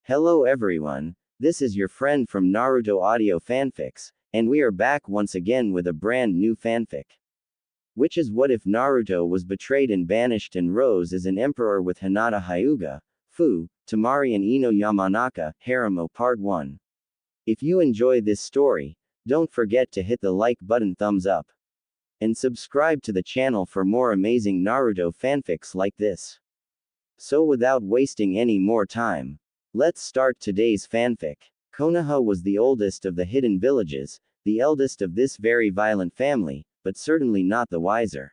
Hello everyone, this is your friend from Naruto Audio Fanfics, and we are back once again with a brand new fanfic. Which is what if Naruto was betrayed and banished and rose as an emperor with Hinata Hyuga, Fu, Temari and Ino Yamanaka, Harem Part 1. If you enjoy this story, don't forget to hit the like button, thumbs up, and subscribe to the channel for more amazing Naruto fanfics like this. So without wasting any more time, let's start today's fanfic. Konoha was the oldest of the hidden villages, the eldest of this very violent family, but certainly not the wiser.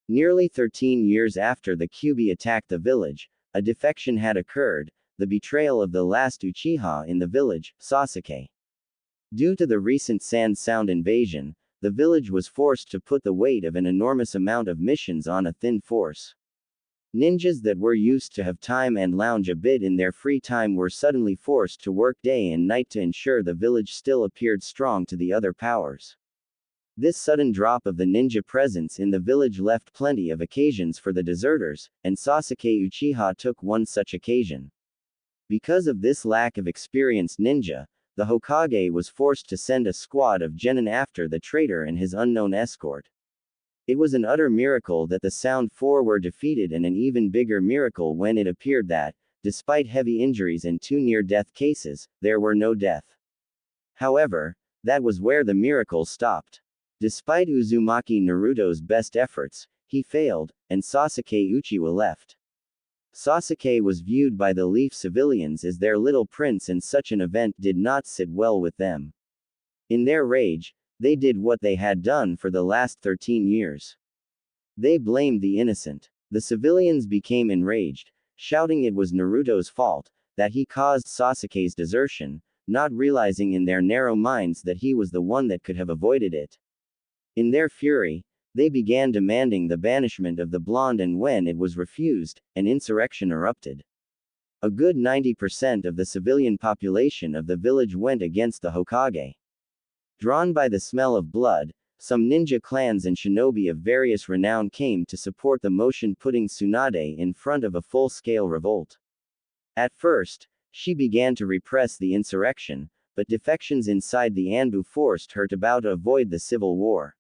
Nearly 13 years after the Kyuubi attacked the village, a defection had occurred, the betrayal of the last Uchiha in the village, Sasuke. Due to the recent Sand Sound invasion, the village was forced to put the weight of an enormous amount of missions on a thin force. Ninjas that were used to have time and lounge a bit in their free time were suddenly forced to work day and night to ensure the village still appeared strong to the other powers. This sudden drop of the ninja presence in the village left plenty of occasions for the deserters, and Sasuke Uchiha took one such occasion. Because of this lack of experienced ninja, the Hokage was forced to send a squad of genin after the traitor and his unknown escort. It was an utter miracle that the Sound Four were defeated, and an even bigger miracle when it appeared that, despite heavy injuries and 2 near-death cases, there were no death. However, that was where the miracle stopped. Despite Uzumaki Naruto's best efforts, he failed, and Sasuke Uchiha left. Sasuke was viewed by the Leaf civilians as their little prince, and such an event did not sit well with them. In their rage, they did what they had done for the last 13 years. They blamed the innocent. The civilians became enraged, shouting it was Naruto's fault, that he caused Sasuke's desertion, not realizing in their narrow minds that he was the one that could have avoided it. In their fury, they began demanding the banishment of the blonde, and when it was refused, an insurrection erupted. A good 90% of the civilian population of the village went against the Hokage. Drawn by the smell of blood, some ninja clans and shinobi of various renown came to support the motion, putting Tsunade in front of a full-scale revolt. At first, she began to repress the insurrection, but defections inside the Anbu forced her to bow to avoid the civil war.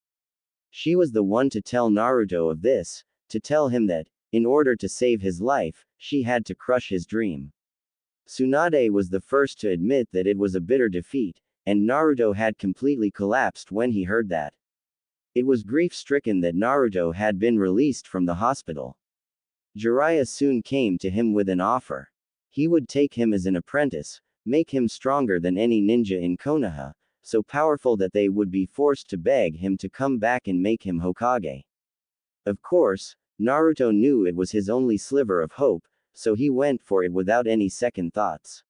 She was the one to tell Naruto of this, to tell him that, in order to save his life, she had to crush his dream. Tsunade was the first to admit that it was a bitter defeat, and Naruto had completely collapsed when he heard that. It was grief-stricken that Naruto had been released from the hospital. Jiraiya soon came to him with an offer. He would take him as an apprentice, make him stronger than any ninja in Konoha, so powerful that they would be forced to beg him to come back and make him Hokage. Of course, Naruto knew it was his only sliver of hope, so he went for it without any second thoughts.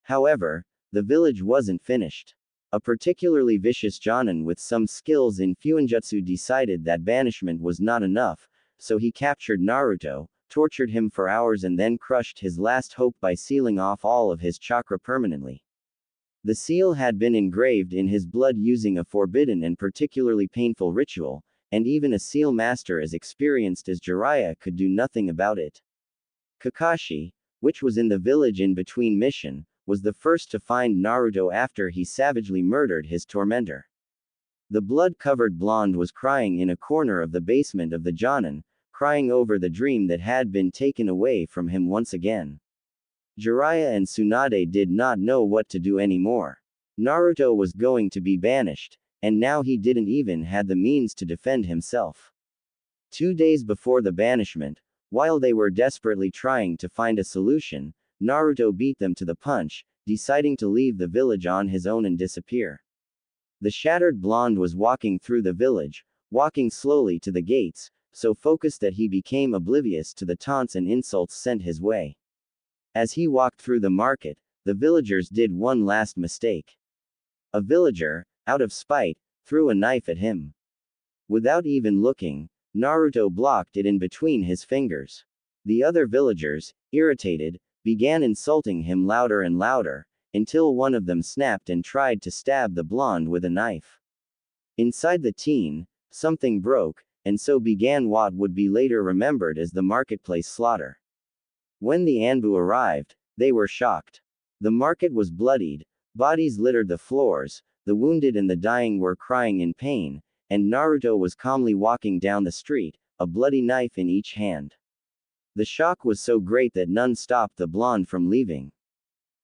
However, the village wasn't finished. A particularly vicious Jonin with some skills in Fuinjutsu decided that banishment was not enough, so he captured Naruto, tortured him for hours, and then crushed his last hope by sealing off all of his chakra permanently. The seal had been engraved in his blood using a forbidden and particularly painful ritual, and even a seal master as experienced as Jiraiya could do nothing about it. Kakashi, which was in the village in between mission, was the first to find Naruto after he savagely murdered his tormentor. The blood-covered blonde was crying in a corner of the basement of the Jonin, crying over the dream that had been taken away from him once again. Jiraiya and Tsunade did not know what to do anymore. Naruto was going to be banished, and now he didn't even have the means to defend himself. 2 days before the banishment, while they were desperately trying to find a solution, Naruto beat them to the punch, deciding to leave the village on his own and disappear. The shattered blonde was walking through the village, walking slowly to the gates, so focused that he became oblivious to the taunts and insults sent his way. As he walked through the market, the villagers did one last mistake. A villager, out of spite, threw a knife at him. Without even looking, Naruto blocked it in between his fingers. The other villagers, irritated, began insulting him louder and louder, until one of them snapped and tried to stab the blonde with a knife. Inside the teen, something broke, and so began what would be later remembered as the marketplace slaughter. When the Anbu arrived, they were shocked. The market was bloodied, bodies littered the floors, the wounded and the dying were crying in pain, and Naruto was calmly walking down the street, a bloody knife in each hand. The shock was so great that none stopped the blonde from leaving.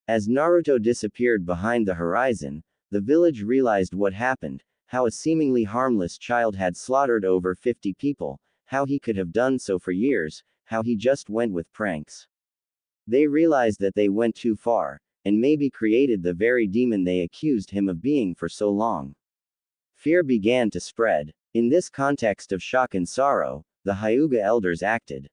As Naruto disappeared behind the horizon, the village realized what happened, how a seemingly harmless child had slaughtered over 50 people, how he could have done so for years, how he just went with pranks. They realized that they went too far, and maybe created the very demon they accused him of being for so long. Fear began to spread. In this context of shock and sorrow, the Hyuga elders acted.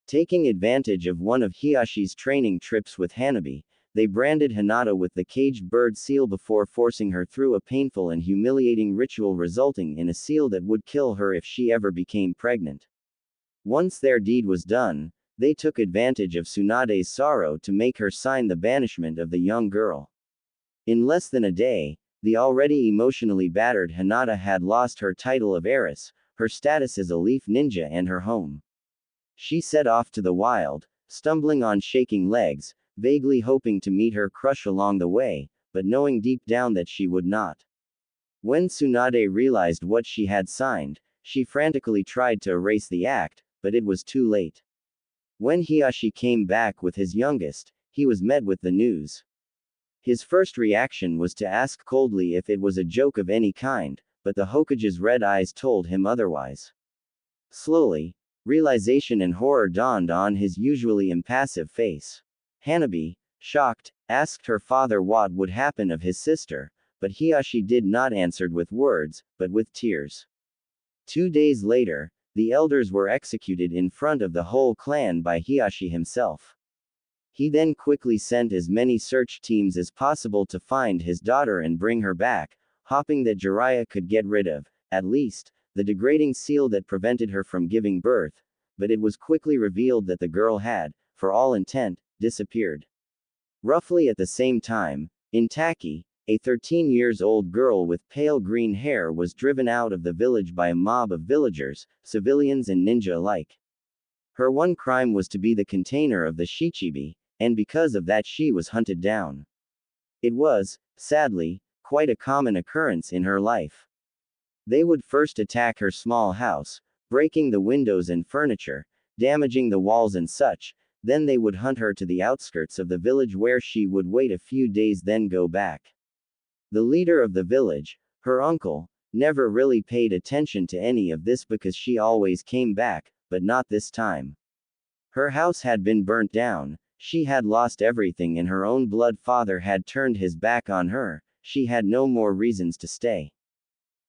Taking advantage of one of Hiyashi's training trips with Hanabi, they branded Hinata with the caged bird seal before forcing her through a painful and humiliating ritual resulting in a seal that would kill her if she ever became pregnant. Once their deed was done, they took advantage of Tsunade's sorrow to make her sign the banishment of the young girl. In less than a day, the already emotionally battered Hinata had lost her title of heiress, her status as a leaf ninja and her home. She set off to the wild, stumbling on shaking legs, vaguely hoping to meet her crush along the way, but knowing deep down that she would not. When Tsunade realized what she had signed, she frantically tried to erase the act, but it was too late. When Hiyashi came back with his youngest, he was met with the news. His first reaction was to ask coldly if it was a joke of any kind, but the Hokage's red eyes told him otherwise. Slowly, realization and horror dawned on his usually impassive face. Hanabi, shocked, asked her father what would happen of his sister, but Hiyashi did not answer with words, but with tears. 2 days later, the elders were executed in front of the whole clan by Hiyashi himself. He then quickly sent as many search teams as possible to find his daughter and bring her back, hoping that Jiraiya could get rid of, at least, the degrading seal that prevented her from giving birth, but it was quickly revealed that the girl had, for all intent, disappeared. Roughly at the same time, in Taki, a 13-years-old girl with pale green hair was driven out of the village by a mob of villagers, civilians and ninja alike. Her one crime was to be the container of the Shichibi, and because of that she was hunted down. It was, sadly, quite a common occurrence in her life. They would first attack her small house, breaking the windows and furniture, damaging the walls and such, then they would hunt her to the outskirts of the village where she would wait a few days then go back. The leader of the village, her uncle, never really paid attention to any of this because she always came back, but not this time. Her house had been burnt down, she had lost everything and her own blood father had turned his back on her, she had no more reasons to stay.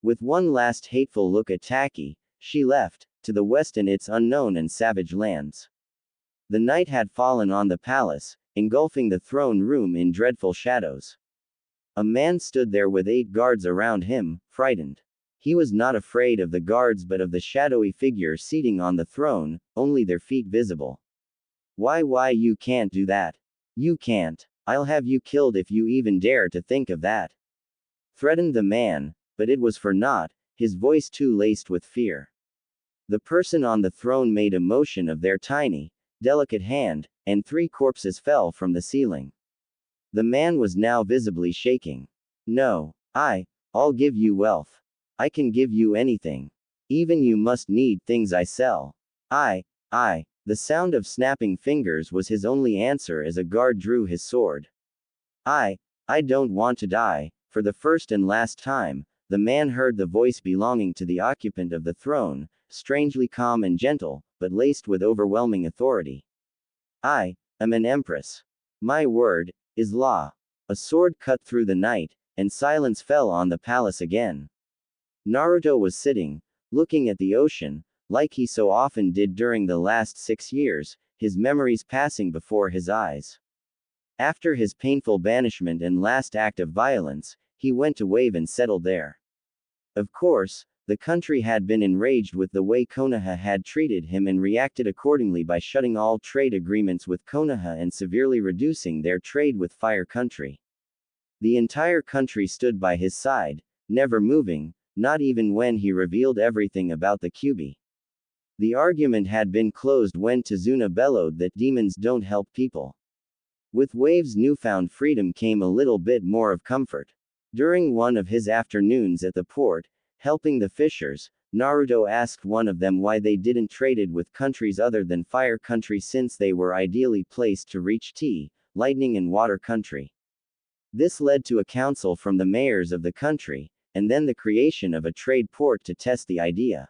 With one last hateful look at Taki, she left, to the west in its unknown and savage lands. The night had fallen on the palace, engulfing the throne room in dreadful shadows. A man stood there with 8 guards around him, frightened. He was not afraid of the guards but of the shadowy figure seating on the throne, only their feet visible. Why you can't do that? You can't. I'll have you killed if you even dare to think of that. Threatened the man, but it was for naught, his voice too laced with fear. The person on the throne made a motion of their tiny, delicate hand, and 3 corpses fell from the ceiling. The man was now visibly shaking. No, I'll give you wealth. I can give you anything. Even you must need things I sell. The sound of snapping fingers was his only answer as a guard drew his sword. I don't want to die. For the first and last time, the man heard the voice belonging to the occupant of the throne, strangely calm and gentle, but laced with overwhelming authority. I am an empress. My word is law. A sword cut through the night, and silence fell on the palace again. Naruto was sitting, looking at the ocean, like he so often did during the last 6 years, his memories passing before his eyes. After his painful banishment and last act of violence, he went to Wave and settled there. Of course, the country had been enraged with the way Konoha had treated him and reacted accordingly by shutting all trade agreements with Konoha and severely reducing their trade with Fire Country. The entire country stood by his side, never moving, not even when he revealed everything about the Kyuubi. The argument had been closed when Tazuna bellowed that demons don't help people. With Wave's newfound freedom came a little bit more of comfort. During one of his afternoons at the port, helping the fishers, Naruto asked one of them why they didn't traded with countries other than Fire Country since they were ideally placed to reach Tea, Lightning and Water Country. This led to a council from the mayors of the country, and then the creation of a trade port to test the idea.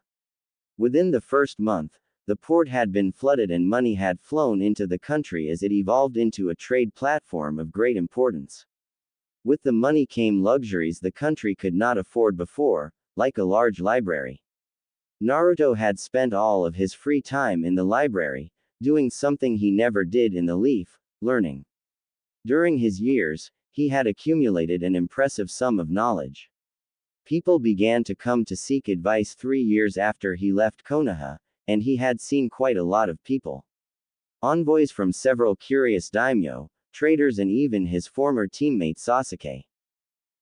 Within the first month, the port had been flooded and money had flown into the country as it evolved into a trade platform of great importance. With the money came luxuries the country could not afford before, like a large library. Naruto had spent all of his free time in the library, doing something he never did in the Leaf, learning. During his years, he had accumulated an impressive sum of knowledge. People began to come to seek advice 3 years after he left Konoha, and he had seen quite a lot of people. Envoys from several curious daimyo, traders and even his former teammate Sasuke.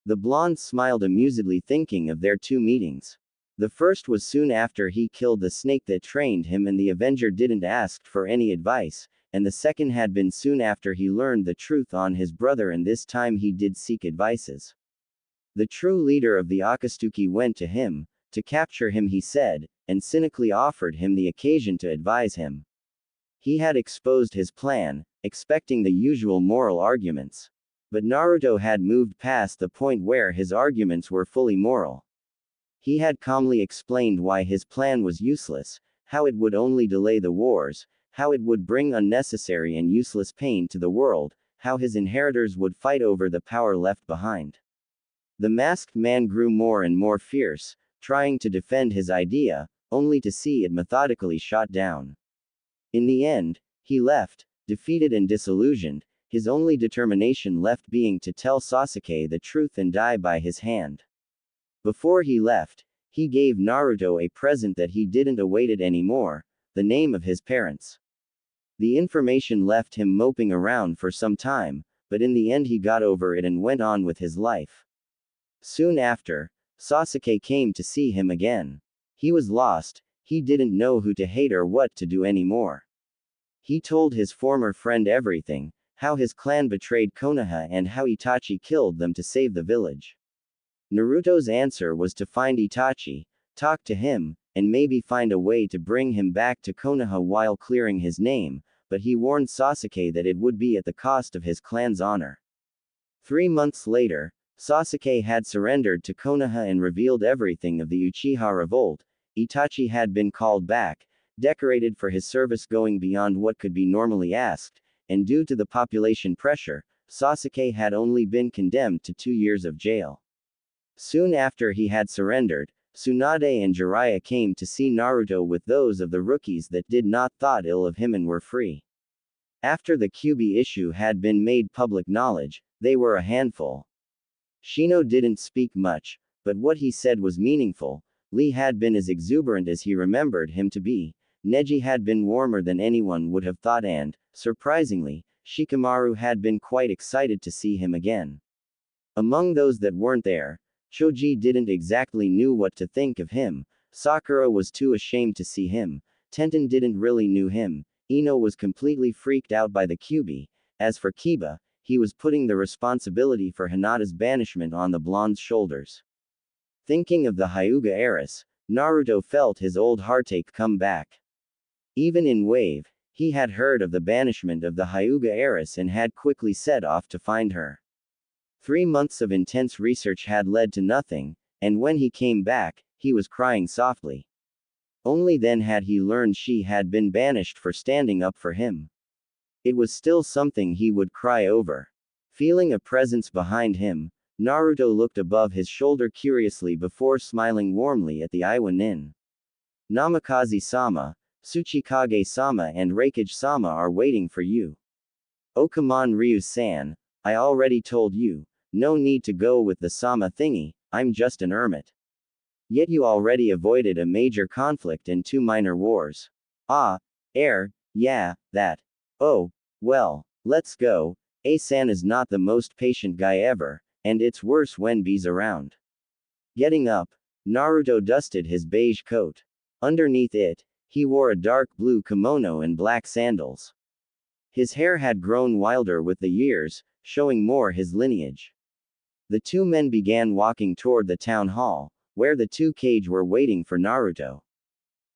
The blonde smiled amusedly thinking of their 2 meetings. The first was soon after he killed the snake that trained him and the Avenger didn't ask for any advice, and the second had been soon after he learned the truth on his brother and this time he did seek advices. The true leader of the Akatsuki went to him, to capture him he said, and cynically offered him the occasion to advise him. He had exposed his plan, expecting the usual moral arguments. But Naruto had moved past the point where his arguments were fully moral. He had calmly explained why his plan was useless, how it would only delay the wars, how it would bring unnecessary and useless pain to the world, how his inheritors would fight over the power left behind. The masked man grew more and more fierce, trying to defend his idea, only to see it methodically shot down. In the end, he left, defeated and disillusioned, his only determination left being to tell Sasuke the truth and die by his hand. Before he left, he gave Naruto a present that he didn't await it anymore, the name of his parents. The information left him moping around for some time, but in the end he got over it and went on with his life. Soon after, Sasuke came to see him again. He was lost, he didn't know who to hate or what to do anymore. He told his former friend everything, how his clan betrayed Konoha and how Itachi killed them to save the village. Naruto's answer was to find Itachi, talk to him, and maybe find a way to bring him back to Konoha while clearing his name, but he warned Sasuke that it would be at the cost of his clan's honor. 3 months later, Sasuke had surrendered to Konoha and revealed everything of the Uchiha revolt. Itachi had been called back, decorated for his service going beyond what could be normally asked, and due to the population pressure, Sasuke had only been condemned to 2 years of jail. Soon after he had surrendered, Tsunade and Jiraiya came to see Naruto with those of the rookies that did not thought ill of him and were free. After the Kyuubi issue had been made public knowledge, they were a handful. Shino didn't speak much, but what he said was meaningful. Lee had been as exuberant as he remembered him to be. Neji had been warmer than anyone would have thought and, surprisingly, Shikamaru had been quite excited to see him again. Among those that weren't there, Choji didn't exactly knew what to think of him, Sakura was too ashamed to see him, Tenten didn't really knew him, Ino was completely freaked out by the Kyuubi. As for Kiba, he was putting the responsibility for Hinata's banishment on the blonde's shoulders. Thinking of the Hyuga heiress, Naruto felt his old heartache come back. Even in Wave, he had heard of the banishment of the Hyuga heiress and had quickly set off to find her. 3 months of intense research had led to nothing, and when he came back, he was crying softly. Only then had he learned she had been banished for standing up for him. It was still something he would cry over. Feeling a presence behind him, Naruto looked above his shoulder curiously before smiling warmly at the Iwa Nin. Namikaze-sama, Tsuchikage-sama and Raikage-sama are waiting for you. Oh come on Ryu-san, I already told you, no need to go with the sama thingy, I'm just an hermit. Yet you already avoided a major conflict and 2 minor wars. Ah, yeah, that. Oh, well, let's go. A-san is not the most patient guy ever, and it's worse when B's around. Getting up, Naruto dusted his beige coat. Underneath it, he wore a dark blue kimono and black sandals. His hair had grown wilder with the years, showing more his lineage. The two men began walking toward the town hall, where the two Kage were waiting for Naruto.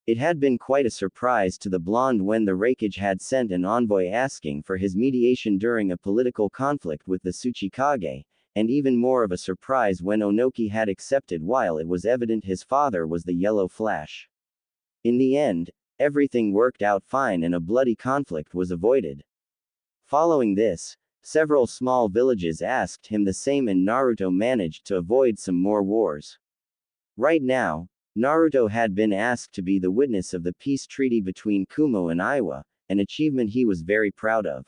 It had been quite a surprise to the blonde when the Raikage had sent an envoy asking for his mediation during a political conflict with the Tsuchikage, and even more of a surprise when Onoki had accepted while it was evident his father was the Yellow Flash. In the end, everything worked out fine and a bloody conflict was avoided. Following this, several small villages asked him the same and Naruto managed to avoid some more wars. Right now, Naruto had been asked to be the witness of the peace treaty between Kumo and Iwa, an achievement he was very proud of.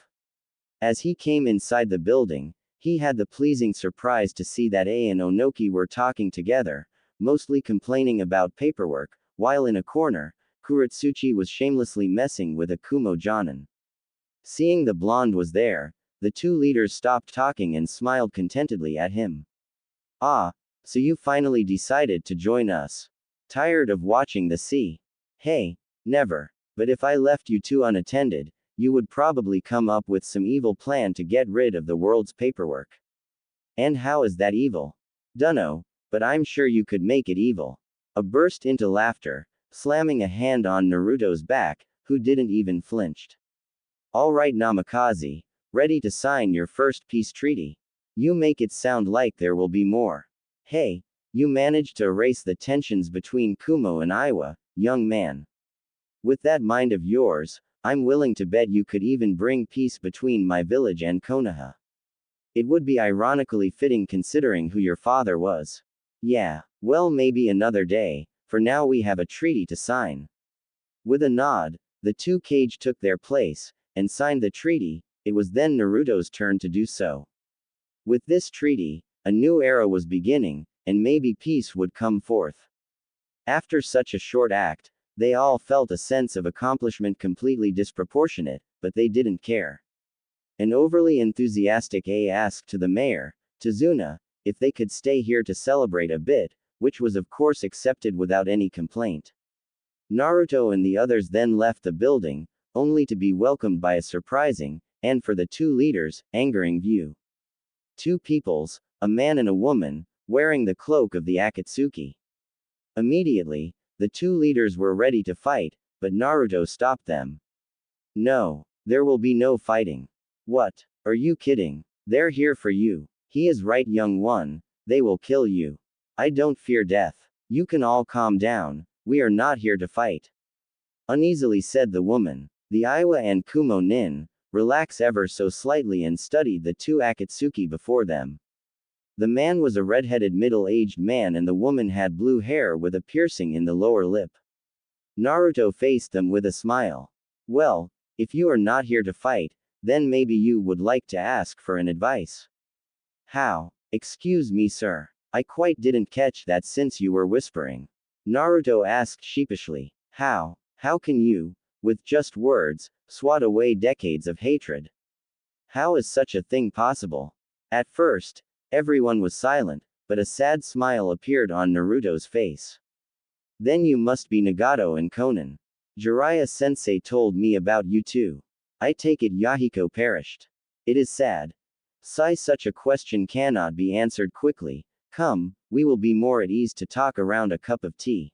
As he came inside the building, he had the pleasing surprise to see that Ai and Onoki were talking together, mostly complaining about paperwork, while in a corner, Kuretsuchi was shamelessly messing with a Kumo Jonin. Seeing the blonde was there, the two leaders stopped talking and smiled contentedly at him. Ah, so you finally decided to join us. Tired of watching the sea? Hey, never. But if I left you two unattended, you would probably come up with some evil plan to get rid of the world's paperwork. And how is that evil? Dunno, but I'm sure you could make it evil. A burst into laughter, slamming a hand on Naruto's back, who didn't even flinched. Alright Namikaze, ready to sign your first peace treaty. You make it sound like there will be more. Hey, you managed to erase the tensions between Kumo and Iwa, young man. With that mind of yours, I'm willing to bet you could even bring peace between my village and Konoha. It would be ironically fitting considering who your father was. Yeah, well maybe another day, for now we have a treaty to sign. With a nod, the two Kage took their place, and signed the treaty. It was then Naruto's turn to do so. With this treaty, a new era was beginning, and maybe peace would come forth. After such a short act, they all felt a sense of accomplishment completely disproportionate, but they didn't care. An overly enthusiastic A asked to the mayor, Tazuna, if they could stay here to celebrate a bit, which was of course accepted without any complaint. Naruto and the others then left the building, only to be welcomed by a surprising, and for the two leaders, angering view. Two peoples, a man and a woman, wearing the cloak of the Akatsuki. Immediately, the two leaders were ready to fight, but Naruto stopped them. No, there will be no fighting. What? Are you kidding? They're here for you. He is right, young one, they will kill you. I don't fear death. You can all calm down, we are not here to fight. Uneasily said the woman. The Iwa and Kumo nin, relax ever so slightly and studied the two Akatsuki before them. The man was a red-headed middle-aged man and the woman had blue hair with a piercing in the lower lip. Naruto faced them with a smile. Well, if you are not here to fight, then maybe you would like to ask for an advice. How? Excuse me, sir. I quite didn't catch that since you were whispering. Naruto asked sheepishly. How can you, with just words, swat away decades of hatred? How is such a thing possible? At first, everyone was silent, but a sad smile appeared on Naruto's face. Then you must be Nagato and Konan. Jiraiya-sensei told me about you too. I take it Yahiko perished. It is sad. Such a question cannot be answered quickly. Come, we will be more at ease to talk around a cup of tea.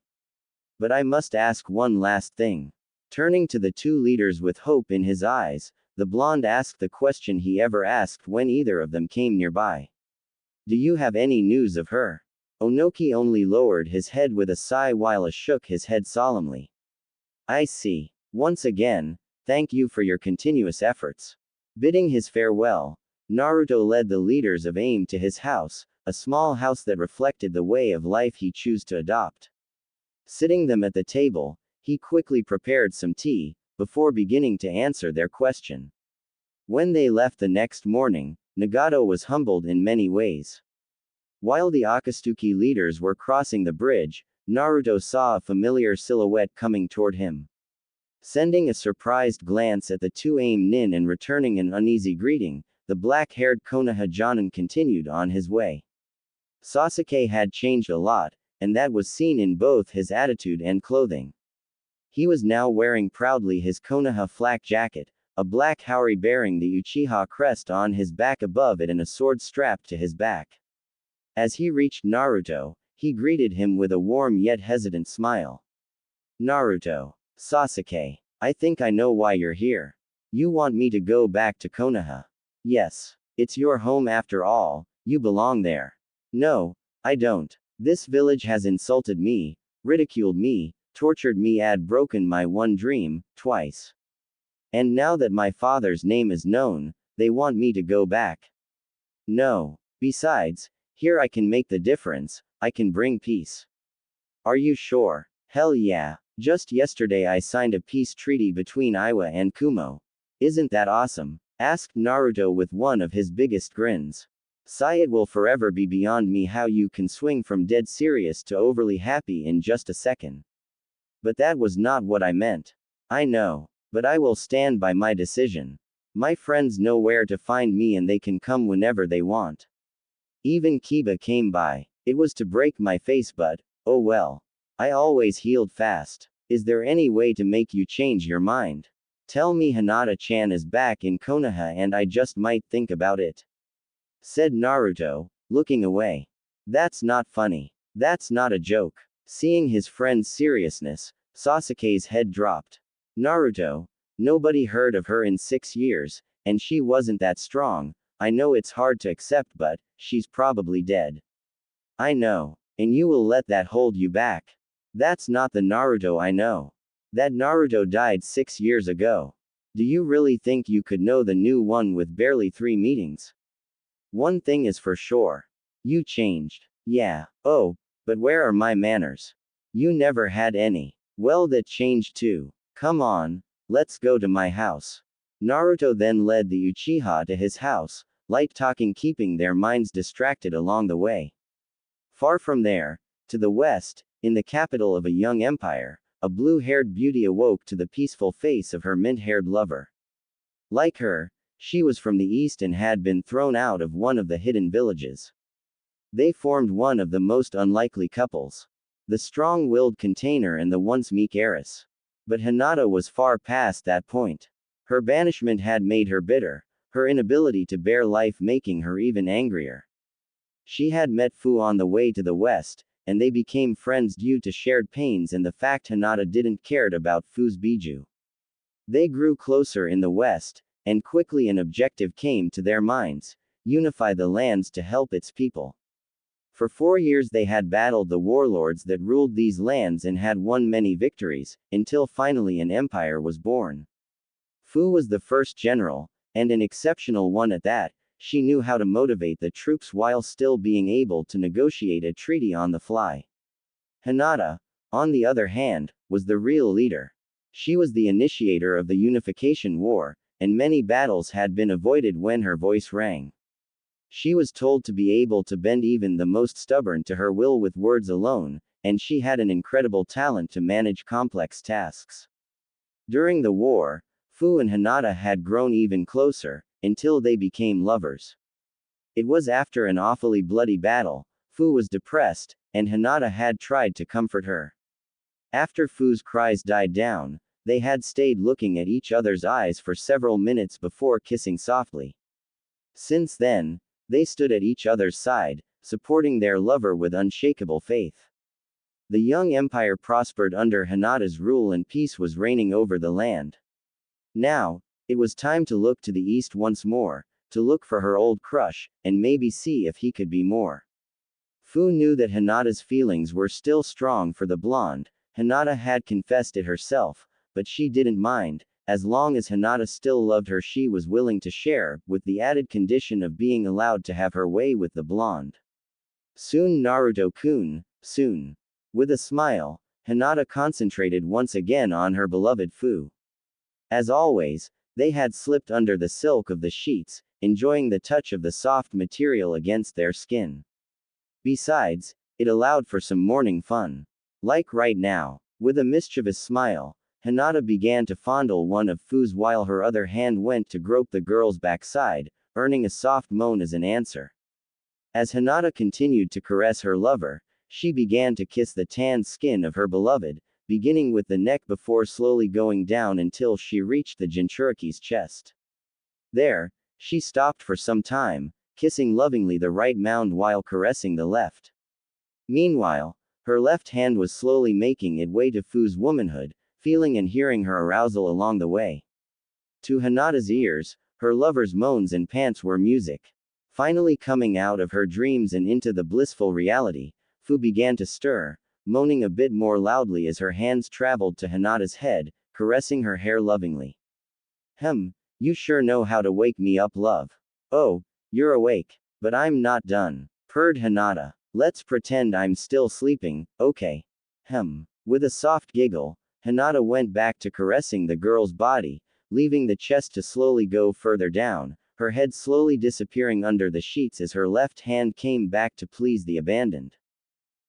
But I must ask one last thing. Turning to the two leaders with hope in his eyes, the blonde asked the question he ever asked when either of them came nearby. Do you have any news of her? Onoki only lowered his head with a sigh while shook his head solemnly. I see. Once again, thank you for your continuous efforts. Bidding his farewell, Naruto led the leaders of AIM to his house, a small house that reflected the way of life he chose to adopt. Sitting them at the table, he quickly prepared some tea, before beginning to answer their question. When they left the next morning, Nagato was humbled in many ways. While the Akatsuki leaders were crossing the bridge, Naruto saw a familiar silhouette coming toward him. Sending a surprised glance at the two AIM nin and returning an uneasy greeting, the black-haired Konoha Jonin continued on his way. Sasuke had changed a lot, and that was seen in both his attitude and clothing. He was now wearing proudly his Konoha flak jacket, a black Haori bearing the Uchiha crest on his back above it and a sword strapped to his back. As he reached Naruto, he greeted him with a warm yet hesitant smile. Naruto. Sasuke. I think I know why you're here. You want me to go back to Konoha. Yes. It's your home after all, you belong there. No, I don't. This village has insulted me, ridiculed me, tortured me and broken my one dream, twice. And now that my father's name is known, they want me to go back. No. Besides, here I can make the difference, I can bring peace. Are you sure? Hell yeah. Just yesterday I signed a peace treaty between Iwa and Kumo. Isn't that awesome? Asked Naruto with one of his biggest grins. Sigh, it will forever be beyond me how you can swing from dead serious to overly happy in just a second. But that was not what I meant. I know. But I will stand by my decision. My friends know where to find me and they can come whenever they want. Even Kiba came by. It was to break my face, but, oh well. I always healed fast. Is there any way to make you change your mind? Tell me Hinata-chan is back in Konoha and I just might think about it. Said Naruto, looking away. That's not funny. That's not a joke. Seeing his friend's seriousness, Sasuke's head dropped. Naruto, nobody heard of her in 6 years, and she wasn't that strong. I know it's hard to accept, but she's probably dead. I know. And you will let that hold you back? That's not the Naruto I know. That Naruto died 6 years ago. Do you really think you could know the new one with barely 3 meetings? One thing is for sure. You changed. Yeah. Oh, but where are my manners? You never had any. Well, that changed too. Come on, let's go to my house. Naruto then led the Uchiha to his house, light talking keeping their minds distracted along the way. Far from there, to the west, in the capital of a young empire, a blue-haired beauty awoke to the peaceful face of her mint-haired lover. Like her, she was from the east and had been thrown out of one of the hidden villages. They formed one of the most unlikely couples. The strong-willed container and the once meek heiress. But Hinata was far past that point. Her banishment had made her bitter, her inability to bear life making her even angrier. She had met Fu on the way to the west, and they became friends due to shared pains and the fact Hinata didn't cared about Fu's biju. They grew closer in the west, and quickly an objective came to their minds: unify the lands to help its people. For 4 years they had battled the warlords that ruled these lands and had won many victories, until finally an empire was born. Fu was the first general, and an exceptional one at that. She knew how to motivate the troops while still being able to negotiate a treaty on the fly. Hinata, on the other hand, was the real leader. She was the initiator of the unification war, and many battles had been avoided when her voice rang. She was told to be able to bend even the most stubborn to her will with words alone, and she had an incredible talent to manage complex tasks. During the war, Fu and Hinata had grown even closer, until they became lovers. It was after an awfully bloody battle. Fu was depressed, and Hinata had tried to comfort her. After Fu's cries died down, they had stayed looking at each other's eyes for several minutes before kissing softly. Since then, they stood at each other's side, supporting their lover with unshakable faith. The young empire prospered under Hinata's rule and peace was reigning over the land. Now, it was time to look to the east once more, to look for her old crush, and maybe see if he could be more. Fu knew that Hinata's feelings were still strong for the blonde. Hinata had confessed it herself, but she didn't mind. As long as Hinata still loved her, she was willing to share, with the added condition of being allowed to have her way with the blonde. Soon Naruto-kun, soon. With a smile, Hinata concentrated once again on her beloved Fu. As always, they had slipped under the silk of the sheets, enjoying the touch of the soft material against their skin. Besides, it allowed for some morning fun. Like right now. With a mischievous smile, Hinata began to fondle one of Fu's while her other hand went to grope the girl's backside, earning a soft moan as an answer. As Hinata continued to caress her lover, she began to kiss the tanned skin of her beloved, beginning with the neck before slowly going down until she reached the Jinchuriki's chest. There, she stopped for some time, kissing lovingly the right mound while caressing the left. Meanwhile, her left hand was slowly making its way to Fu's womanhood, feeling and hearing her arousal along the way. To Hinata's ears, her lover's moans and pants were music. Finally coming out of her dreams and into the blissful reality, Fu began to stir, moaning a bit more loudly as her hands traveled to Hinata's head, caressing her hair lovingly. You sure know how to wake me up, love. Oh, you're awake. But I'm not done, purred Hinata. Let's pretend I'm still sleeping, okay? With a soft giggle, Hinata went back to caressing the girl's body, leaving the chest to slowly go further down, her head slowly disappearing under the sheets as her left hand came back to please the abandoned.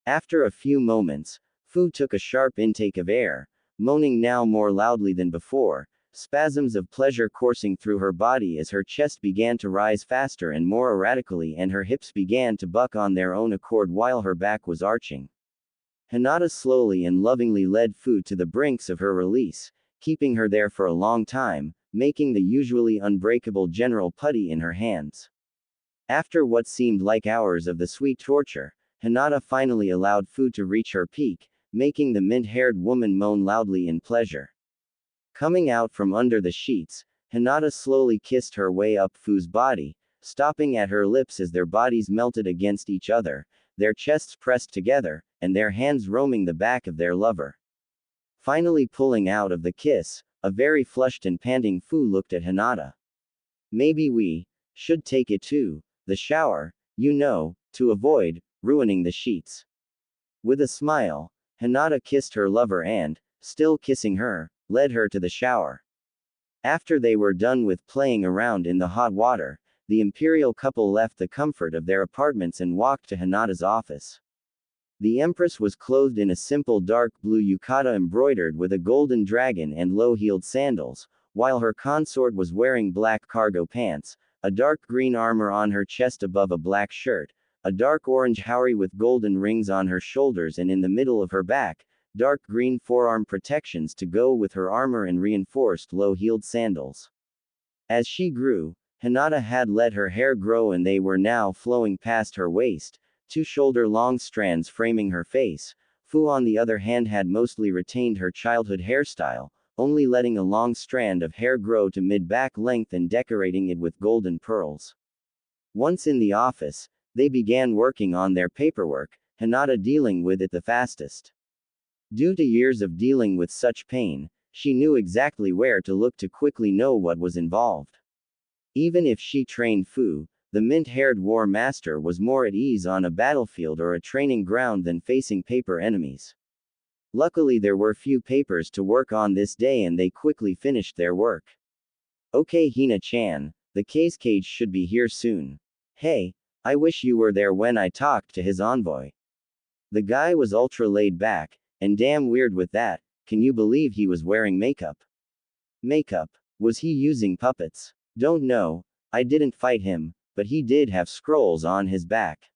After a few moments, Fu took a sharp intake of air, moaning now more loudly than before, spasms of pleasure coursing through her body as her chest began to rise faster and more erratically and her hips began to buck on their own accord while her back was arching. Hinata slowly and lovingly led Fu to the brinks of her release, keeping her there for a long time, making the usually unbreakable general putty in her hands. After what seemed like hours of the sweet torture, Hinata finally allowed Fu to reach her peak, making the mint-haired woman moan loudly in pleasure. Coming out from under the sheets, Hinata slowly kissed her way up Fu's body, stopping at her lips as their bodies melted against each other, their chests pressed together, and their hands roaming the back of their lover. Finally pulling out of the kiss, a very flushed and panting Fu looked at Hinata. Maybe we should take it to the shower, to avoid ruining the sheets. With a smile, Hinata kissed her lover and, still kissing her, led her to the shower. After they were done with playing around in the hot water, the imperial couple left the comfort of their apartments and walked to Hinata's office. The empress was clothed in a simple dark blue yukata embroidered with a golden dragon and low-heeled sandals, while her consort was wearing black cargo pants, a dark green armor on her chest above a black shirt, a dark orange houri with golden rings on her shoulders and in the middle of her back, dark green forearm protections to go with her armor and reinforced low-heeled sandals. As she grew, Hinata had let her hair grow and they were now flowing past her waist, 2 shoulder-long strands framing her face. Fu on the other hand had mostly retained her childhood hairstyle, only letting a long strand of hair grow to mid-back length and decorating it with golden pearls. Once in the office, they began working on their paperwork, Hinata dealing with it the fastest. Due to years of dealing with such pain, she knew exactly where to look to quickly know what was involved. Even if she trained Fu, the mint-haired war master was more at ease on a battlefield or a training ground than facing paper enemies. Luckily there were few papers to work on this day and they quickly finished their work. Okay Hina-chan, the case cage should be here soon. Hey, I wish you were there when I talked to his envoy. The guy was ultra laid back, and damn weird with that, can you believe he was wearing makeup? Makeup? Was he using puppets? Don't know, I didn't fight him, but he did have scrolls on his back.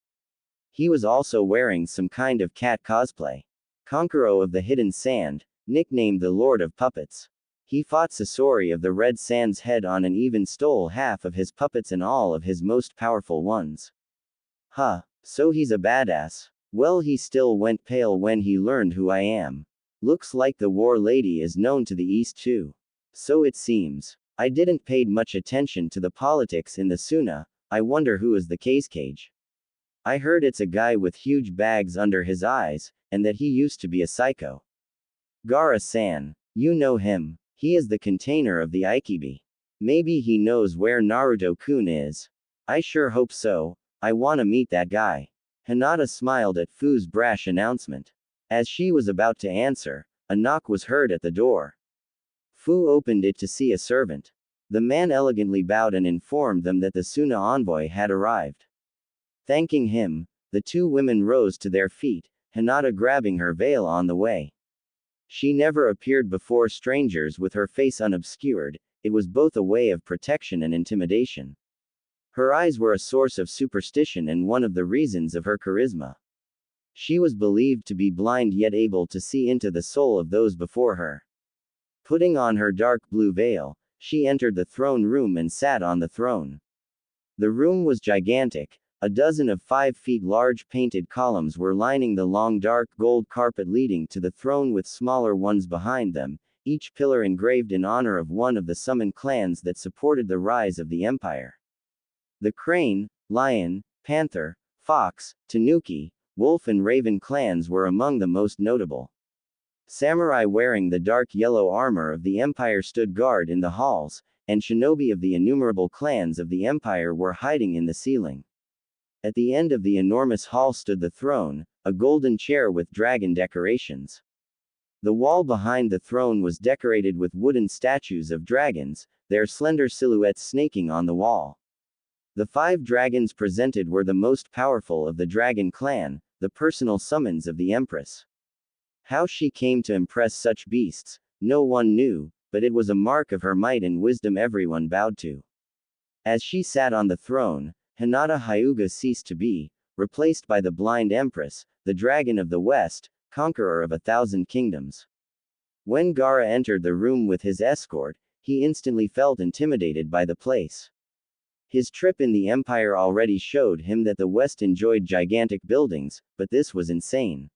He was also wearing some kind of cat cosplay. Konkuro of the Hidden Sand, nicknamed the Lord of Puppets. He fought Sasori of the Red Sand's head on and even stole half of his puppets and all of his most powerful ones. Huh, so he's a badass. Well, he still went pale when he learned who I am. Looks like the war lady is known to the east too. So it seems. I didn't paid much attention to the politics in the Suna, I wonder who is the case cage. I heard it's a guy with huge bags under his eyes, and that he used to be a psycho. Gara-san. You know him. He is the container of the Aikibi. Maybe he knows where Naruto-kun is. I sure hope so, I wanna meet that guy. Hinata smiled at Fu's brash announcement. As she was about to answer, a knock was heard at the door. Fu opened it to see a servant. The man elegantly bowed and informed them that the Suna envoy had arrived. Thanking him, the 2 women rose to their feet, Hinata grabbing her veil on the way. She never appeared before strangers with her face unobscured, it was both a way of protection and intimidation. Her eyes were a source of superstition and one of the reasons of her charisma. She was believed to be blind yet able to see into the soul of those before her. Putting on her dark blue veil, she entered the throne room and sat on the throne. The room was gigantic. A dozen of 5 feet large painted columns were lining the long dark gold carpet leading to the throne with smaller ones behind them, each pillar engraved in honor of one of the summoned clans that supported the rise of the empire. The crane, lion, panther, fox, tanuki, wolf and raven clans were among the most notable. Samurai wearing the dark yellow armor of the empire stood guard in the halls, and shinobi of the innumerable clans of the empire were hiding in the ceiling. At the end of the enormous hall stood the throne, a golden chair with dragon decorations. The wall behind the throne was decorated with wooden statues of dragons, their slender silhouettes snaking on the wall. The 5 dragons presented were the most powerful of the dragon clan, the personal summons of the empress. How she came to impress such beasts, no one knew, but it was a mark of her might and wisdom everyone bowed to. As she sat on the throne, Hinata Hyuga ceased to be, replaced by the blind empress, the dragon of the west, conqueror of 1,000 kingdoms. When Gaara entered the room with his escort, he instantly felt intimidated by the place. His trip in the empire already showed him that the west enjoyed gigantic buildings, but this was insane.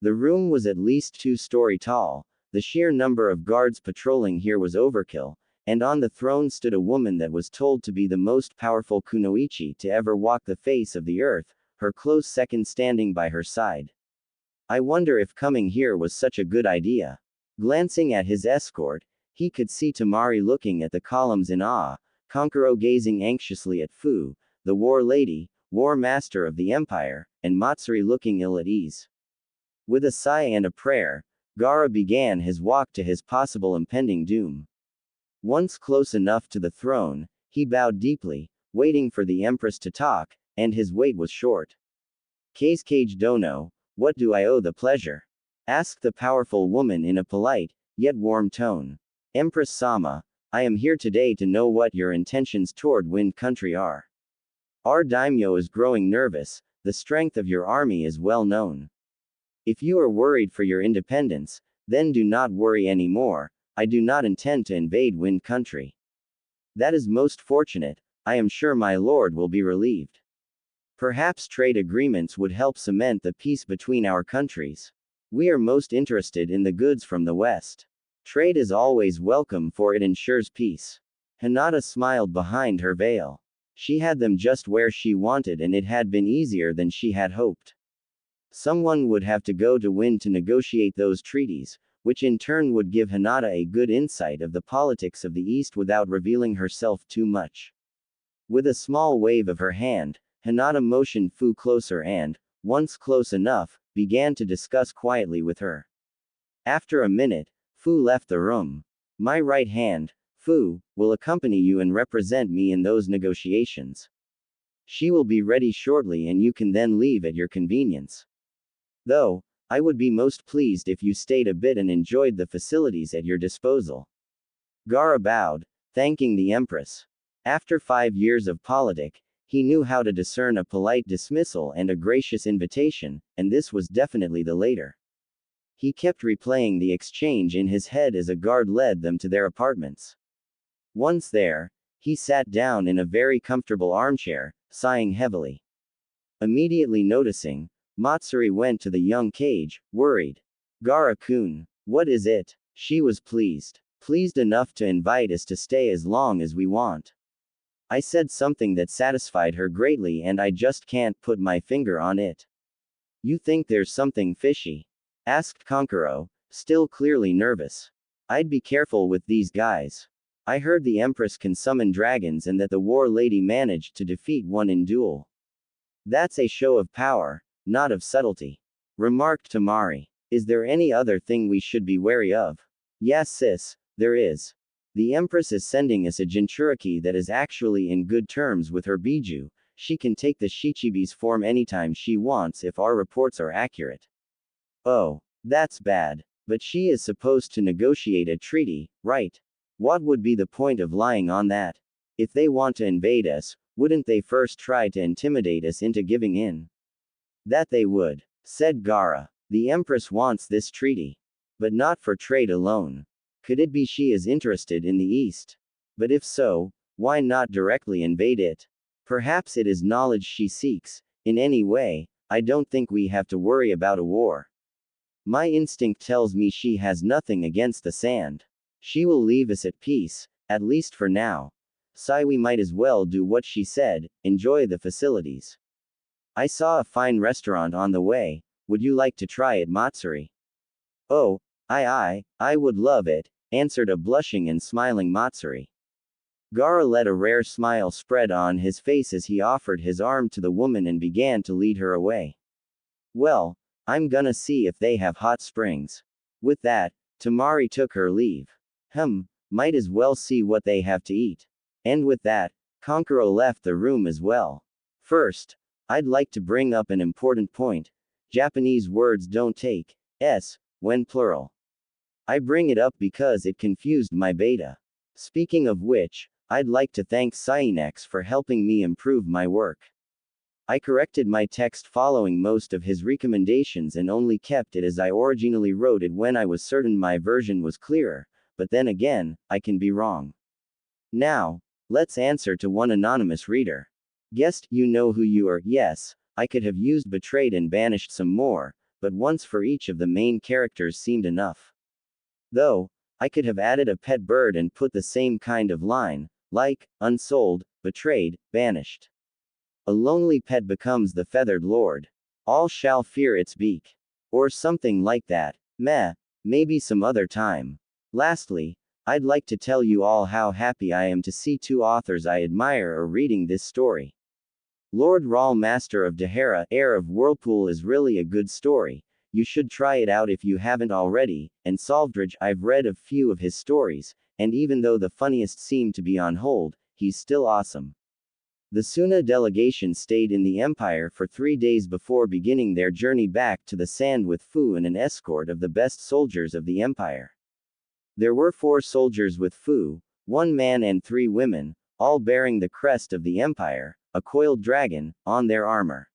The room was at least 2-story tall. The sheer number of guards patrolling here was overkill, and on the throne stood a woman that was told to be the most powerful kunoichi to ever walk the face of the earth, her close second standing by her side. I wonder if coming here was such a good idea. Glancing at his escort, he could see Temari looking at the columns in awe, Kankuro gazing anxiously at Fu, the war lady, war master of the empire, and Matsuri looking ill at ease. With a sigh and a prayer, Gaara began his walk to his possible impending doom. Once close enough to the throne, he bowed deeply, waiting for the empress to talk, and his wait was short. Kage dono, what do I owe the pleasure? Asked the powerful woman in a polite, yet warm tone. Empress Sama, I am here today to know what your intentions toward Wind Country are. Our daimyo is growing nervous, the strength of your army is well known. If you are worried for your independence, then do not worry anymore. I do not intend to invade Wind Country. That is most fortunate. I am sure my lord will be relieved. Perhaps trade agreements would help cement the peace between our countries. We are most interested in the goods from the west. Trade is always welcome for it ensures peace. Hinata smiled behind her veil. She had them just where she wanted and it had been easier than she had hoped. Someone would have to go to Wind to negotiate those treaties, which in turn would give Hinata a good insight of the politics of the East without revealing herself too much. With a small wave of her hand, Hinata motioned Fu closer and, once close enough, began to discuss quietly with her. After a minute, Fu left the room. My right hand, Fu, will accompany you and represent me in those negotiations. She will be ready shortly and you can then leave at your convenience. Though, I would be most pleased if you stayed a bit and enjoyed the facilities at your disposal. Gaara bowed, thanking the Empress. After 5 years of politic, he knew how to discern a polite dismissal and a gracious invitation, and this was definitely the later. He kept replaying the exchange in his head as a guard led them to their apartments. Once there, he sat down in a very comfortable armchair, sighing heavily. Immediately noticing, Matsuri went to the young Kage, worried. Gaara-kun, what is it? She was pleased. Pleased enough to invite us to stay as long as we want. I said something that satisfied her greatly and I just can't put my finger on it. You think there's something fishy? Asked Kankuro, still clearly nervous. I'd be careful with these guys. I heard the Empress can summon dragons and that the war lady managed to defeat one in duel. That's a show of power, not of subtlety. Remarked Temari. Is there any other thing we should be wary of? Yes sis, there is. The Empress is sending us a Jinchuriki that is actually in good terms with her Biju. She can take the Shichibi's form anytime she wants if our reports are accurate. Oh, that's bad. But she is supposed to negotiate a treaty, right? What would be the point of lying on that? If they want to invade us, wouldn't they first try to intimidate us into giving in? That they would. said Gara. The Empress wants this treaty. But not for trade alone. Could it be she is interested in the East? But if so, why not directly invade it? Perhaps it is knowledge she seeks. In any way, I don't think we have to worry about a war. My instinct tells me she has nothing against the sand. She will leave us at peace, at least for now. So we might as well do what she said, enjoy the facilities. I saw a fine restaurant on the way, would you like to try it, Matsuri? Oh, I would love it, answered a blushing and smiling Matsuri. Gara let a rare smile spread on his face as he offered his arm to the woman and began to lead her away. Well, I'm gonna see if they have hot springs. With that, Temari took her leave. Might as well see what they have to eat. And with that, Konkuro left the room as well. First, I'd like to bring up an important point. Japanese words don't take s when plural. I bring it up because it confused my beta. Speaking of which, I'd like to thank Cyinex for helping me improve my work. I corrected my text following most of his recommendations and only kept it as I originally wrote it when I was certain my version was clearer, but then again, I can be wrong. Now, let's answer to one anonymous reader. Guessed, you know who you are. Yes, I could have used betrayed and banished some more, but once for each of the main characters seemed enough. Though, I could have added a pet bird and put the same kind of line, like, unsold, betrayed, banished. A lonely pet becomes the feathered lord. All shall fear its beak. Or something like that. Maybe some other time. Lastly, I'd like to tell you all how happy I am to see two authors I admire are reading this story. Lord Rahl, Master of Dahara, Heir of Whirlpool is really a good story. You should try it out if you haven't already, and Solvdridge, I've read a few of his stories, and even though the funniest seem to be on hold, he's still awesome. The Suna delegation stayed in the Empire for 3 days before beginning their journey back to the Sand with Fu and an escort of the best soldiers of the Empire. There were 4 soldiers with Fu, 1 man and 3 women, all bearing the crest of the Empire, a coiled dragon, on their armor.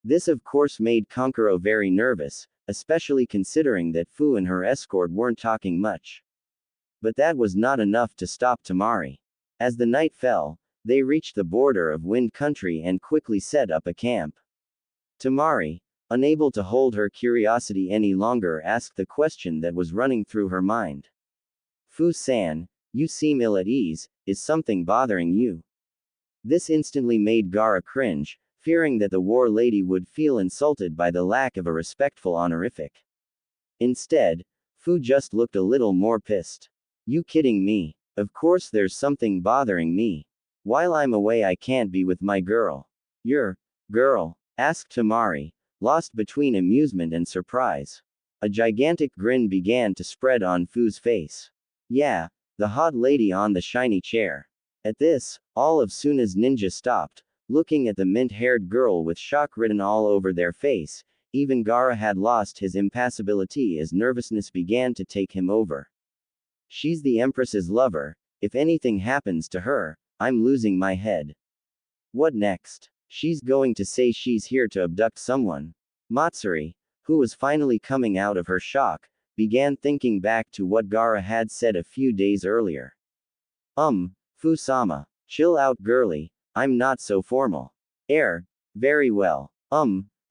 This of course made Konkuro very nervous, especially considering that Fu and her escort weren't talking much. But that was not enough to stop Temari. As the night fell, they reached the border of Wind Country and quickly set up a camp. Temari, unable to hold her curiosity any longer, asked the question that was running through her mind. Fu-san, you seem ill at ease, is something bothering you? This instantly made Gara cringe, fearing that the war lady would feel insulted by the lack of a respectful honorific. Instead, Fu just looked a little more pissed. You kidding me? Of course there's something bothering me. While I'm away I can't be with my girl. Your girl? Asked Temari, lost between amusement and surprise. A gigantic grin began to spread on Fu's face. Yeah, the hot lady on the shiny chair. At this, all of Suna's ninja stopped, looking at the mint-haired girl with shock written all over their face. Even Gara had lost his impassibility as nervousness began to take him over. She's the Empress's lover. If anything happens to her, I'm losing my head. What next? She's going to say she's here to abduct someone. Matsuri, who was finally coming out of her shock, began thinking back to what Gara had said a few days earlier. Fu-sama, chill out girly, I'm not so formal. Very well.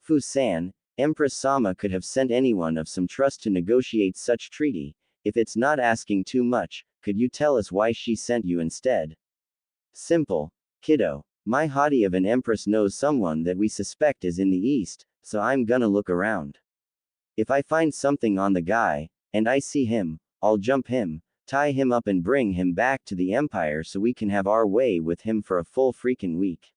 Fu-san, Empress Sama could have sent anyone of some trust to negotiate such treaty. If it's not asking too much, could you tell us why she sent you instead? Simple, kiddo. My hottie of an empress knows someone that we suspect is in the east, so I'm gonna look around. If I find something on the guy, and I see him, I'll jump him, tie him up and bring him back to the Empire so we can have our way with him for a full freaking week.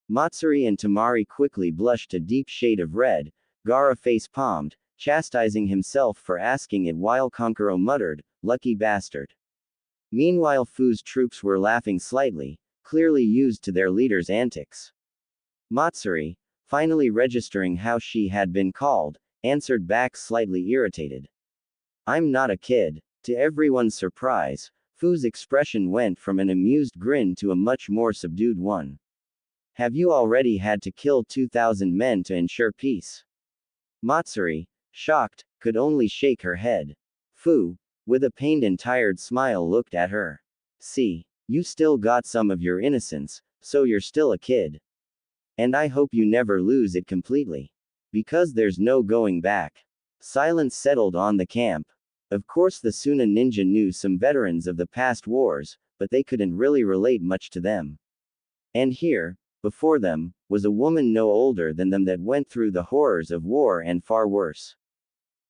Matsuri and Temari quickly blushed a deep shade of red, Gara face-palmed, chastising himself for asking it while Konkuro muttered, lucky bastard. Meanwhile Fu's troops were laughing slightly, clearly used to their leader's antics. Matsuri, finally registering how she had been called, answered back slightly irritated. I'm not a kid. To everyone's surprise, Fu's expression went from an amused grin to a much more subdued one. Have you already had to kill 2,000 men to ensure peace? Matsuri, shocked, could only shake her head. Fu, with a pained and tired smile, looked at her. See, you still got some of your innocence, so you're still a kid. And I hope you never lose it completely. Because there's no going back. Silence settled on the camp. Of course, the Suna ninja knew some veterans of the past wars, but they couldn't really relate much to them. And here, before them, was a woman no older than them that went through the horrors of war and far worse.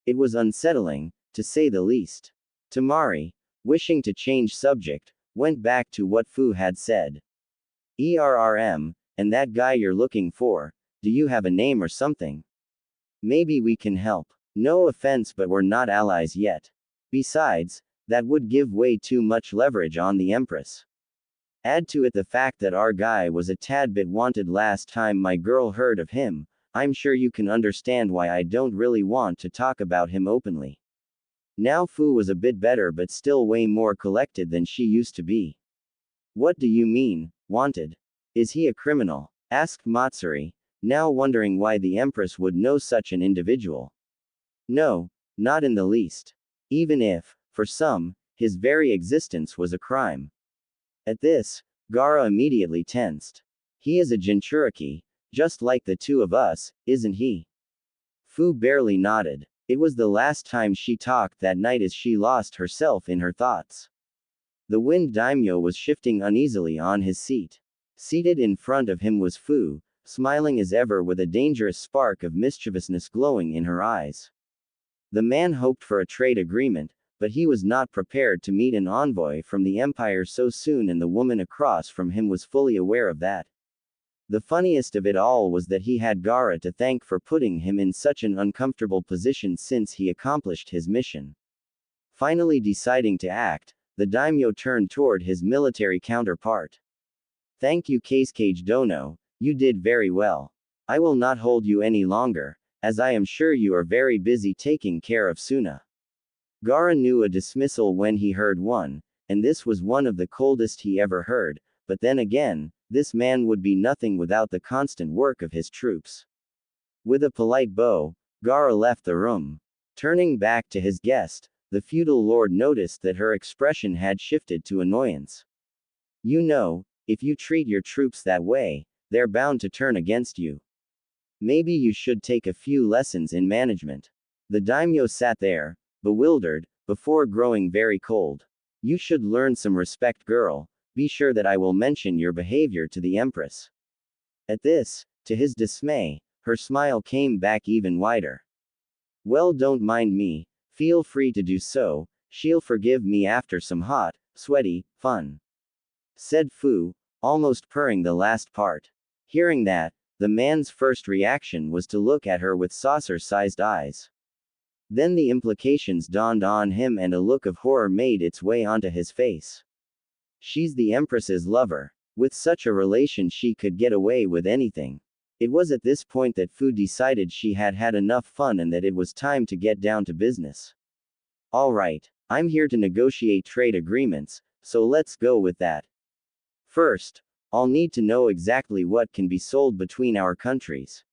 It was unsettling, to say the least. Temari, wishing to change subject, went back to what Fu had said. And that guy you're looking for, do you have a name or something? Maybe we can help. No offense, but we're not allies yet. Besides, that would give way too much leverage on the Empress. Add to it the fact that our guy was a tad bit wanted last time my girl heard of him. I'm sure you can understand why I don't really want to talk about him openly. Now Fu was a bit better but still way more collected than she used to be. What do you mean, wanted? Is he a criminal? Asked Matsuri, now wondering why the Empress would know such an individual. No, not in the least. Even if, for some, his very existence was a crime. At this, Gaara immediately tensed. He is a Jinchuriki, just like the two of us, isn't he? Fu barely nodded. It was the last time she talked that night as she lost herself in her thoughts. The Wind Daimyo was shifting uneasily on his seat. Seated in front of him was Fu, smiling as ever with a dangerous spark of mischievousness glowing in her eyes. The man hoped for a trade agreement, but he was not prepared to meet an envoy from the Empire so soon, and the woman across from him was fully aware of that. The funniest of it all was that he had Gaara to thank for putting him in such an uncomfortable position since he accomplished his mission. Finally deciding to act, the daimyo turned toward his military counterpart. Thank you, Kazekage Dono, you did very well. I will not hold you any longer, as I am sure you are very busy taking care of Suna. Gaara knew a dismissal when he heard one, and this was one of the coldest he ever heard, but then again, this man would be nothing without the constant work of his troops. With a polite bow, Gaara left the room. Turning back to his guest, the feudal lord noticed that her expression had shifted to annoyance. You know, if you treat your troops that way, they're bound to turn against you. Maybe you should take a few lessons in management. The daimyo sat there, bewildered, before growing very cold. You should learn some respect, girl. Be sure that I will mention your behavior to the Empress. At this, to his dismay, her smile came back even wider. Well, don't mind me, feel free to do so, she'll forgive me after some hot, sweaty, fun. Said Fu, almost purring the last part. Hearing that, the man's first reaction was to look at her with saucer-sized eyes. Then the implications dawned on him and a look of horror made its way onto his face. She's the Empress's lover. With such a relation she could get away with anything. It was at this point that Fu decided she had had enough fun and that it was time to get down to business. Alright, I'm here to negotiate trade agreements, so let's go with that. First, I'll need to know exactly what can be sold between our countries.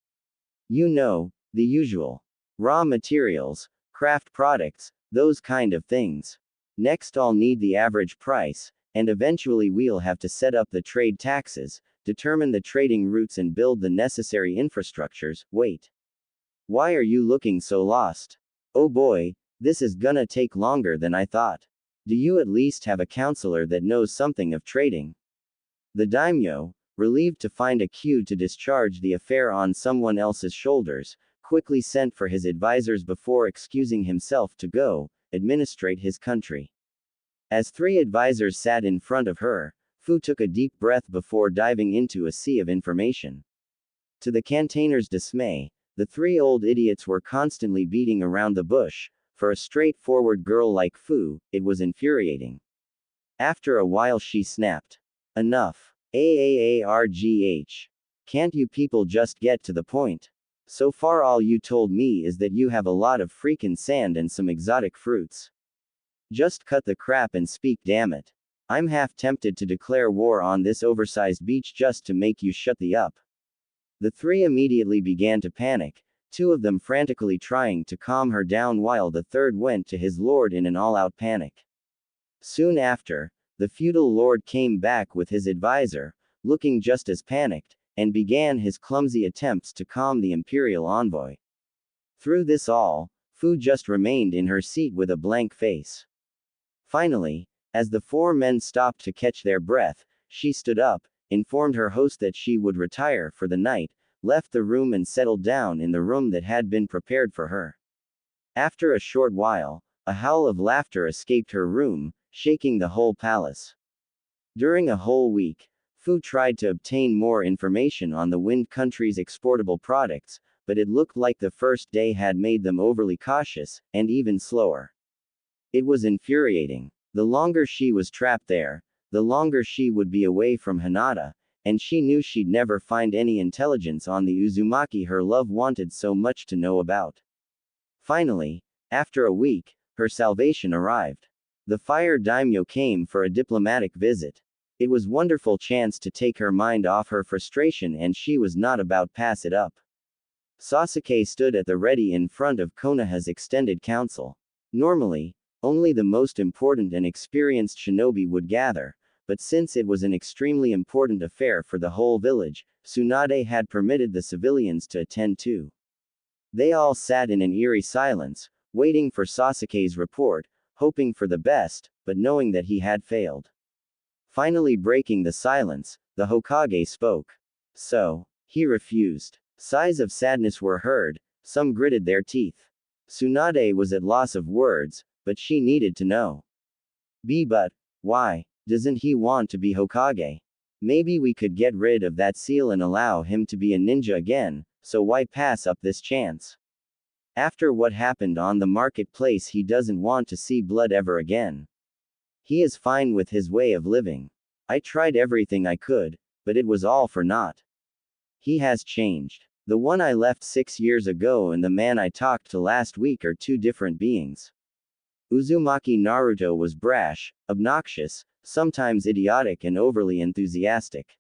You know, the usual. Raw materials, craft products, those kind of things. Next I'll need the average price, and eventually we'll have to set up the trade taxes, determine the trading routes and build the necessary infrastructures. Wait. Why are you looking so lost? Oh boy, this is gonna take longer than I thought. Do you at least have a counselor that knows something of trading? The daimyo, relieved to find a cue to discharge the affair on someone else's shoulders, quickly sent for his advisors before excusing himself to go administrate his country. As three advisors sat in front of her, Fu took a deep breath before diving into a sea of information. To the cantainer's dismay, the three old idiots were constantly beating around the bush. For a straightforward girl like Fu, it was infuriating. After a while she snapped. Enough. AAARGH. Can't you people just get to the point? So far all you told me is that you have a lot of freaking sand and some exotic fruits. Just cut the crap and speak, damn it. I'm half tempted to declare war on this oversized beach just to make you shut the up. The three immediately began to panic, two of them frantically trying to calm her down while the third went to his lord in an all-out panic. Soon after, the feudal lord came back with his advisor, looking just as panicked, and began his clumsy attempts to calm the imperial envoy. Through this all, Fu just remained in her seat with a blank face. Finally, as the four men stopped to catch their breath, she stood up, informed her host that she would retire for the night, left the room and settled down in the room that had been prepared for her. After a short while, a howl of laughter escaped her room, shaking the whole palace. During a whole week, Fu tried to obtain more information on the Wind Country's exportable products, but it looked like the first day had made them overly cautious, and even slower. It was infuriating. The longer she was trapped there, the longer she would be away from Hinata, and she knew she'd never find any intelligence on the Uzumaki her love wanted so much to know about. Finally, after a week, her salvation arrived. The fire daimyo came for a diplomatic visit. It was a wonderful chance to take her mind off her frustration, and she was not about pass it up. Sasuke stood at the ready in front of Konoha's extended council. Normally, only the most important and experienced shinobi would gather, but since it was an extremely important affair for the whole village, Tsunade had permitted the civilians to attend too. They all sat in an eerie silence, waiting for Sasuke's report, hoping for the best, but knowing that he had failed. Finally breaking the silence, the Hokage spoke. So, he refused. Sighs of sadness were heard, some gritted their teeth. Tsunade was at loss of words, but she needed to know. But, why? Doesn't he want to be Hokage? Maybe we could get rid of that seal and allow him to be a ninja again, so why pass up this chance? After what happened on the marketplace, he doesn't want to see blood ever again. He is fine with his way of living. I tried everything I could, but it was all for naught. He has changed. The one I left 6 years ago and the man I talked to last week are two different beings. Uzumaki Naruto was brash, obnoxious, sometimes idiotic and overly enthusiastic.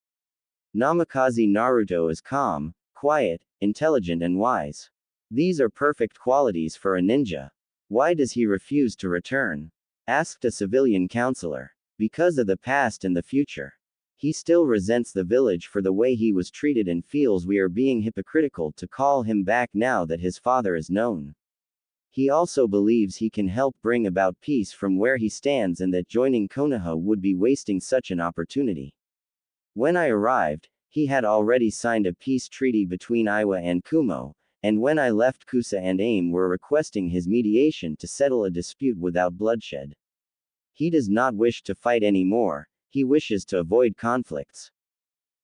Namikaze Naruto is calm, quiet, intelligent and wise. These are perfect qualities for a ninja. Why does he refuse to return? Asked a civilian counselor. Because of the past and the future. He still resents the village for the way he was treated and feels we are being hypocritical to call him back now that his father is known. He also believes he can help bring about peace from where he stands and that joining Konoha would be wasting such an opportunity. When I arrived, he had already signed a peace treaty between Iwa and Kumo, and when I left Kusa and Aim were requesting his mediation to settle a dispute without bloodshed. He does not wish to fight anymore, he wishes to avoid conflicts.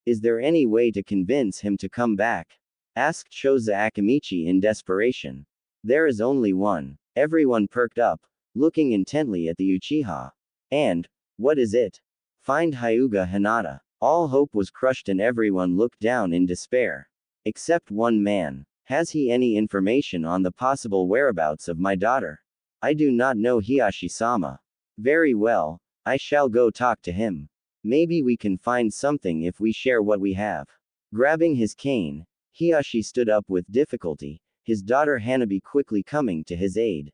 Is there any way to convince him to come back? Asked Choza Akamichi in desperation. There is only one. Everyone perked up, looking intently at the Uchiha. And, what is it? Find Hyuga Hinata. All hope was crushed and everyone looked down in despair. Except one man. Has he any information on the possible whereabouts of my daughter? I do not know Hiyashi-sama. Very well, I shall go talk to him. Maybe we can find something if we share what we have. Grabbing his cane, Hiyashi stood up with difficulty, his daughter Hanabi quickly coming to his aid.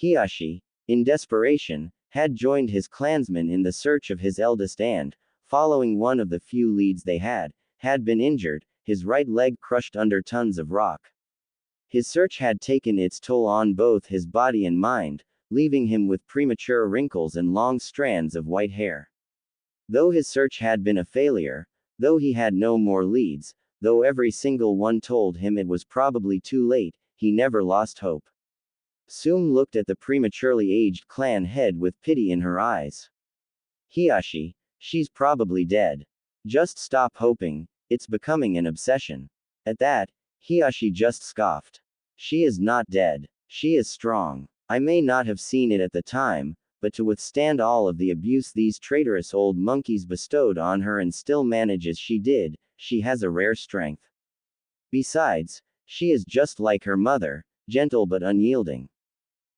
Hiyashi, in desperation, had joined his clansmen in the search of his eldest and, following one of the few leads they had been injured, his right leg crushed under tons of rock. His search had taken its toll on both his body and mind, leaving him with premature wrinkles and long strands of white hair. Though his search had been a failure, though he had no more leads, though every single one told him it was probably too late, he never lost hope. Sum looked at the prematurely aged clan head with pity in her eyes. Hiyashi, she's probably dead. Just stop hoping, it's becoming an obsession. At that, Hiyashi just scoffed. She is not dead. She is strong. I may not have seen it at the time, but to withstand all of the abuse these traitorous old monkeys bestowed on her and still manage as she did, she has a rare strength. Besides, she is just like her mother, gentle but unyielding.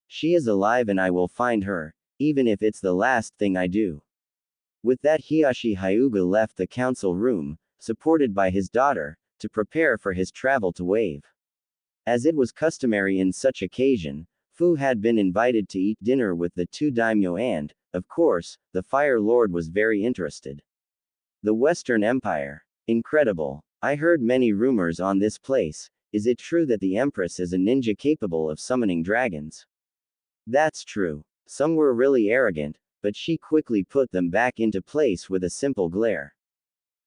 She is alive and I will find her, even if it's the last thing I do. With that Hiyashi Hyuga left the council room, supported by his daughter, to prepare for his travel to Wave. As it was customary in such occasion, Fu had been invited to eat dinner with the two daimyo and, of course, the Fire Lord was very interested. The Western Empire. Incredible. I heard many rumors on this place. Is it true that the Empress is a ninja capable of summoning dragons? That's true. Some were really arrogant, but she quickly put them back into place with a simple glare.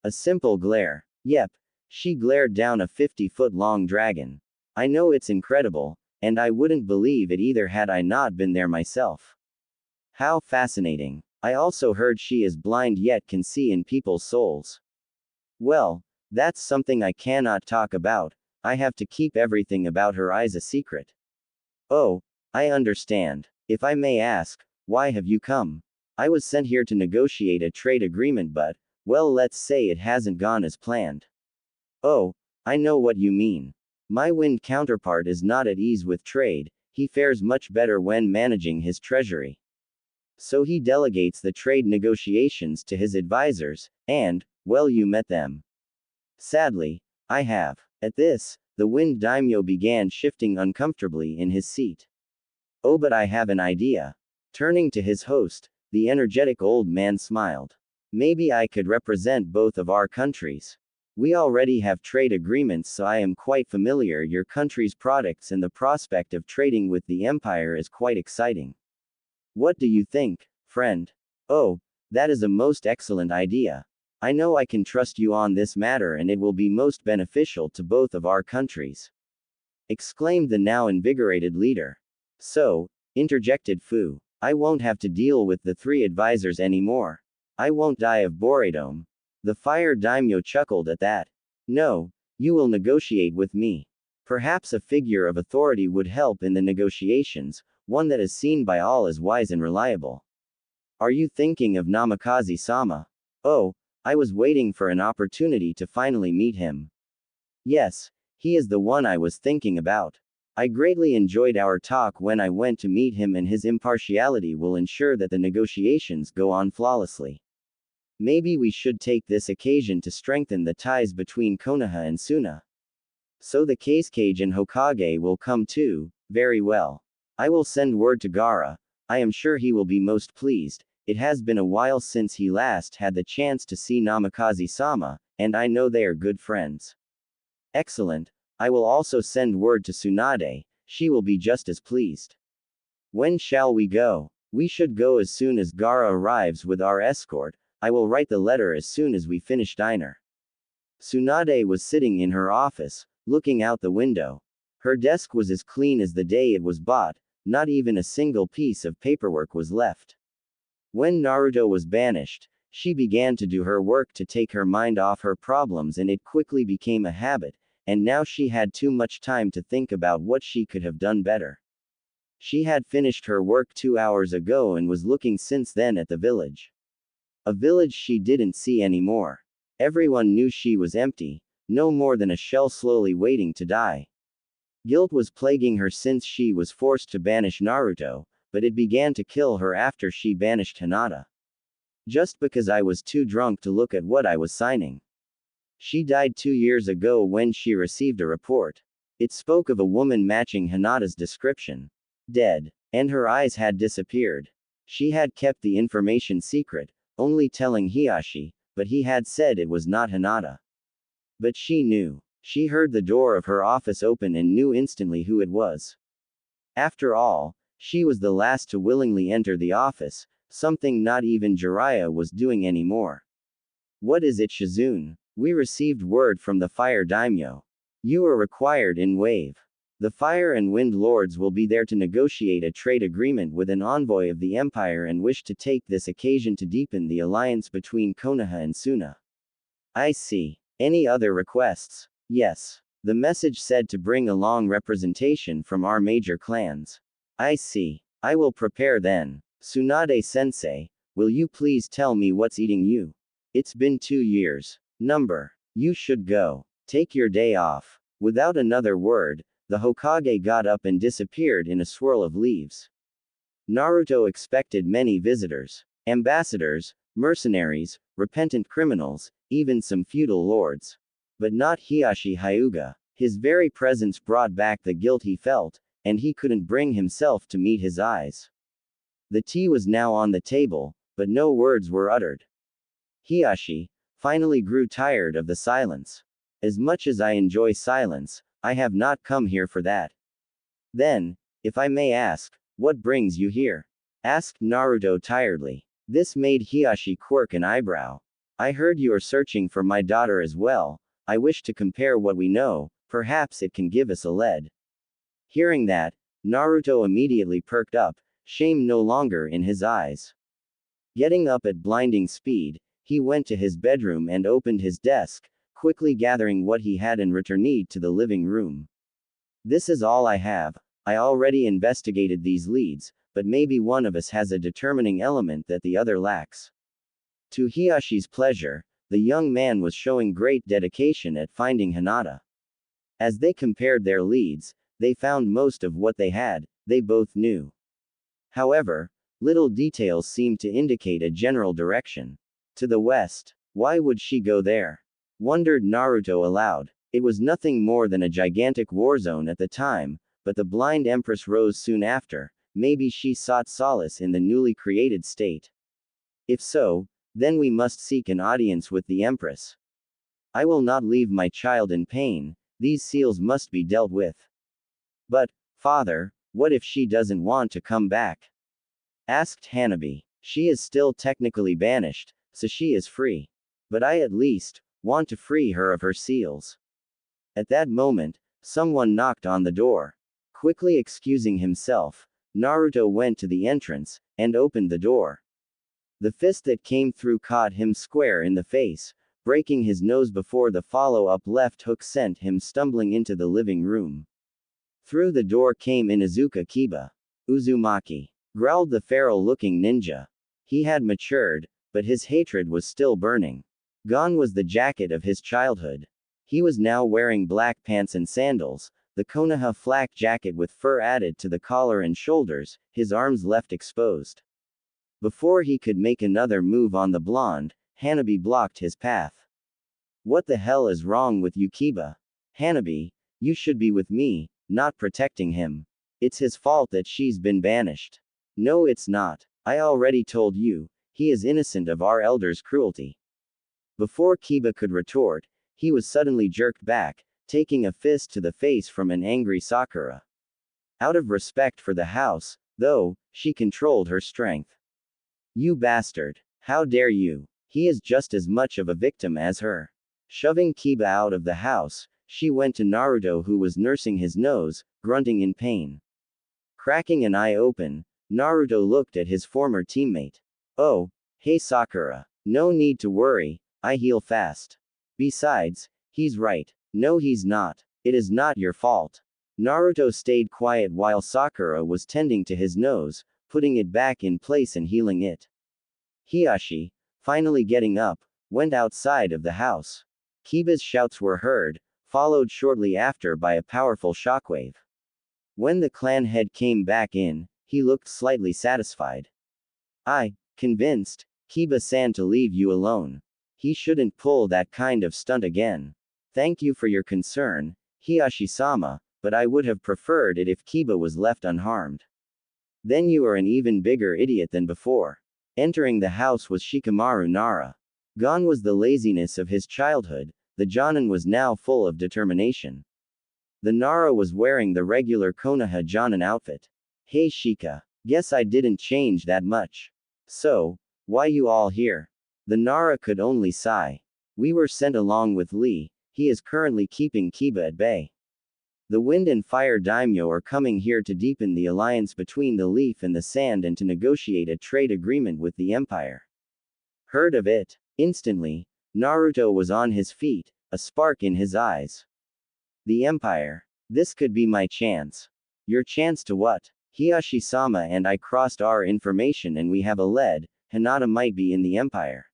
A simple glare. Yep. She glared down a 50-foot-long dragon. I know it's incredible, and I wouldn't believe it either had I not been there myself. How fascinating. I also heard she is blind yet can see in people's souls. Well, that's something I cannot talk about. I have to keep everything about her eyes a secret. Oh, I understand. If I may ask, why have you come? I was sent here to negotiate a trade agreement, but, well, let's say it hasn't gone as planned. Oh, I know what you mean. My wind counterpart is not at ease with trade, he fares much better when managing his treasury. So he delegates the trade negotiations to his advisors, and, well, you met them. Sadly, I have. At this, the wind daimyo began shifting uncomfortably in his seat. Oh, but I have an idea. Turning to his host, the energetic old man smiled. Maybe I could represent both of our countries. We already have trade agreements, so I am quite familiar your country's products, and the prospect of trading with the empire is quite exciting. What do you think, friend? Oh, that is a most excellent idea. I know I can trust you on this matter, and it will be most beneficial to both of our countries. Exclaimed the now invigorated leader. So, interjected Fu, I won't have to deal with the three advisors anymore. I won't die of boredom. The fire daimyo chuckled at that. No, you will negotiate with me. Perhaps a figure of authority would help in the negotiations, one that is seen by all as wise and reliable. Are you thinking of Namikaze-sama? Oh, I was waiting for an opportunity to finally meet him. Yes, he is the one I was thinking about. I greatly enjoyed our talk when I went to meet him, and his impartiality will ensure that the negotiations go on flawlessly. Maybe we should take this occasion to strengthen the ties between Konoha and Suna. So the Kazekage and Hokage will come too. Very well. I will send word to Gaara. I am sure he will be most pleased. It has been a while since he last had the chance to see Namikaze-sama, and I know they are good friends. Excellent. I will also send word to Tsunade. She will be just as pleased. When shall we go? We should go as soon as Gaara arrives with our escort. I will write the letter as soon as we finish dinner. Tsunade was sitting in her office, looking out the window. Her desk was as clean as the day it was bought, not even a single piece of paperwork was left. When Naruto was banished, she began to do her work to take her mind off her problems, and it quickly became a habit, and now she had too much time to think about what she could have done better. She had finished her work 2 hours ago and was looking since then at the village. A village she didn't see anymore. Everyone knew she was empty, no more than a shell slowly waiting to die. Guilt was plaguing her since she was forced to banish Naruto, but it began to kill her after she banished Hinata. Just because I was too drunk to look at what I was signing. She died 2 years ago when she received a report. It spoke of a woman matching Hinata's description. Dead. And her eyes had disappeared. She had kept the information secret, only telling Hiashi, but he had said it was not Hinata. But she knew. She heard the door of her office open and knew instantly who it was. After all, she was the last to willingly enter the office, something not even Jiraiya was doing anymore. What is it, Shizune? We received word from the Fire Daimyo. You are required in Wave. The Fire and Wind Lords will be there to negotiate a trade agreement with an envoy of the Empire and wish to take this occasion to deepen the alliance between Konoha and Suna. I see. Any other requests? Yes. The message said to bring along representation from our major clans. I see. I will prepare then. Tsunade-sensei, will you please tell me what's eating you? It's been 2 years. You should go. Take your day off. Without another word, the Hokage got up and disappeared in a swirl of leaves. Naruto expected many visitors. Ambassadors, mercenaries, repentant criminals, even some feudal lords. But not Hiashi Hyuga. His very presence brought back the guilt he felt, and he couldn't bring himself to meet his eyes. The tea was now on the table, but no words were uttered. Hiashi finally grew tired of the silence. As much as I enjoy silence, I have not come here for that. Then, if I may ask, what brings you here? Asked Naruto tiredly. This made Hiashi quirk an eyebrow. I heard you are searching for my daughter as well. I wish to compare what we know, perhaps it can give us a lead. Hearing that, Naruto immediately perked up, shame no longer in his eyes. Getting up at blinding speed, he went to his bedroom and opened his desk, quickly gathering what he had and returned to the living room. This is all I have. I already investigated these leads, but maybe one of us has a determining element that the other lacks. To Hiyashi's pleasure, the young man was showing great dedication at finding Hinata. As they compared their leads, they found most of what they both knew. However, little details seemed to indicate a general direction. To the west. Why would she go there? Wondered Naruto aloud. It was nothing more than a gigantic war zone at the time, but the blind empress rose soon after. Maybe she sought solace in the newly created state. If so, then we must seek an audience with the empress. I will not leave my child in pain. These seals must be dealt with. But, father, what if she doesn't want to come back? Asked Hanabi. She is still technically banished, so she is free. But I at least want to free her of her seals. At that moment, someone knocked on the door. Quickly excusing himself, Naruto went to the entrance and opened the door. The fist that came through caught him square in the face, breaking his nose before the follow-up left hook sent him stumbling into the living room. Through the door came Inuzuka Kiba. Uzumaki, growled the feral-looking ninja. He had matured, but his hatred was still burning. Gone was the jacket of his childhood. He was now wearing black pants and sandals, the Konoha flak jacket with fur added to the collar and shoulders, his arms left exposed. Before he could make another move on the blonde, Hanabi blocked his path. What the hell is wrong with you, Kiba? Hanabi, you should be with me, not protecting him. It's his fault that she's been banished. No, it's not. I already told you, he is innocent of our elder's cruelty. Before Kiba could retort, he was suddenly jerked back, taking a fist to the face from an angry Sakura. Out of respect for the house, though, she controlled her strength. You bastard. How dare you? He is just as much of a victim as her. Shoving Kiba out of the house, she went to Naruto, who was nursing his nose, grunting in pain. Cracking an eye open, Naruto looked at his former teammate. Oh, hey Sakura. No need to worry, I heal fast. Besides, he's right. No, he's not. It is not your fault. Naruto stayed quiet while Sakura was tending to his nose, putting it back in place and healing it. Hiashi, finally getting up, went outside of the house. Kiba's shouts were heard, followed shortly after by a powerful shockwave. When the clan head came back in, he looked slightly satisfied. I convinced Kiba-san to leave you alone. He shouldn't pull that kind of stunt again. Thank you for your concern, Hiashi-sama, but I would have preferred it if Kiba was left unharmed. Then you are an even bigger idiot than before. Entering the house was Shikamaru Nara. Gone was the laziness of his childhood, the Jonin was now full of determination. The Nara was wearing the regular Konoha Jonin outfit. Hey Shika. Guess I didn't change that much. So, why you all here? The Nara could only sigh. We were sent along with Lee, he is currently keeping Kiba at bay. The Wind and Fire Daimyo are coming here to deepen the alliance between the Leaf and the Sand and to negotiate a trade agreement with the Empire. Heard of it? Instantly, Naruto was on his feet, a spark in his eyes. The Empire. This could be my chance. Your chance to what? Hiashi-sama and I crossed our information and we have a lead, Hinata might be in the Empire.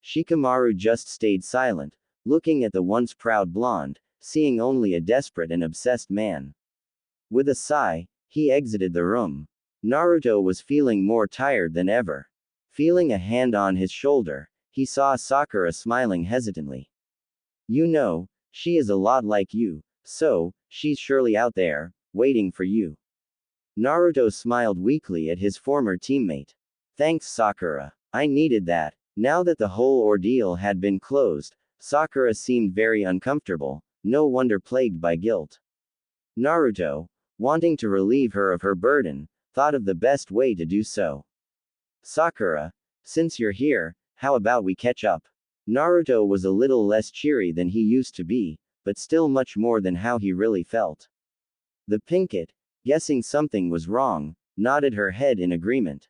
Shikamaru just stayed silent, looking at the once proud blonde, seeing only a desperate and obsessed man. With a sigh, he exited the room. Naruto was feeling more tired than ever. Feeling a hand on his shoulder, he saw Sakura smiling hesitantly. You know, she is a lot like you, So, she's surely out there, waiting for you. Naruto smiled weakly at his former teammate. Thanks, Sakura. I needed that. Now that the whole ordeal had been closed, Sakura seemed very uncomfortable, no wonder plagued by guilt. Naruto, wanting to relieve her of her burden, thought of the best way to do so. Sakura, since you're here, how about we catch up? Naruto was a little less cheery than he used to be, but still much more than how he really felt. The Pinkett, guessing something was wrong, nodded her head in agreement.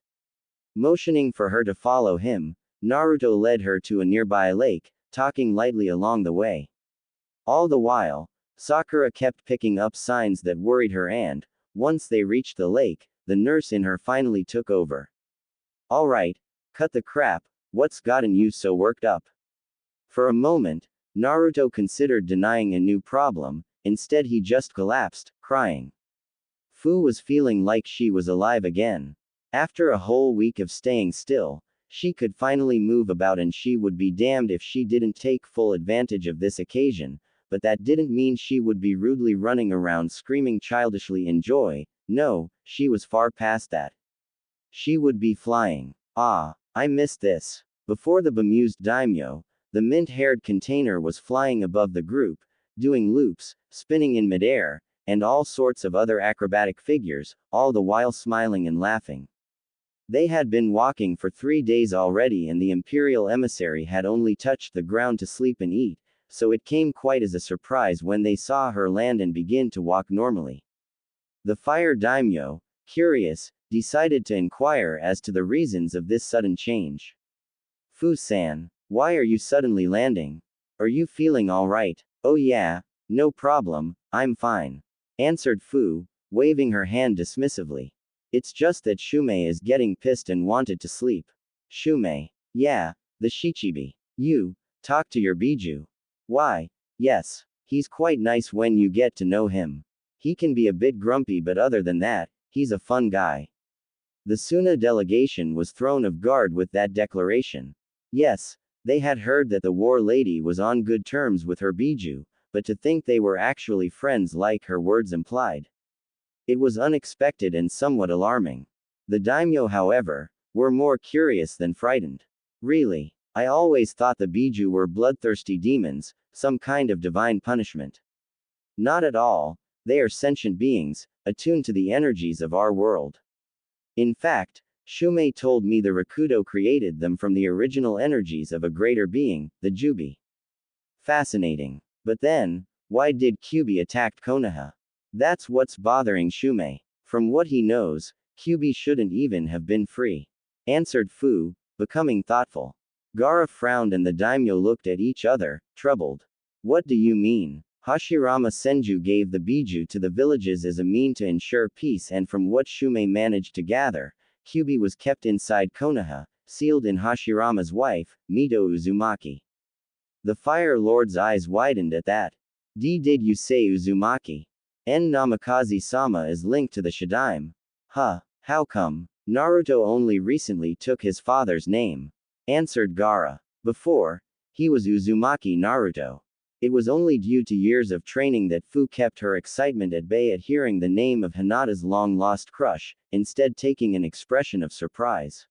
Motioning for her to follow him, Naruto led her to a nearby lake, talking lightly along the way. All the while, Sakura kept picking up signs that worried her and, once they reached the lake, the nurse in her finally took over. Alright, cut the crap, what's gotten you so worked up? For a moment, Naruto considered denying a new problem, instead he just collapsed, crying. Fu was feeling like she was alive again. After a whole week of staying still, she could finally move about and she would be damned if she didn't take full advantage of this occasion, but that didn't mean she would be rudely running around screaming childishly in joy. No, she was far past that. She would be flying. Ah, I missed this. Before the bemused daimyo, the mint-haired container was flying above the group, doing loops, spinning in midair, and all sorts of other acrobatic figures, all the while smiling and laughing. They had been walking for 3 days already and the imperial emissary had only touched the ground to sleep and eat, so it came quite as a surprise when they saw her land and begin to walk normally. The fire daimyo, curious, decided to inquire as to the reasons of this sudden change. Fu-san, why are you suddenly landing? Are you feeling alright? Oh yeah, no problem, I'm fine, answered Fu, waving her hand dismissively. It's just that Shumei is getting pissed and wanted to sleep. Shumei. Yeah, the Shichibi. You, talk to your Biju. Why? Yes, he's quite nice when you get to know him. He can be a bit grumpy but other than that, he's a fun guy. The Suna delegation was thrown off guard with that declaration. Yes, they had heard that the war lady was on good terms with her Biju, but to think they were actually friends like her words implied. It was unexpected and somewhat alarming. The daimyo, however, were more curious than frightened. Really, I always thought the Biju were bloodthirsty demons, some kind of divine punishment. Not at all, they are sentient beings, attuned to the energies of our world. In fact, Shumei told me the Rakudo created them from the original energies of a greater being, the Jubi. Fascinating. But then, why did Kyubi attack Konoha? That's what's bothering Shumei. From what he knows, Kyubi shouldn't even have been free. Answered Fu, becoming thoughtful. Gaara frowned and the daimyo looked at each other, troubled. What do you mean? Hashirama Senju gave the Biju to the villages as a mean to ensure peace and from what Shumei managed to gather, Kyubi was kept inside Konoha, sealed in Hashirama's wife, Mito Uzumaki. The Fire Lord's eyes widened at that. Did you say Uzumaki? Namikaze-sama is linked to the Shadaime. Huh, how come? Naruto only recently took his father's name. Answered Gaara. Before, he was Uzumaki Naruto. It was only due to years of training that Fu kept her excitement at bay at hearing the name of Hinata's long-lost crush, instead taking an expression of surprise.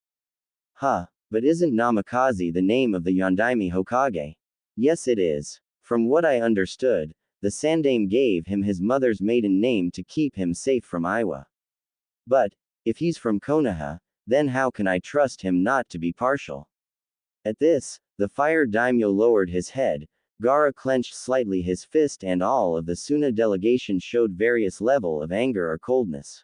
Huh, but isn't Namikaze the name of the Yondaime Hokage? Yes it is. From what I understood, the Sandaime gave him his mother's maiden name to keep him safe from Iwa. But, if he's from Konoha, then how can I trust him not to be partial? At this, the fire daimyo lowered his head, Gaara clenched slightly his fist and all of the Suna delegation showed various level of anger or coldness.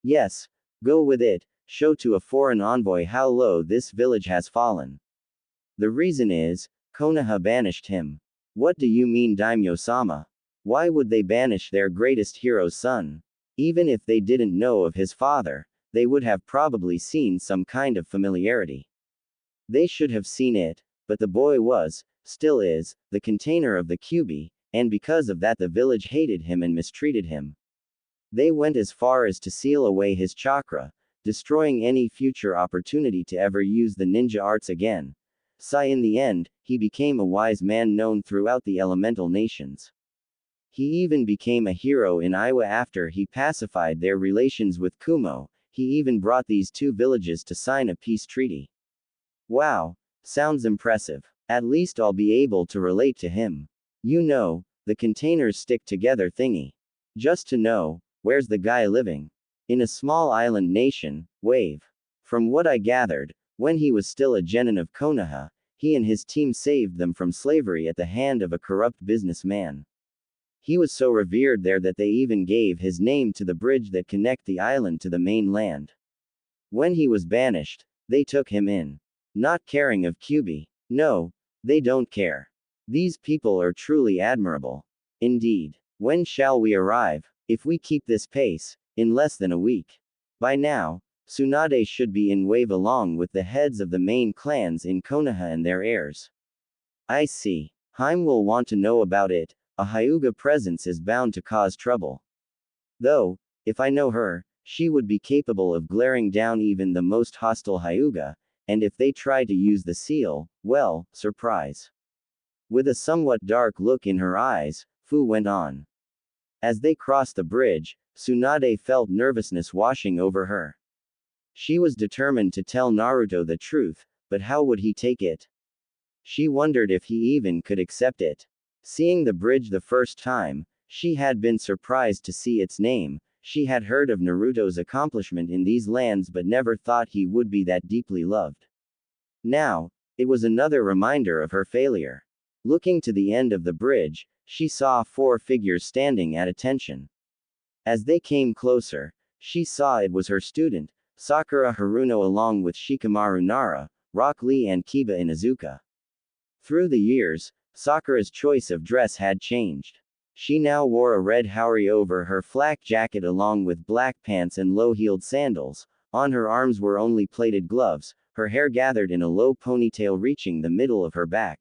Yes, go with it, show to a foreign envoy how low this village has fallen. The reason is, Konoha banished him. What do you mean daimyo-sama? Why would they banish their greatest hero's son? Even if they didn't know of his father, they would have probably seen some kind of familiarity. They should have seen it, but the boy was, still is, the container of the Kyubi, and because of that the village hated him and mistreated him. They went as far as to seal away his chakra, destroying any future opportunity to ever use the ninja arts again. In the end, he became a wise man known throughout the elemental nations. He even became a hero in Iowa after he pacified their relations with Kumo. He even brought these two villages to sign a peace treaty. Wow, sounds impressive. At least I'll be able to relate to him. You know, the containers stick together thingy. Just to know, where's the guy living? In a small island nation, Wave. From what I gathered, when he was still a genin of Konoha, he and his team saved them from slavery at the hand of a corrupt businessman. He was so revered there that they even gave his name to the bridge that connect the island to the mainland. When he was banished, they took him in. Not caring of Kyubi. No, they don't care. These people are truly admirable. Indeed. When shall we arrive? If we keep this pace, in less than a week. By now, Tsunade should be in Wave along with the heads of the main clans in Konoha and their heirs. I see. Haim will want to know about it. A Hyuga presence is bound to cause trouble. Though, if I know her, she would be capable of glaring down even the most hostile Hyuga, and if they try to use the seal, well, surprise. With a somewhat dark look in her eyes, Fu went on. As they crossed the bridge, Tsunade felt nervousness washing over her. She was determined to tell Naruto the truth, but how would he take it? She wondered if he even could accept it. Seeing the bridge the first time, she had been surprised to see its name. She had heard of Naruto's accomplishment in these lands but never thought he would be that deeply loved. Now, it was another reminder of her failure. Looking to the end of the bridge, she saw 4 figures standing at attention. As they came closer, she saw it was her student, Sakura Haruno along with Shikamaru Nara, Rock Lee and Kiba Inuzuka. Through the years, Sakura's choice of dress had changed. She now wore a red haori over her flak jacket along with black pants and low-heeled sandals. On her arms were only plated gloves, her hair gathered in a low ponytail reaching the middle of her back.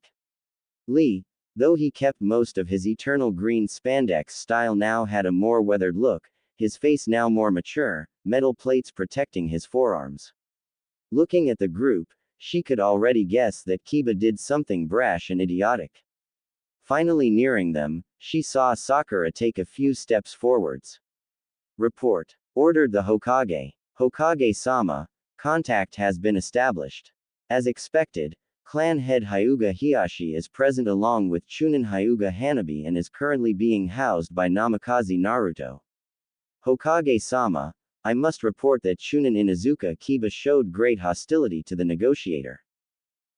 Lee, though he kept most of his eternal green spandex style, now had a more weathered look, his face now more mature, metal plates protecting his forearms. Looking at the group, she could already guess that Kiba did something brash and idiotic. Finally nearing them, she saw Sakura take a few steps forwards. Report. Ordered the Hokage. Hokage-sama, contact has been established. As expected, clan head Hyuga Hiyashi is present along with Chunin Hyuga Hanabi and is currently being housed by Namikaze Naruto. Hokage-sama, I must report that Chunin Inuzuka Kiba showed great hostility to the negotiator.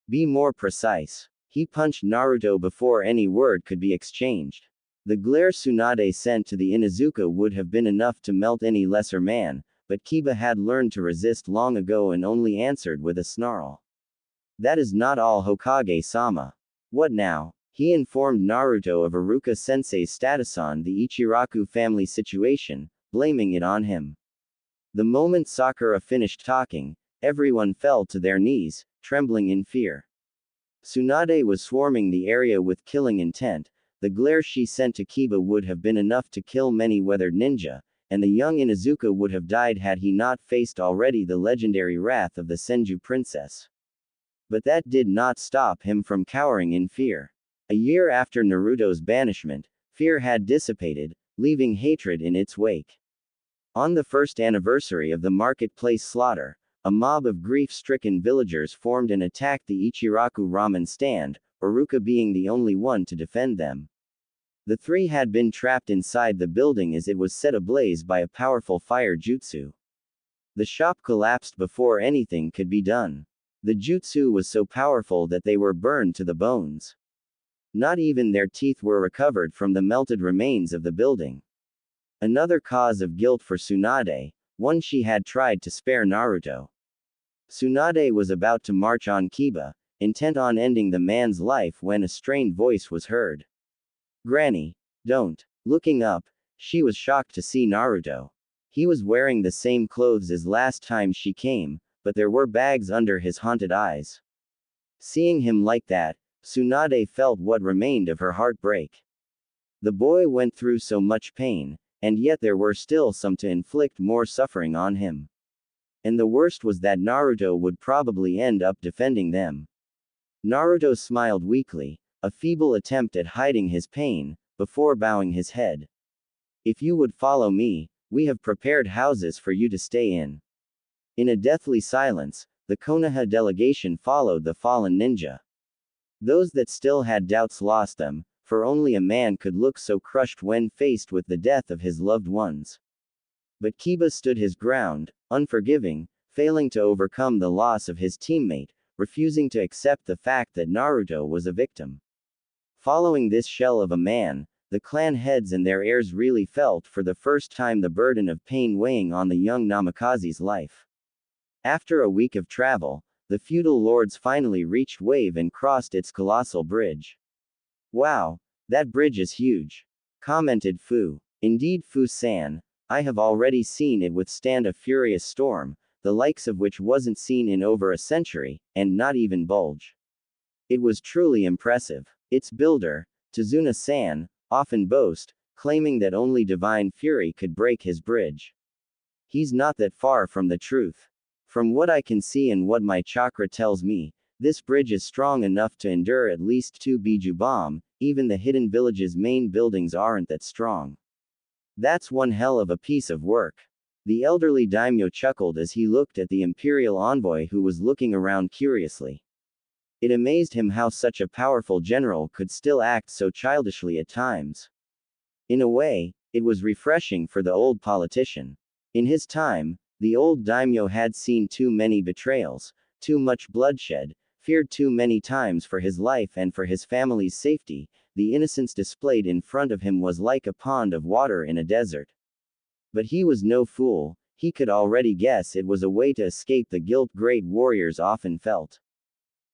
Be more precise. He punched Naruto before any word could be exchanged. The glare Tsunade sent to the Inuzuka would have been enough to melt any lesser man, but Kiba had learned to resist long ago and only answered with a snarl. That is not all, Hokage-sama. What now? He informed Naruto of Iruka-sensei's status on the Ichiraku family situation, blaming it on him. The moment Sakura finished talking, everyone fell to their knees, trembling in fear. Tsunade was swarming the area with killing intent. The glare she sent to Kiba would have been enough to kill many weathered ninja, and the young Inuzuka would have died had he not faced already the legendary wrath of the Senju princess. But that did not stop him from cowering in fear. A year after Naruto's banishment, fear had dissipated, leaving hatred in its wake. On the first anniversary of the marketplace slaughter, a mob of grief-stricken villagers formed and attacked the Ichiraku ramen stand, Iruka being the only one to defend them. The 3 had been trapped inside the building as it was set ablaze by a powerful fire jutsu. The shop collapsed before anything could be done. The jutsu was so powerful that they were burned to the bones. Not even their teeth were recovered from the melted remains of the building. Another cause of guilt for Tsunade, one she had tried to spare Naruto. Tsunade was about to march on Kiba, intent on ending the man's life when a strained voice was heard. Granny, don't. Looking up, she was shocked to see Naruto. He was wearing the same clothes as last time she came, but there were bags under his haunted eyes. Seeing him like that, Tsunade felt what remained of her heart break. The boy went through so much pain, and yet there were still some to inflict more suffering on him. And the worst was that Naruto would probably end up defending them. Naruto smiled weakly, a feeble attempt at hiding his pain, before bowing his head. If you would follow me, we have prepared houses for you to stay in. In a deathly silence, the Konoha delegation followed the fallen ninja. Those that still had doubts lost them, for only a man could look so crushed when faced with the death of his loved ones. But Kiba stood his ground, unforgiving, failing to overcome the loss of his teammate, refusing to accept the fact that Naruto was a victim. Following this shell of a man, the clan heads and their heirs really felt for the first time the burden of pain weighing on the young Namikaze's life. After a week of travel, the feudal lords finally reached Wave and crossed its colossal bridge. "Wow, that bridge is huge," commented Fu. "Indeed, Fu-san, I have already seen it withstand a furious storm, the likes of which wasn't seen in over a century, and not even bulge. It was truly impressive. Its builder, Tazuna-san, often boast, claiming that only divine fury could break his bridge. He's not that far from the truth. From what I can see and what my chakra tells me, this bridge is strong enough to endure at least 2 Biju bomb, even the hidden village's main buildings aren't that strong. That's one hell of a piece of work." The elderly daimyo chuckled as he looked at the imperial envoy who was looking around curiously. It amazed him how such a powerful general could still act so childishly at times. In a way, it was refreshing for the old politician. In his time, the old daimyo had seen too many betrayals, too much bloodshed, feared too many times for his life and for his family's safety. The innocence displayed in front of him was like a pond of water in a desert. But he was no fool, he could already guess it was a way to escape the guilt great warriors often felt.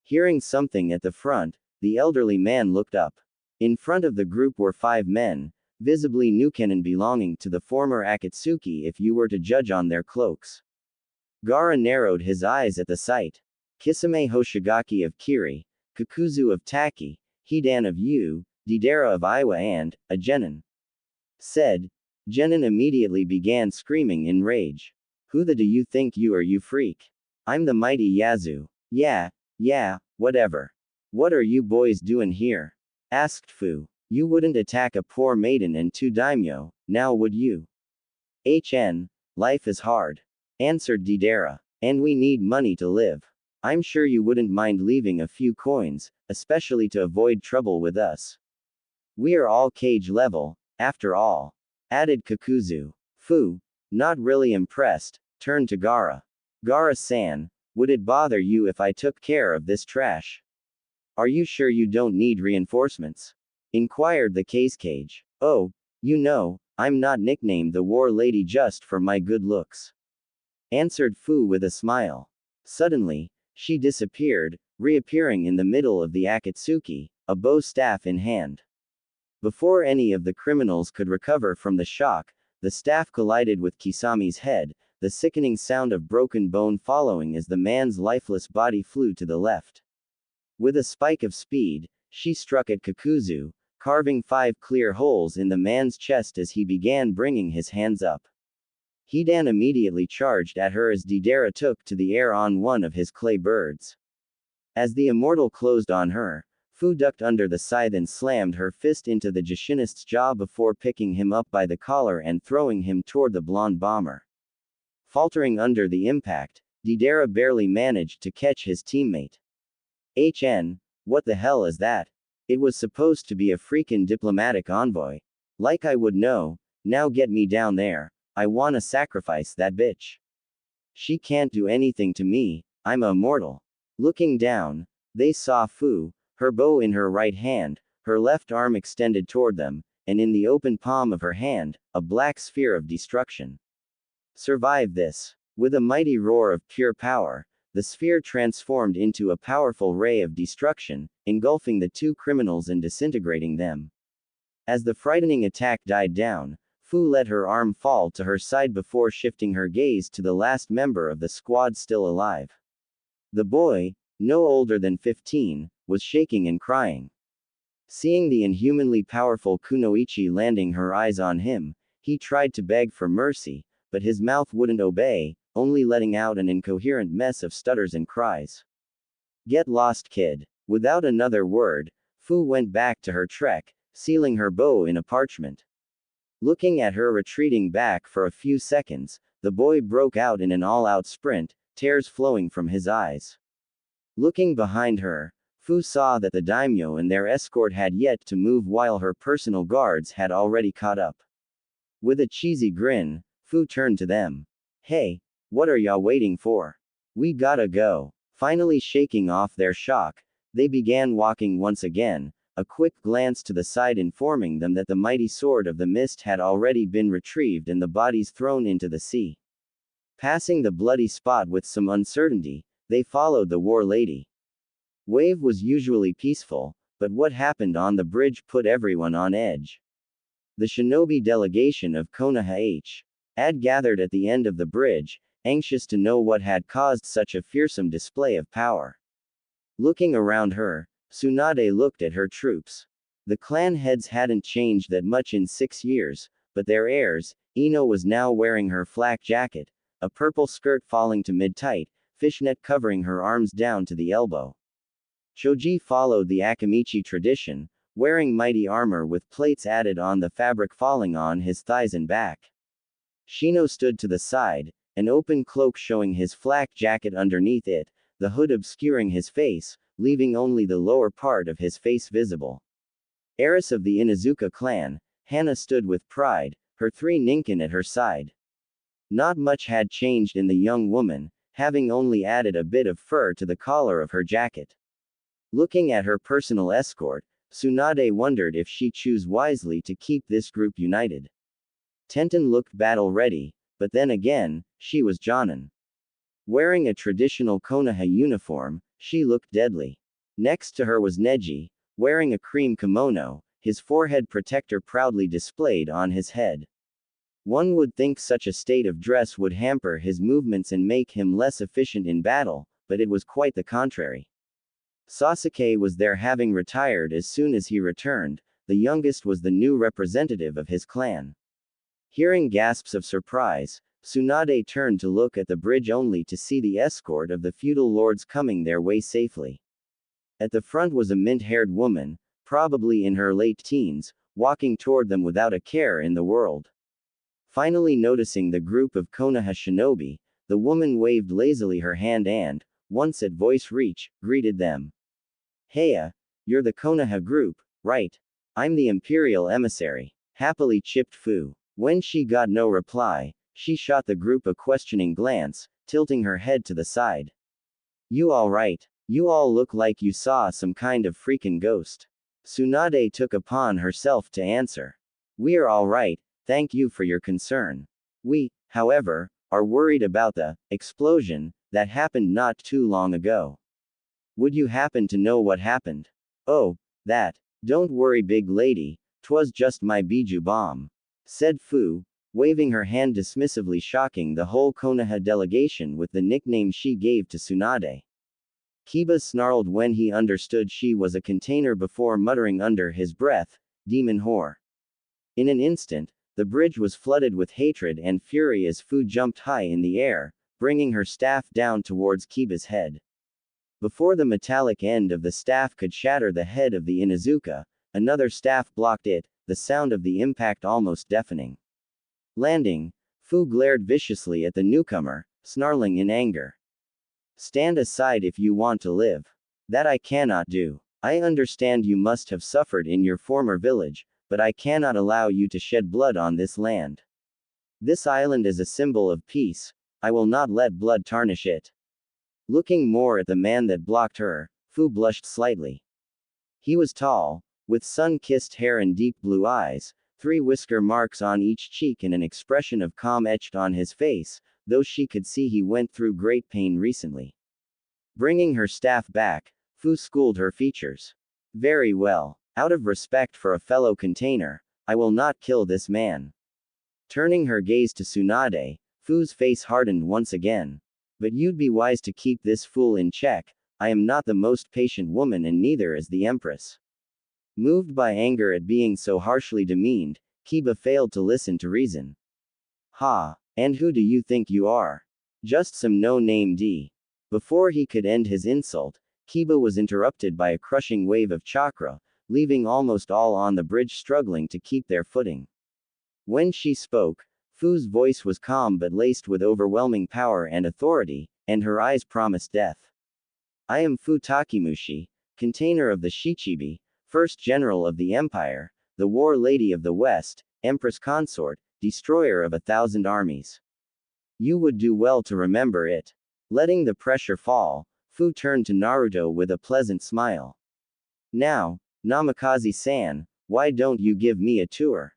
Hearing something at the front, the elderly man looked up. In front of the group were 5 men, visibly Nukenin belonging to the former Akatsuki if you were to judge on their cloaks. Gaara narrowed his eyes at the sight. Kisame Hoshigaki of Kiri, Kakuzu of Taki, Hidan of Yu, Deidara of Iwa and, a genin. Said. Genin immediately began screaming in rage. "Who the do you think you are, you freak? I'm the mighty Yazu. Yeah, whatever. What are you boys doing here?" asked Fu. "You wouldn't attack a poor maiden and 2 daimyo, now would you?" Life is hard," answered Deidara. "And we need money to live. I'm sure you wouldn't mind leaving a few coins, especially to avoid trouble with us. We are all cage level, after all," added Kakuzu. Fu, not really impressed, turned to Gaara. "Gaara-san, would it bother you if I took care of this trash? Are you sure you don't need reinforcements?" inquired the cage. "Oh, you know, I'm not nicknamed the War Lady just for my good looks," answered Fu with a smile. Suddenly, she disappeared, reappearing in the middle of the Akatsuki, a bow staff in hand. Before any of the criminals could recover from the shock, the staff collided with Kisami's head, the sickening sound of broken bone following as the man's lifeless body flew to the left. With a spike of speed, she struck at Kakuzu, carving 5 clear holes in the man's chest as he began bringing his hands up. Hidan immediately charged at her as Deidara took to the air on one of his clay birds. As the immortal closed on her, Fu ducked under the scythe and slammed her fist into the Jashinist's jaw before picking him up by the collar and throwing him toward the blonde bomber. Faltering under the impact, Deidara barely managed to catch his teammate. What the hell is that? It was supposed to be a freakin' diplomatic envoy. Like I would know. Now get me down there. I wanna sacrifice that bitch. She can't do anything to me, I'm a immortal." Looking down, they saw Fu, her bow in her right hand, her left arm extended toward them, and in the open palm of her hand, a black sphere of destruction. "Survive this." With a mighty roar of pure power, the sphere transformed into a powerful ray of destruction, engulfing the 2 criminals and disintegrating them. As the frightening attack died down, Fu let her arm fall to her side before shifting her gaze to the last member of the squad still alive. The boy, no older than 15, was shaking and crying. Seeing the inhumanly powerful Kunoichi landing her eyes on him, he tried to beg for mercy, but his mouth wouldn't obey, only letting out an incoherent mess of stutters and cries. "Get lost, kid." Without another word, Fu went back to her trek, sealing her bow in a parchment. Looking at her retreating back for a few seconds, the boy broke out in an all-out sprint, tears flowing from his eyes. Looking behind her, Fu saw that the daimyo and their escort had yet to move while her personal guards had already caught up. With a cheesy grin, Fu turned to them. Hey, what are y'all waiting for? We gotta go. Finally shaking off their shock, they began walking once again, a quick glance to the side informing them that the mighty sword of the mist had already been retrieved and the bodies thrown into the sea. Passing the bloody spot with some uncertainty, they followed the war lady. Wave was usually peaceful, but what happened on the bridge put everyone on edge. The shinobi delegation of Konoha H. had gathered at the end of the bridge, anxious to know what had caused such a fearsome display of power. Looking around her, Tsunade looked at her troops. The clan heads hadn't changed that much in 6 years, but their heirs, Ino was now wearing her flak jacket, a purple skirt falling to mid-tight, fishnet covering her arms down to the elbow. Choji followed the Akamichi tradition, wearing mighty armor with plates added on the fabric falling on his thighs and back. Shino stood to the side, an open cloak showing his flak jacket underneath it, the hood obscuring his face, leaving only the lower part of his face visible. Heiress of the Inuzuka clan, Hana stood with pride, her 3 ninkin at her side. Not much had changed in the young woman, having only added a bit of fur to the collar of her jacket. Looking at her personal escort, Tsunade wondered if she chose wisely to keep this group united. Tenten looked battle-ready, but then again, she was Jonin. Wearing a traditional Konoha uniform, she looked deadly. Next to her was Neji, wearing a cream kimono, his forehead protector proudly displayed on his head. One would think such a state of dress would hamper his movements and make him less efficient in battle, but it was quite the contrary. Sasuke was there, having retired as soon as he returned. The youngest was the new representative of his clan. Hearing gasps of surprise, Tsunade turned to look at the bridge only to see the escort of the feudal lords coming their way safely. At the front was a mint-haired woman, probably in her late teens, walking toward them without a care in the world. Finally noticing the group of Konoha shinobi, the woman waved lazily her hand and, once at voice reach, greeted them. Heya, you're the Konoha group, right? I'm the Imperial emissary. Happily chipped Fu. When she got no reply, she shot the group a questioning glance, tilting her head to the side. You alright? You all look like you saw some kind of freakin' ghost. Tsunade took upon herself to answer. We're alright, thank you for your concern. We, however, are worried about the explosion that happened not too long ago. Would you happen to know what happened? Oh, that. Don't worry, big lady, 'twas just my biju bomb, said Fu, waving her hand dismissively, shocking the whole Konoha delegation with the nickname she gave to Tsunade. Kiba snarled when he understood she was a container before muttering under his breath, demon whore. In an instant, the bridge was flooded with hatred and fury as Fu jumped high in the air, bringing her staff down towards Kiba's head. Before the metallic end of the staff could shatter the head of the Inuzuka, another staff blocked it, the sound of the impact almost deafening. Landing, Fu glared viciously at the newcomer, snarling in anger. Stand aside if you want to live. That I cannot do. I understand you must have suffered in your former village, but I cannot allow you to shed blood on this land. This island is a symbol of peace, I will not let blood tarnish it. Looking more at the man that blocked her, Fu blushed slightly. He was tall, with sun-kissed hair and deep blue eyes, 3 whisker marks on each cheek and an expression of calm etched on his face, though she could see he went through great pain recently. Bringing her staff back, Fu schooled her features. Very well. Out of respect for a fellow container, I will not kill this man. Turning her gaze to Tsunade, Fu's face hardened once again. But you'd be wise to keep this fool in check, I am not the most patient woman and neither is the Empress. Moved by anger at being so harshly demeaned, Kiba failed to listen to reason. Ha, and who do you think you are? Just some no-name D. Before he could end his insult, Kiba was interrupted by a crushing wave of chakra, leaving almost all on the bridge struggling to keep their footing. When she spoke, Fu's voice was calm but laced with overwhelming power and authority, and her eyes promised death. I am Fu Takimushi, container of the Shichibi, first general of the empire, the war lady of the West, empress consort, destroyer of 1,000 armies. You would do well to remember it. Letting the pressure fall, Fu turned to Naruto with a pleasant smile. Now, Namikaze-san, why don't you give me a tour?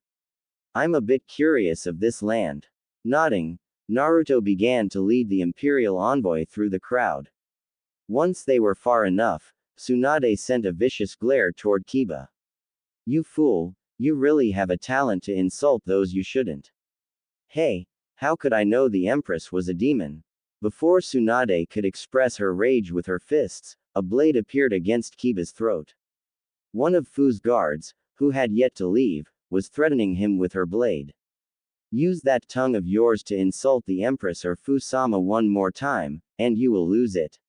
I'm a bit curious of this land. Nodding, Naruto began to lead the imperial envoy through the crowd. Once they were far enough, Tsunade sent a vicious glare toward Kiba. You fool, you really have a talent to insult those you shouldn't. Hey, how could I know the Empress was a demon? Before Tsunade could express her rage with her fists, a blade appeared against Kiba's throat. One of Fu's guards, who had yet to leave, was threatening him with her blade. Use that tongue of yours to insult the Empress or Fu-sama one more time, and you will lose it.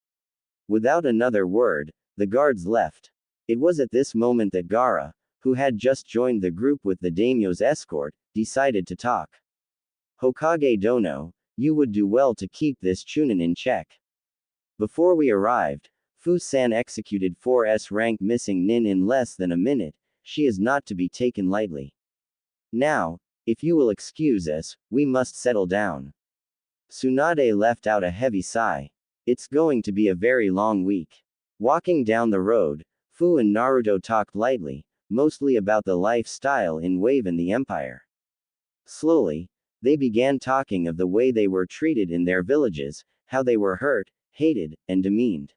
Without another word, the guards left. It was at this moment that Gaara, who had just joined the group with the daimyo's escort, decided to talk. Hokage Dono, you would do well to keep this Chunin in check. Before we arrived, Fu-san executed 4S rank missing Nin in less than a minute. She is not to be taken lightly. Now, if you will excuse us, we must settle down. Tsunade left out a heavy sigh. It's going to be a very long week. Walking down the road, Fu and Naruto talked lightly, mostly about the lifestyle in Wave and the Empire. Slowly, they began talking of the way they were treated in their villages, how they were hurt, hated, and demeaned.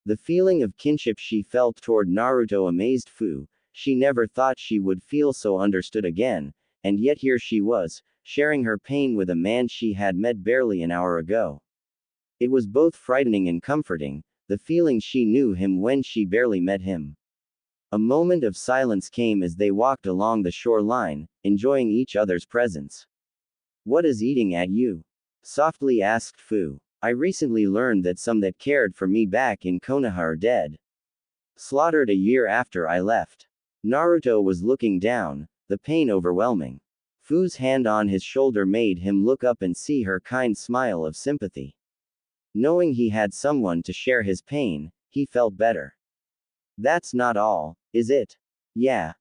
The feeling of kinship she felt toward Naruto amazed Fu. She never thought she would feel so understood again, and yet here she was, sharing her pain with a man she had met barely an hour ago. It was both frightening and comforting, the feeling she knew him when she barely met him. A moment of silence came as they walked along the shoreline, enjoying each other's presence. What is eating at you? Softly asked Fu. I recently learned that some that cared for me back in Konoha are dead. Slaughtered a year after I left. Naruto was looking down, the pain overwhelming. Fu's hand on his shoulder made him look up and see her kind smile of sympathy. Knowing he had someone to share his pain, he felt better. That's not all, is it? Yeah.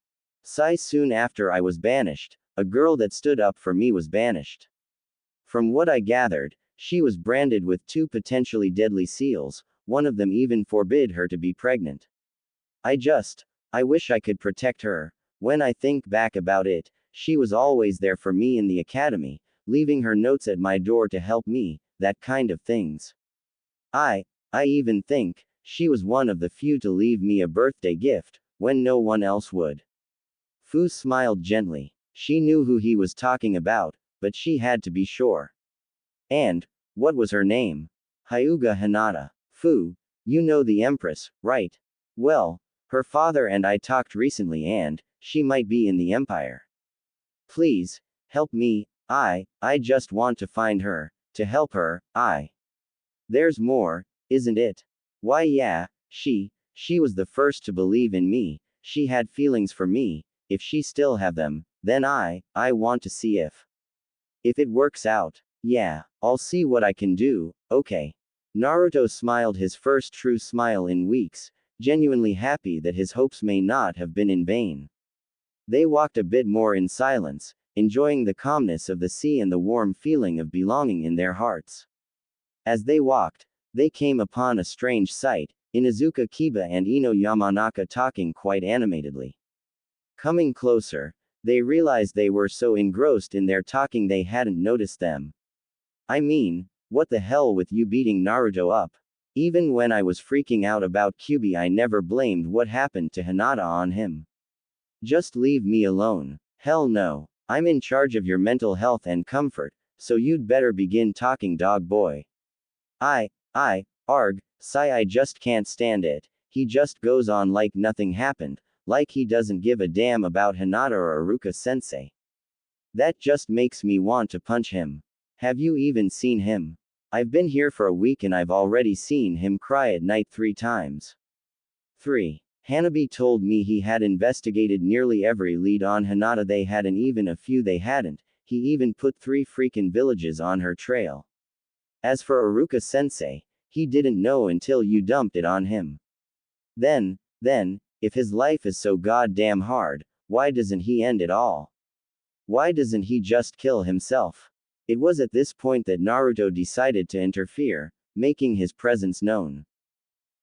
Soon after I was banished, a girl that stood up for me was banished. From what I gathered, she was branded with 2 potentially deadly seals, one of them even forbid her to be pregnant. I wish I could protect her. When I think back about it, she was always there for me in the academy, leaving her notes at my door to help me, that kind of things. I even think, she was one of the few to leave me a birthday gift, when no one else would. Fu smiled gently. She knew who he was talking about, but she had to be sure. And, what was her name? Hyuga Hinata. Fu, you know the Empress, right? Well, her father and I talked recently and, she might be in the Empire. Please, help me, I just want to find her, to help her, There's more, isn't it? Why yeah, she was the first to believe in me, she had feelings for me, if she still have them, then I want to see if it works out. Yeah, I'll see what I can do, okay. Naruto smiled his first true smile in weeks, genuinely happy that his hopes may not have been in vain. They walked a bit more in silence, enjoying the calmness of the sea and the warm feeling of belonging in their hearts. As they walked, they came upon a strange sight, Inuzuka Kiba and Ino Yamanaka talking quite animatedly. Coming closer, they realized they were so engrossed in their talking they hadn't noticed them. I mean, what the hell with you beating Naruto up? Even when I was freaking out about Kyuubi I never blamed what happened to Hinata on him. Just leave me alone. Hell no. I'm in charge of your mental health and comfort, so you'd better begin talking dog boy. Arg, sigh I just can't stand it, he just goes on like nothing happened, like he doesn't give a damn about Hinata or Iruka-sensei. That just makes me want to punch him. Have you even seen him? I've been here for a week and I've already seen him cry at night 3 times. 3. Hanabi told me he had investigated nearly every lead on Hinata they had and even a few they hadn't. He even put 3 freaking villages on her trail. As for Aruka-sensei, he didn't know until you dumped it on him. Then, if his life is so goddamn hard, why doesn't he end it all? Why doesn't he just kill himself? It was at this point that Naruto decided to interfere, making his presence known.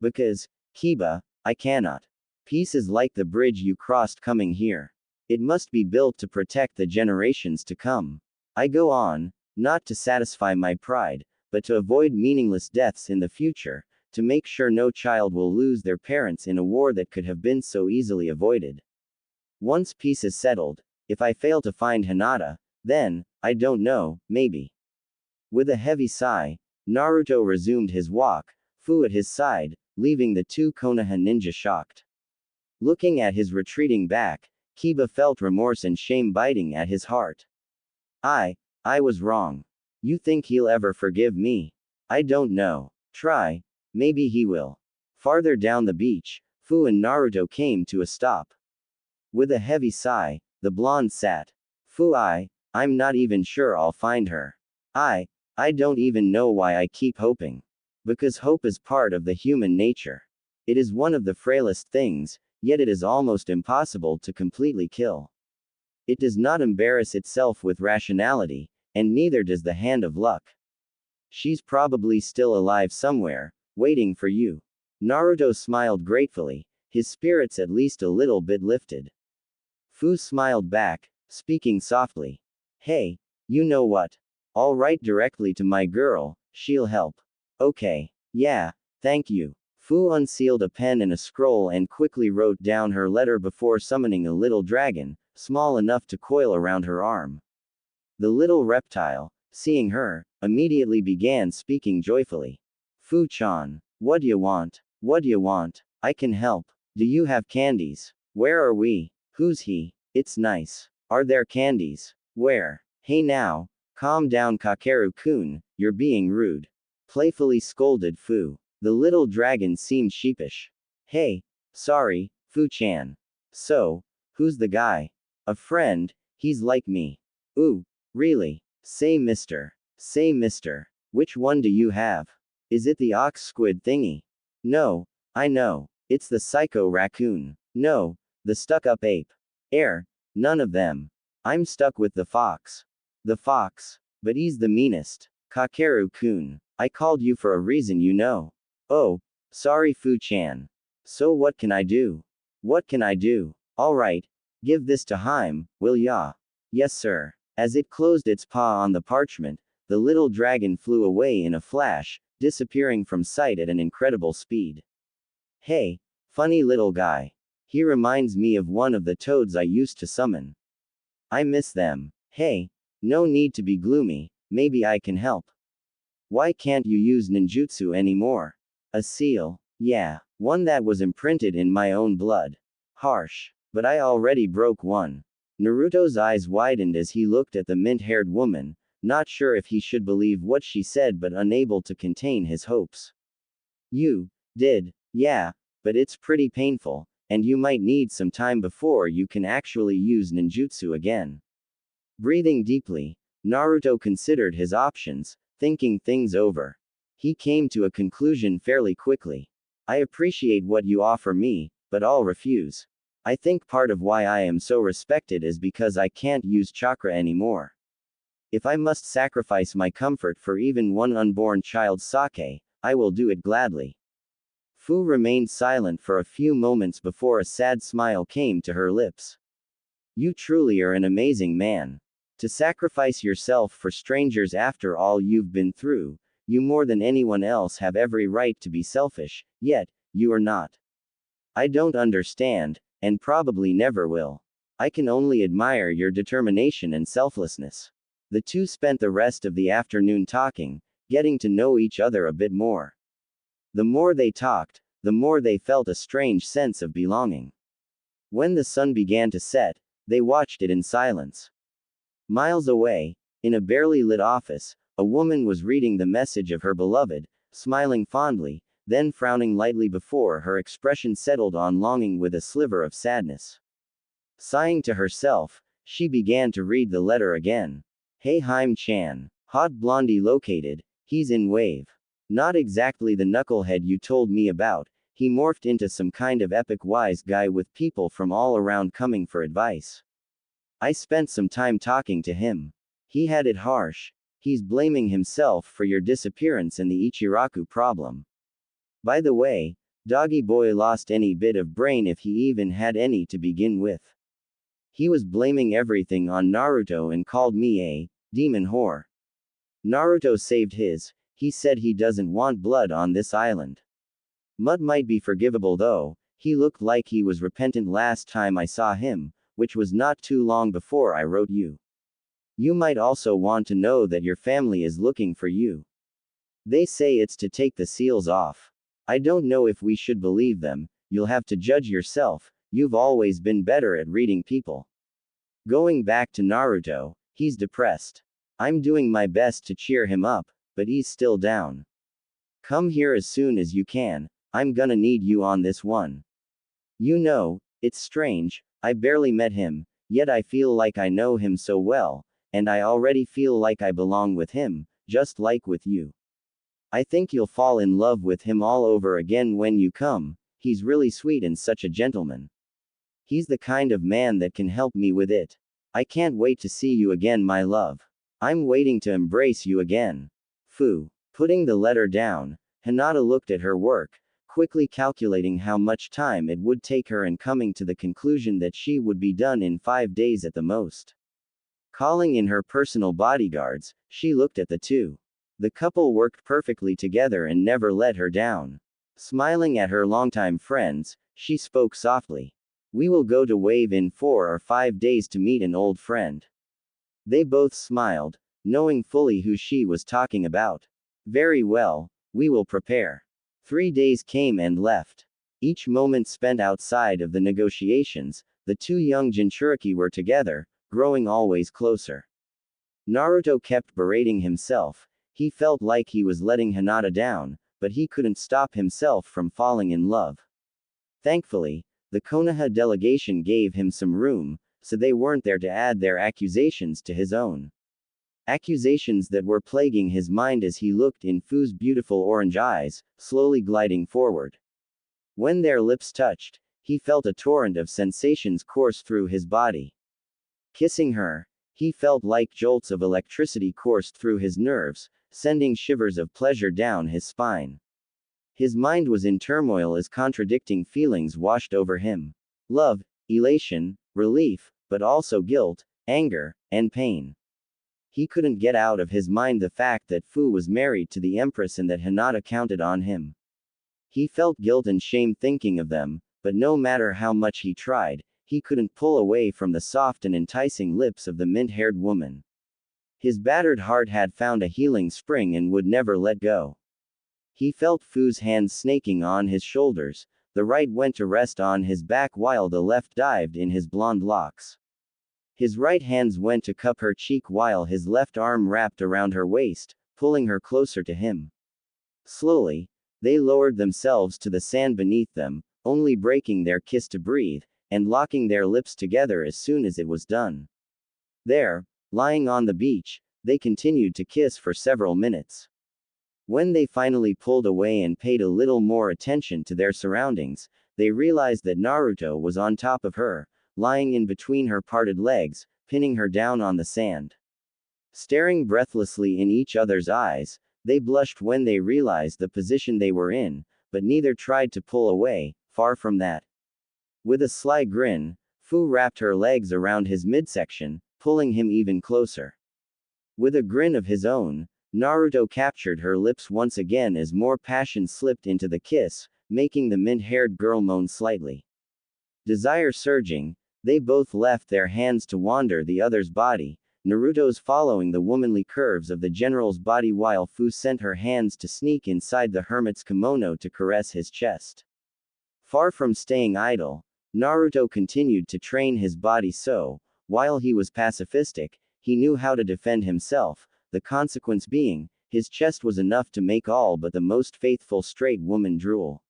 Because, Kiba, I cannot. Peace is like the bridge you crossed coming here. It must be built to protect the generations to come. I go on, not to satisfy my pride, but to avoid meaningless deaths in the future, to make sure no child will lose their parents in a war that could have been so easily avoided. Once peace is settled, if I fail to find Hinata, then, I don't know, maybe. With a heavy sigh, Naruto resumed his walk, Fu at his side, leaving the 2 Konoha ninja shocked. Looking at his retreating back, Kiba felt remorse and shame biting at his heart. I was wrong. You think he'll ever forgive me? I don't know. Try. Maybe he will. Farther down the beach, Fu and Naruto came to a stop. With a heavy sigh, the blonde sat. Fu, I'm not even sure I'll find her. I don't even know why I keep hoping. Because hope is part of the human nature. It is one of the frailest things, yet it is almost impossible to completely kill. It does not embarrass itself with rationality, and neither does the hand of luck. She's probably still alive somewhere, waiting for you. Naruto smiled gratefully, his spirits at least a little bit lifted. Fu smiled back, speaking softly. Hey, you know what? I'll write directly to my girl, she'll help. Okay. Yeah, thank you. Fu unsealed a pen and a scroll and quickly wrote down her letter before summoning a little dragon, small enough to coil around her arm. The little reptile, seeing her, immediately began speaking joyfully. Fu-chan, what d'ya want? What d'ya want? I can help. Do you have candies? Where are we? Who's he? It's nice. Are there candies? Where? Hey now, calm down Kakeru-kun, you're being rude. Playfully scolded Fu. The little dragon seemed sheepish. Hey, sorry, Fu-chan. So, who's the guy? A friend, he's like me. Ooh, really? Say mister. Say mister. Which one do you have? Is it the ox squid thingy? No, I know. It's the psycho raccoon. No, the stuck-up ape. None of them. I'm stuck with the fox. The fox. But he's the meanest. Kakeru-kun. I called you for a reason, you know. Oh, sorry Fu-chan. So what can I do? What can I do? Alright. Give this to Haim, will ya? Yes sir. As it closed its paw on the parchment, the little dragon flew away in a flash, disappearing from sight at an incredible speed. Hey, funny little guy. He reminds me of one of the toads I used to summon. I miss them. Hey, no need to be gloomy, maybe I can help. Why can't you use ninjutsu anymore? A seal? Yeah, one that was imprinted in my own blood. Harsh. But I already broke one. Naruto's eyes widened as he looked at the mint-haired woman, not sure if he should believe what she said but unable to contain his hopes. You did, yeah, but it's pretty painful, and you might need some time before you can actually use ninjutsu again. Breathing deeply, Naruto considered his options, thinking things over. He came to a conclusion fairly quickly. I appreciate what you offer me, but I'll refuse. I think part of why I am so respected is because I can't use chakra anymore. If I must sacrifice my comfort for even one unborn child's sake, I will do it gladly. Fu remained silent for a few moments before a sad smile came to her lips. You truly are an amazing man. To sacrifice yourself for strangers after all you've been through, you more than anyone else have every right to be selfish, yet, you are not. I don't understand, and probably never will. I can only admire your determination and selflessness. The two spent the rest of the afternoon talking, getting to know each other a bit more. The more they talked, the more they felt a strange sense of belonging. When the sun began to set, they watched it in silence. Miles away, in a barely lit office, a woman was reading the message of her beloved, smiling fondly, Then frowning lightly before her expression settled on longing with a sliver of sadness. Sighing to herself, she began to read the letter again. Hey Haim-chan. Hot blondie located, he's in wave. Not exactly the knucklehead you told me about, he morphed into some kind of epic wise guy with people from all around coming for advice. I spent some time talking to him. He had it harsh. He's blaming himself for your disappearance and the Ichiraku problem. By the way, Doggy Boy lost any bit of brain if he even had any to begin with. He was blaming everything on Naruto and called me a demon whore. Naruto saved his. He said he doesn't want blood on this island. Mud might be forgivable though, he looked like he was repentant last time I saw him, which was not too long before I wrote you. You might also want to know that your family is looking for you. They say it's to take the seals off. I don't know if we should believe them, you'll have to judge yourself, you've always been better at reading people. Going back to Naruto, he's depressed. I'm doing my best to cheer him up, but he's still down. Come here as soon as you can, I'm gonna need you on this one. You know, it's strange, I barely met him, yet I feel like I know him so well, and I already feel like I belong with him, just like with you. I think you'll fall in love with him all over again when you come, he's really sweet and such a gentleman. He's the kind of man that can help me with it. I can't wait to see you again, my love. I'm waiting to embrace you again. Fu. Putting the letter down, Hinata looked at her work, quickly calculating how much time it would take her and coming to the conclusion that she would be done in 5 days at the most. Calling in her personal bodyguards, she looked at the two. The couple worked perfectly together and never let her down. Smiling at her longtime friends, she spoke softly. We will go to Wave in 4 or 5 days to meet an old friend. They both smiled, knowing fully who she was talking about. Very well, we will prepare. 3 days came and left. Each moment spent outside of the negotiations, the two young Jinchuriki were together, growing always closer. Naruto kept berating himself. He felt like he was letting Hinata down, but he couldn't stop himself from falling in love. Thankfully, the Konoha delegation gave him some room, so they weren't there to add their accusations to his own. Accusations that were plaguing his mind as he looked in Fu's beautiful orange eyes, slowly gliding forward. When their lips touched, he felt a torrent of sensations course through his body. Kissing her, he felt like jolts of electricity coursed through his nerves, sending shivers of pleasure down his spine. His mind was in turmoil as contradicting feelings washed over him. Love, elation, relief, but also guilt, anger, and pain. He couldn't get out of his mind the fact that Fu was married to the Empress and that Hinata counted on him. He felt guilt and shame thinking of them, but no matter how much he tried, he couldn't pull away from the soft and enticing lips of the mint-haired woman. His battered heart had found a healing spring and would never let go. He felt Fu's hands snaking on his shoulders, the right went to rest on his back while the left dived in his blonde locks. His right hands went to cup her cheek while his left arm wrapped around her waist, pulling her closer to him. Slowly, they lowered themselves to the sand beneath them, only breaking their kiss to breathe, and locking their lips together as soon as it was done. There, lying on the beach, they continued to kiss for several minutes. When they finally pulled away and paid a little more attention to their surroundings, they realized that Naruto was on top of her, lying in between her parted legs, pinning her down on the sand. Staring breathlessly in each other's eyes, they blushed when they realized the position they were in, but neither tried to pull away, far from that. With a sly grin, Fu wrapped her legs around his midsection, pulling him even closer. With a grin of his own, Naruto captured her lips once again as more passion slipped into the kiss, making the mint-haired girl moan slightly. Desire surging, they both left their hands to wander the other's body, Naruto's following the womanly curves of the general's body while Fu sent her hands to sneak inside the hermit's kimono to caress his chest. Far from staying idle, Naruto continued to train his body so, while he was pacifistic, he knew how to defend himself, the consequence being, his chest was enough to make all but the most faithful straight woman drool.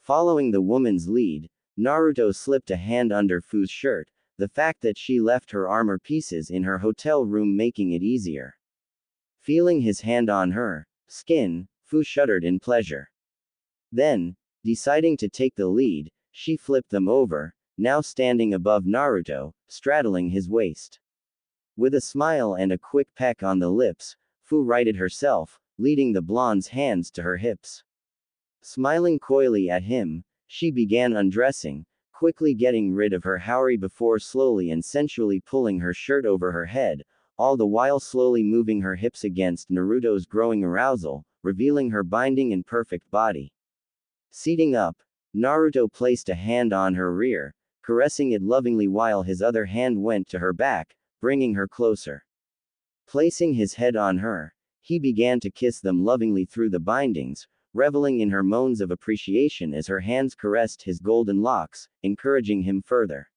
Following the woman's lead, Naruto slipped a hand under Fu's shirt, the fact that she left her armor pieces in her hotel room making it easier. Feeling his hand on her skin, Fu shuddered in pleasure. Then, deciding to take the lead, she flipped them over, now standing above Naruto, straddling his waist. With a smile and a quick peck on the lips, Fu righted herself, leading the blonde's hands to her hips. Smiling coyly at him, she began undressing, quickly getting rid of her howry before slowly and sensually pulling her shirt over her head, all the while slowly moving her hips against Naruto's growing arousal, revealing her binding and perfect body. Seating up, Naruto placed a hand on her rear, caressing it lovingly while his other hand went to her back, bringing her closer. Placing his head on her, he began to kiss them lovingly through the bindings, reveling in her moans of appreciation as her hands caressed his golden locks, encouraging him further.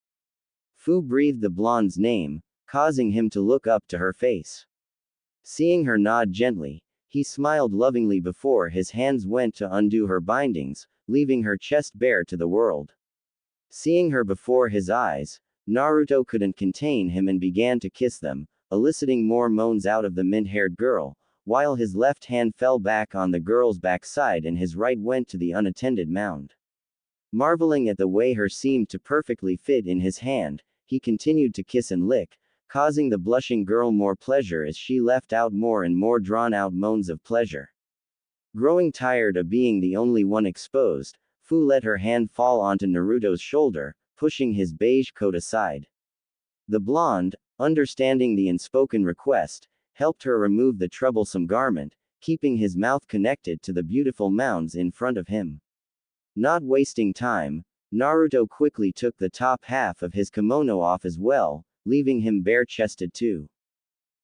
Fu breathed the blonde's name, causing him to look up to her face. Seeing her nod gently, he smiled lovingly before his hands went to undo her bindings, leaving her chest bare to the world. Seeing her before his eyes, Naruto couldn't contain him and began to kiss them, eliciting more moans out of the mint-haired girl, while his left hand fell back on the girl's backside and his right went to the unattended mound. Marveling at the way her seemed to perfectly fit in his hand, he continued to kiss and lick, causing the blushing girl more pleasure as she left out more and more drawn-out moans of pleasure. Growing tired of being the only one exposed, Fu let her hand fall onto Naruto's shoulder, pushing his beige coat aside. The blonde, understanding the unspoken request, helped her remove the troublesome garment, keeping his mouth connected to the beautiful mounds in front of him. Not wasting time, Naruto quickly took the top half of his kimono off as well, leaving him bare-chested too.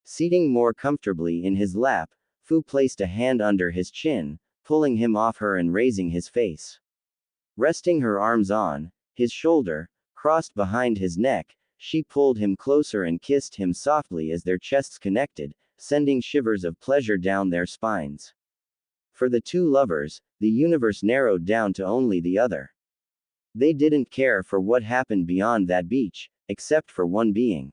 Seating more comfortably in his lap, Fu placed a hand under his chin, pulling him off her and raising his face. Resting her arms on his shoulder, crossed behind his neck, she pulled him closer and kissed him softly as their chests connected, sending shivers of pleasure down their spines. For the two lovers, the universe narrowed down to only the other. They didn't care for what happened beyond that beach, except for one being.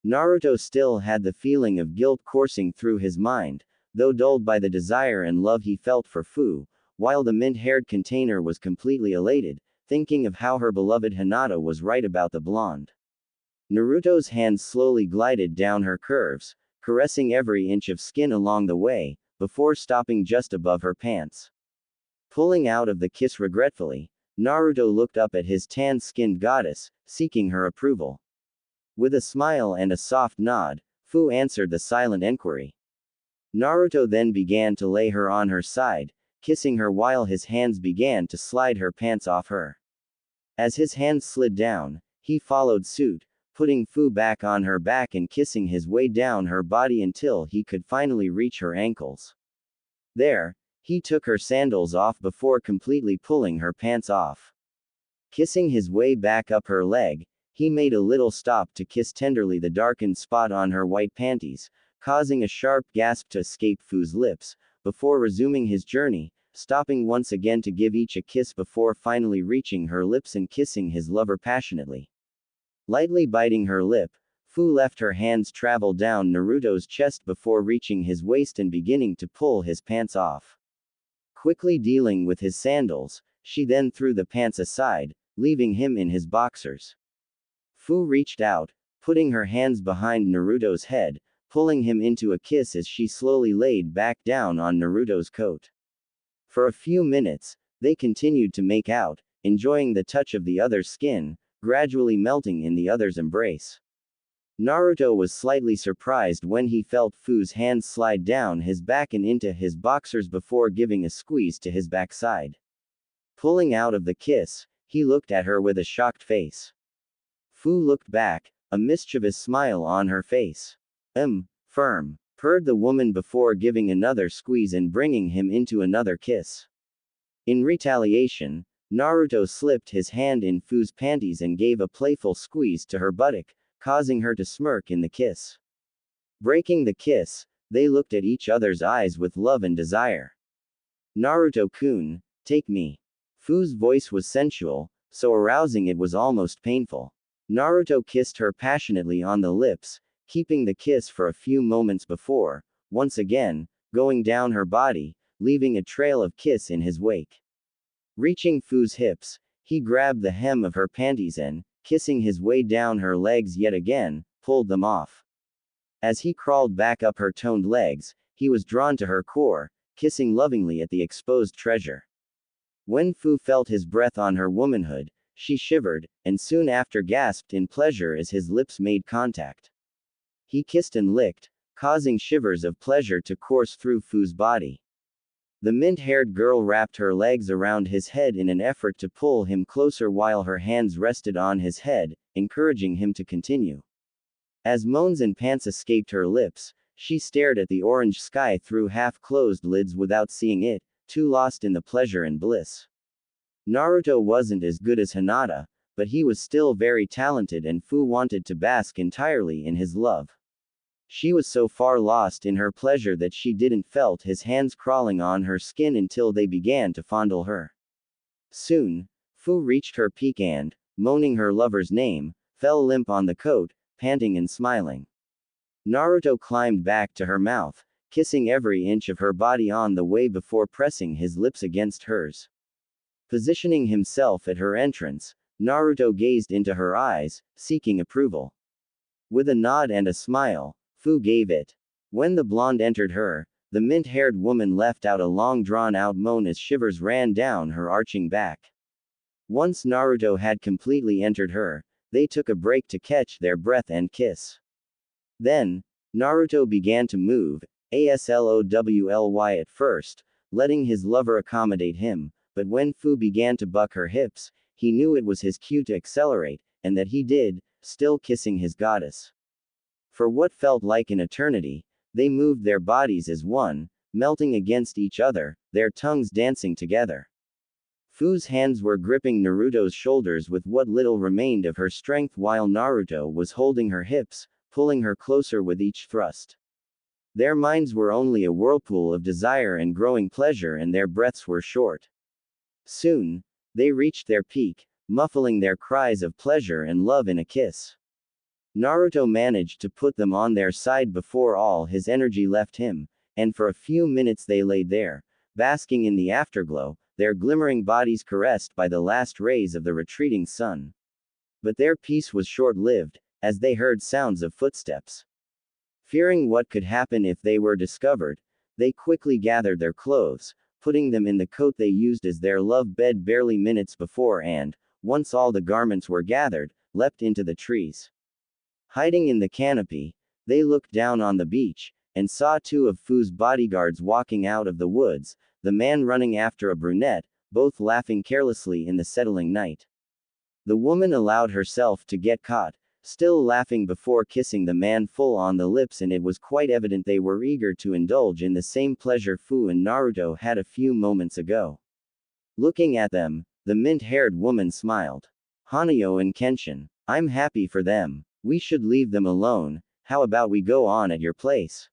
Naruto still had the feeling of guilt coursing through his mind, though dulled by the desire and love he felt for Fu, while the mint-haired container was completely elated, thinking of how her beloved Hinata was right about the blonde. Naruto's hands slowly glided down her curves, caressing every inch of skin along the way, before stopping just above her pants. Pulling out of the kiss regretfully, Naruto looked up at his tan-skinned goddess, seeking her approval. With a smile and a soft nod, Fu answered the silent enquiry. Naruto then began to lay her on her side, kissing her while his hands began to slide her pants off her. As his hands slid down, he followed suit, putting Fu back on her back and kissing his way down her body until he could finally reach her ankles. There, he took her sandals off before completely pulling her pants off. Kissing his way back up her leg, he made a little stop to kiss tenderly the darkened spot on her white panties, causing a sharp gasp to escape Fu's lips, before resuming his journey, stopping once again to give each a kiss before finally reaching her lips and kissing his lover passionately. Lightly biting her lip, Fu left her hands travel down Naruto's chest before reaching his waist and beginning to pull his pants off. Quickly dealing with his sandals, she then threw the pants aside, leaving him in his boxers. Fu reached out, putting her hands behind Naruto's head, pulling him into a kiss as she slowly laid back down on Naruto's coat. For a few minutes, they continued to make out, enjoying the touch of the other's skin, gradually melting in the other's embrace. Naruto was slightly surprised when he felt Fu's hands slide down his back and into his boxers before giving a squeeze to his backside. Pulling out of the kiss, he looked at her with a shocked face. Fu looked back, a mischievous smile on her face. Firm, purred the woman before giving another squeeze and bringing him into another kiss. In retaliation, Naruto slipped his hand in Fu's panties and gave a playful squeeze to her buttock, causing her to smirk in the kiss. Breaking the kiss, They looked at each other's eyes with love and desire. Naruto-kun, take me. Fu's voice was sensual, so arousing it was almost painful. Naruto kissed her passionately on the lips, keeping the kiss for a few moments before, once again, going down her body, leaving a trail of kiss in his wake. Reaching Fu's hips, he grabbed the hem of her panties and, kissing his way down her legs yet again, pulled them off. As he crawled back up her toned legs, he was drawn to her core, kissing lovingly at the exposed treasure. When Fu felt his breath on her womanhood, she shivered, and soon after gasped in pleasure as his lips made contact. He kissed and licked, causing shivers of pleasure to course through Fu's body. The mint-haired girl wrapped her legs around his head in an effort to pull him closer while her hands rested on his head, encouraging him to continue. As moans and pants escaped her lips, she stared at the orange sky through half-closed lids without seeing it, too lost in the pleasure and bliss. Naruto wasn't as good as Hinata, but he was still very talented and Fu wanted to bask entirely in his love. She was so far lost in her pleasure that she didn't felt his hands crawling on her skin until they began to fondle her. Soon, Fu reached her peak and, moaning her lover's name, fell limp on the coat, panting and smiling. Naruto climbed back to her mouth, kissing every inch of her body on the way before pressing his lips against hers. Positioning himself at her entrance, Naruto gazed into her eyes, seeking approval. With a nod and a smile, Fu gave it. When the blonde entered her, the mint-haired woman let out a long drawn-out moan as shivers ran down her arching back. Once Naruto had completely entered her, they took a break to catch their breath and kiss. Then, Naruto began to move, slowly at first, letting his lover accommodate him, but when Fu began to buck her hips, he knew it was his cue to accelerate, and that he did, still kissing his goddess. For what felt like an eternity, they moved their bodies as one, melting against each other, their tongues dancing together. Fu's hands were gripping Naruto's shoulders with what little remained of her strength while Naruto was holding her hips, pulling her closer with each thrust. Their minds were only a whirlpool of desire and growing pleasure and their breaths were short. Soon, they reached their peak, muffling their cries of pleasure and love in a kiss. Naruto managed to put them on their side before all his energy left him, and for a few minutes they lay there, basking in the afterglow, their glimmering bodies caressed by the last rays of the retreating sun. But their peace was short-lived, as they heard sounds of footsteps. Fearing what could happen if they were discovered, they quickly gathered their clothes, putting them in the coat they used as their love bed barely minutes before and, once all the garments were gathered, leapt into the trees. Hiding in the canopy, they looked down on the beach, and saw two of Fu's bodyguards walking out of the woods, the man running after a brunette, both laughing carelessly in the settling night. The woman allowed herself to get caught, still laughing before kissing the man full on the lips, and it was quite evident they were eager to indulge in the same pleasure Fu and Naruto had a few moments ago. Looking at them, the mint-haired woman smiled. Hanayo and Kenshin, I'm happy for them. We should leave them alone, how about we go on at your place?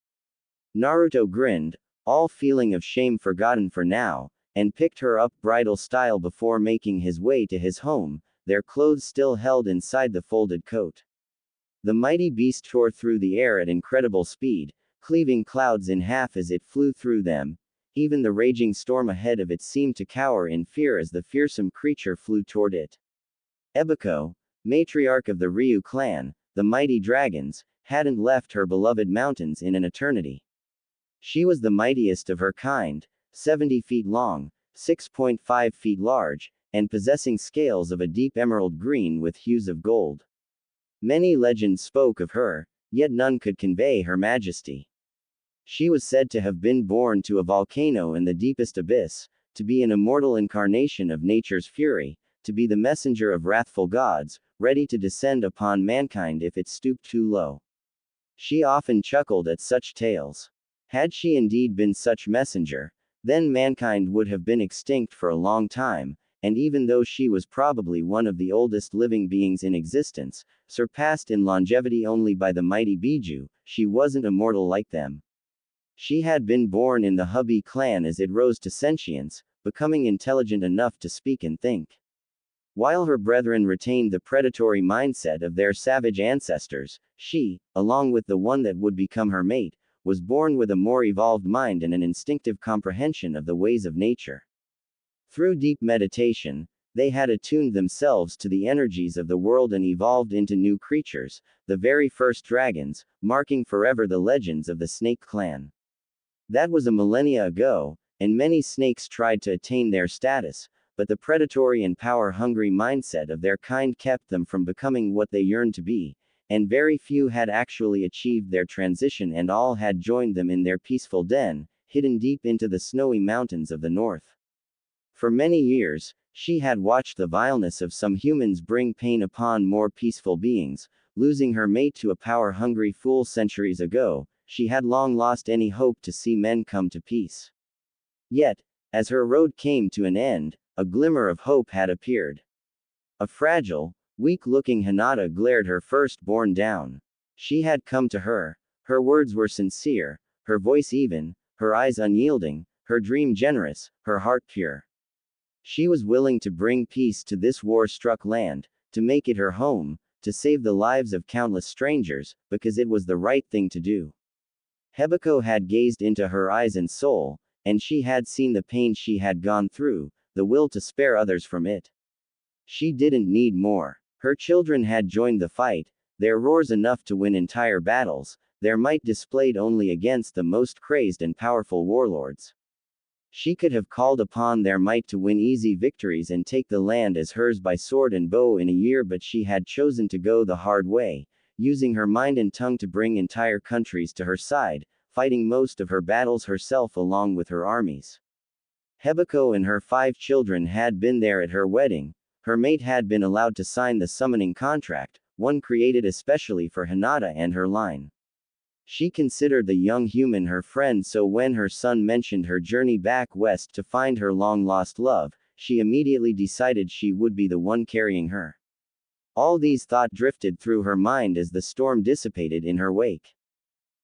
Naruto grinned, all feeling of shame forgotten for now, and picked her up bridal style before making his way to his home, their clothes still held inside the folded coat. The mighty beast tore through the air at incredible speed, cleaving clouds in half as it flew through them. Even the raging storm ahead of it seemed to cower in fear as the fearsome creature flew toward it. Ebiko, matriarch of the Ryu clan, the mighty dragons, hadn't left her beloved mountains in an eternity. She was the mightiest of her kind, 70 feet long, 6.5 feet large, and possessing scales of a deep emerald green with hues of gold. Many legends spoke of her, yet none could convey her majesty. She was said to have been born to a volcano in the deepest abyss, to be an immortal incarnation of nature's fury, to be the messenger of wrathful gods, ready to descend upon mankind if it stooped too low. She often chuckled at such tales. Had she indeed been such messenger, then mankind would have been extinct for a long time, and even though she was probably one of the oldest living beings in existence, surpassed in longevity only by the mighty Biju, she wasn't immortal like them. She had been born in the Hubby clan as it rose to sentience, becoming intelligent enough to speak and think. While her brethren retained the predatory mindset of their savage ancestors, she, along with the one that would become her mate, was born with a more evolved mind and an instinctive comprehension of the ways of nature. Through deep meditation, they had attuned themselves to the energies of the world and evolved into new creatures, the very first dragons, marking forever the legends of the snake clan. That was a millennia ago, and many snakes tried to attain their status, but the predatory and power-hungry mindset of their kind kept them from becoming what they yearned to be, and very few had actually achieved their transition, and all had joined them in their peaceful den, hidden deep into the snowy mountains of the north. For many years, she had watched the vileness of some humans bring pain upon more peaceful beings. Losing her mate to a power-hungry fool centuries ago, she had long lost any hope to see men come to peace. Yet, as her road came to an end, a glimmer of hope had appeared. A fragile, weak-looking Hinata glared her firstborn down. She had come to her. Her words were sincere, her voice even, her eyes unyielding, her dream generous, her heart pure. She was willing to bring peace to this war-struck land, to make it her home, to save the lives of countless strangers, because it was the right thing to do. Hibiko had gazed into her eyes and soul, and she had seen the pain she had gone through, the will to spare others from it. She didn't need more. Her children had joined the fight, their roars enough to win entire battles, their might displayed only against the most crazed and powerful warlords. She could have called upon their might to win easy victories and take the land as hers by sword and bow in a year, but she had chosen to go the hard way, using her mind and tongue to bring entire countries to her side, fighting most of her battles herself along with her armies. Hibiko and her 5 children had been there at her wedding. Her mate had been allowed to sign the summoning contract, one created especially for Hinata and her line. She considered the young human her friend, so when her son mentioned her journey back west to find her long-lost love, she immediately decided she would be the one carrying her. All these thoughts drifted through her mind as the storm dissipated in her wake.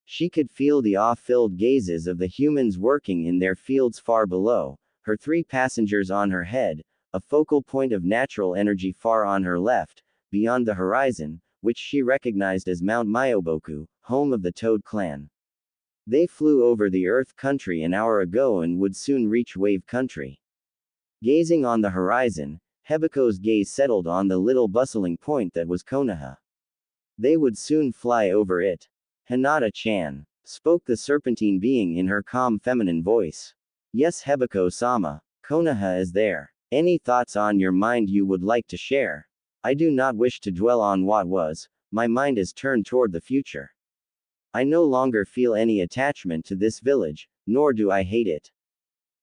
She could feel the awe-filled gazes of the humans working in their fields far below, her 3 passengers on her head, a focal point of natural energy far on her left, beyond the horizon, which she recognized as Mount Myoboku, home of the Toad clan. They flew over the Earth country an hour ago and would soon reach Wave country. Gazing on the horizon, Hibiko's gaze settled on the little bustling point that was Konoha. They would soon fly over it. Hinata-chan, spoke the serpentine being in her calm feminine voice. Yes, Hibiko-sama, Konoha is there. Any thoughts on your mind you would like to share? I do not wish to dwell on what was, my mind is turned toward the future. I no longer feel any attachment to this village, nor do I hate it.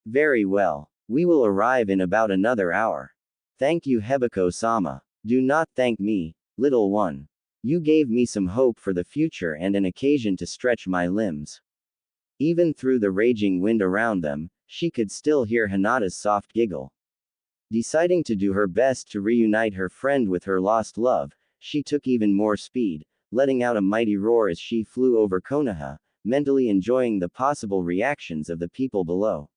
Very well. We will arrive in about another hour. Thank you, Hibiko-sama. Do not thank me, little one. You gave me some hope for the future and an occasion to stretch my limbs. Even through the raging wind around them, she could still hear Hinata's soft giggle. Deciding to do her best to reunite her friend with her lost love, she took even more speed, letting out a mighty roar as she flew over Konoha, mentally enjoying the possible reactions of the people below.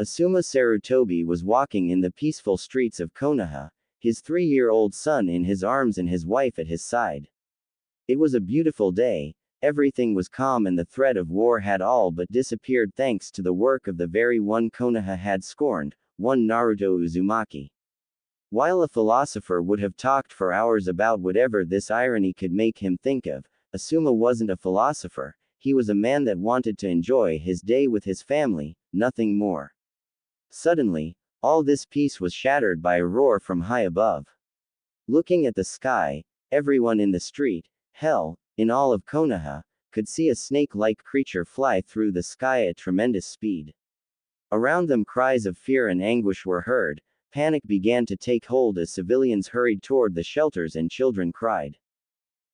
Asuma Sarutobi was walking in the peaceful streets of Konoha, his 3-year-old son in his arms and his wife at his side. It was a beautiful day, everything was calm and the threat of war had all but disappeared thanks to the work of the very one Konoha had scorned, one Naruto Uzumaki. While a philosopher would have talked for hours about whatever this irony could make him think of, Asuma wasn't a philosopher, he was a man that wanted to enjoy his day with his family, nothing more. Suddenly, all this peace was shattered by a roar from high above. Looking at the sky, everyone in the street, hell, in all of Konoha, could see a snake-like creature fly through the sky at tremendous speed. Around them cries of fear and anguish were heard, panic began to take hold as civilians hurried toward the shelters and children cried.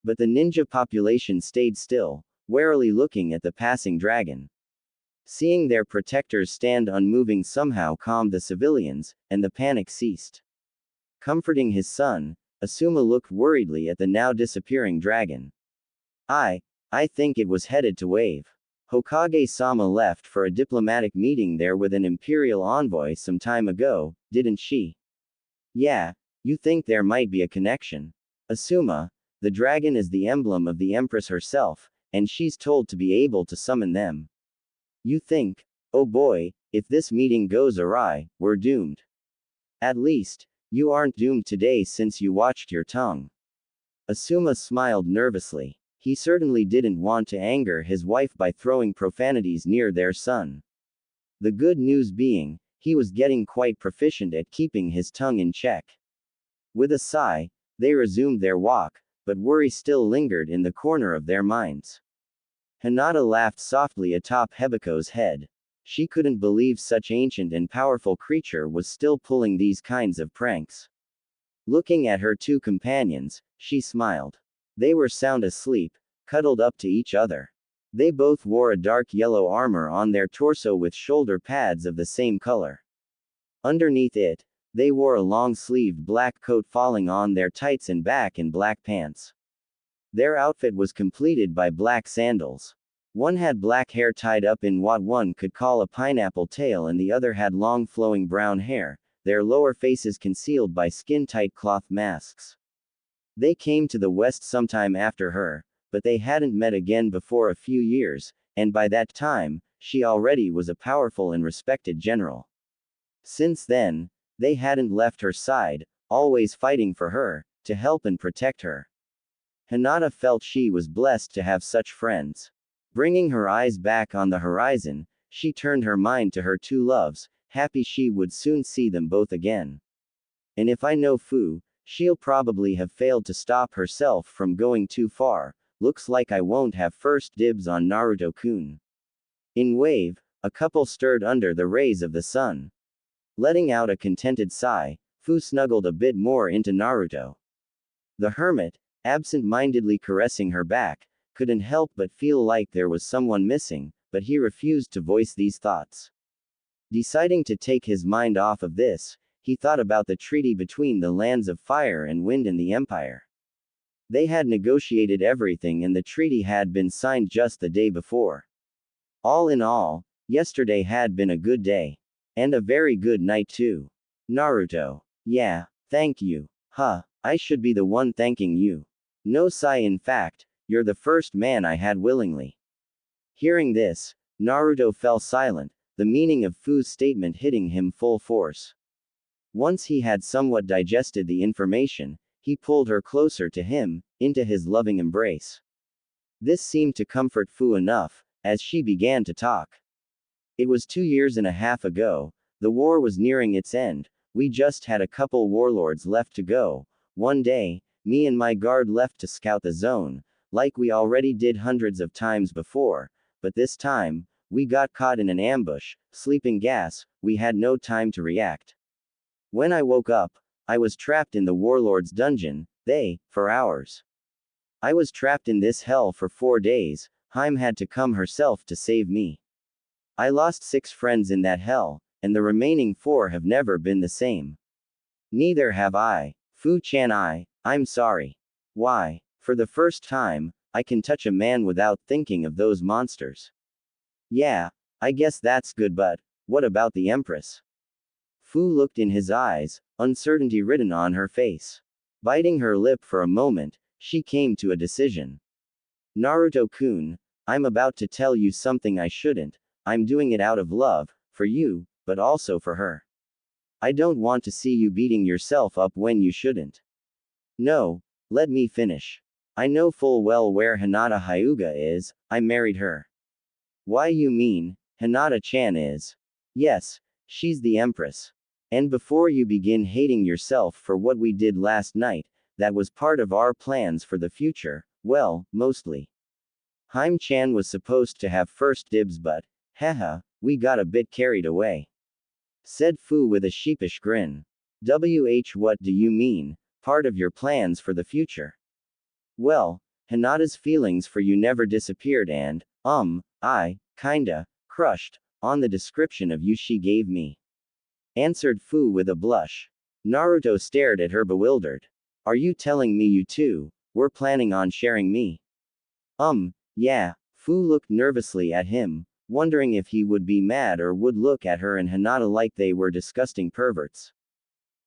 But the ninja population stayed still, warily looking at the passing dragon. Seeing their protectors stand unmoving somehow calmed the civilians, and the panic ceased. Comforting his son, Asuma looked worriedly at the now disappearing dragon. I think it was headed to Wave. Hokage-sama left for a diplomatic meeting there with an imperial envoy some time ago, didn't she? Yeah, you think there might be a connection. Asuma, the dragon is the emblem of the Empress herself, and she's told to be able to summon them. You think, oh boy, if this meeting goes awry, we're doomed. At least, you aren't doomed today since you watched your tongue. Asuma smiled nervously. He certainly didn't want to anger his wife by throwing profanities near their son. The good news being, he was getting quite proficient at keeping his tongue in check. With a sigh, they resumed their walk, but worry still lingered in the corner of their minds. Hinata laughed softly atop Hebiko's head. She couldn't believe such ancient and powerful creature was still pulling these kinds of pranks. Looking at her two companions, she smiled. They were sound asleep, cuddled up to each other. They both wore a dark yellow armor on their torso with shoulder pads of the same color. Underneath it, they wore a long-sleeved black coat falling on their tights and back in black pants. Their outfit was completed by black sandals. One had black hair tied up in what one could call a pineapple tail and the other had long flowing brown hair, their lower faces concealed by skin-tight cloth masks. They came to the West sometime after her, but they hadn't met again before a few years, and by that time, she already was a powerful and respected general. Since then, they hadn't left her side, always fighting for her, to help and protect her. Hinata felt she was blessed to have such friends. Bringing her eyes back on the horizon, she turned her mind to her two loves, happy she would soon see them both again. And if I know Fu, she'll probably have failed to stop herself from going too far. Looks like I won't have first dibs on Naruto-kun. In wave, a couple stirred under the rays of the sun. Letting out a contented sigh, Fu snuggled a bit more into Naruto. The hermit, absent-mindedly caressing her back, couldn't help but feel like there was someone missing, but he refused to voice these thoughts. Deciding to take his mind off of this, he thought about the treaty between the lands of fire and wind and the empire. They had negotiated everything and the treaty had been signed just the day before. All in all, yesterday had been a good day. And a very good night too. Naruto. Yeah, thank you. Huh, I should be the one thanking you. No sigh, in fact, you're the first man I had willingly. Hearing this, Naruto fell silent, the meaning of Fu's statement hitting him full force. Once he had somewhat digested the information, he pulled her closer to him, into his loving embrace. This seemed to comfort Fu enough, as she began to talk. It was 2 years and a half ago, the war was nearing its end, we just had a couple warlords left to go. One day, me and my guard left to scout the zone, like we already did hundreds of times before, but this time, we got caught in an ambush, sleeping gas, we had no time to react. When I woke up, I was trapped in the warlord's dungeon, for hours. I was trapped in this hell for 4 days, Haim had to come herself to save me. I lost 6 friends in that hell, and the remaining 4 have never been the same. Neither have I. Fu-chan, I'm sorry. Why? For the first time, I can touch a man without thinking of those monsters. Yeah, I guess that's good, but what about the Empress? Fu looked in his eyes, uncertainty written on her face. Biting her lip for a moment, she came to a decision. Naruto-kun, I'm about to tell you something I shouldn't. I'm doing it out of love, for you, but also for her. I don't want to see you beating yourself up when you shouldn't. No, let me finish. I know full well where Hinata Hyuga is, I married her. Why you mean, Hinata-chan is? Yes, she's the Empress. And before you begin hating yourself for what we did last night, that was part of our plans for the future, well, mostly. Haim-chan was supposed to have first dibs but, haha, we got a bit carried away. Said Fu with a sheepish grin. What do you mean, part of your plans for the future? Well, Hinata's feelings for you never disappeared and, I, kinda, crushed, on the description of you she gave me. Answered Fu with a blush. Naruto stared at her bewildered. Are you telling me you two were planning on sharing me? Yeah, Fu looked nervously at him, wondering if he would be mad or would look at her and Hinata like they were disgusting perverts.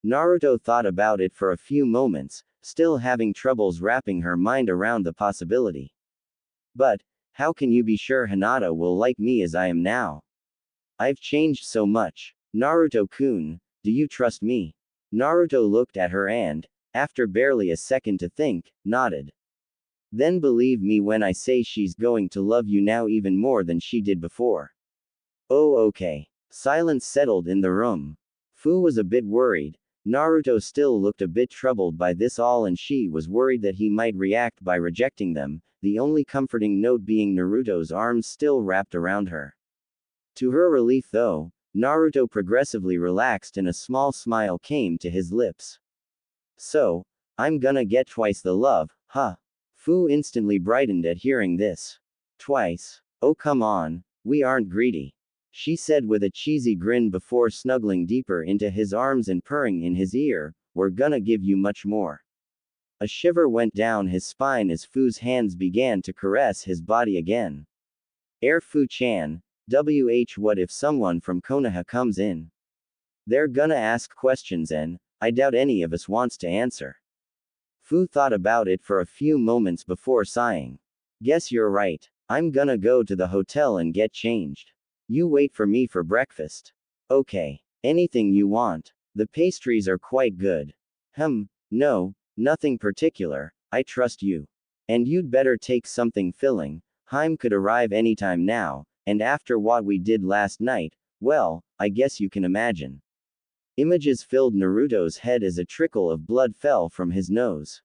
Naruto thought about it for a few moments, still having troubles wrapping her mind around the possibility. But, how can you be sure Hinata will like me as I am now? I've changed so much. Naruto-kun, do you trust me? Naruto looked at her and, after barely a second to think, nodded. Then believe me when I say she's going to love you now even more than she did before. Oh, okay. Silence settled in the room. Fu was a bit worried. Naruto still looked a bit troubled by this all and she was worried that he might react by rejecting them, the only comforting note being Naruto's arms still wrapped around her. To her relief though, Naruto progressively relaxed and a small smile came to his lips. So, I'm gonna get twice the love, huh? Fu instantly brightened at hearing this. Twice? Oh come on, we aren't greedy. She said with a cheesy grin before snuggling deeper into his arms and purring in his ear, we're gonna give you much more. A shiver went down his spine as Fu's hands began to caress his body again. Fu-chan, what if someone from Konoha comes in? They're gonna ask questions and, I doubt any of us wants to answer. Fu thought about it for a few moments before sighing. Guess you're right. I'm gonna go to the hotel and get changed. You wait for me for breakfast. Okay. Anything you want. The pastries are quite good. No, nothing particular, I trust you. And you'd better take something filling. Haim could arrive anytime now, and after what we did last night, well, I guess you can imagine. Images filled Naruto's head as a trickle of blood fell from his nose.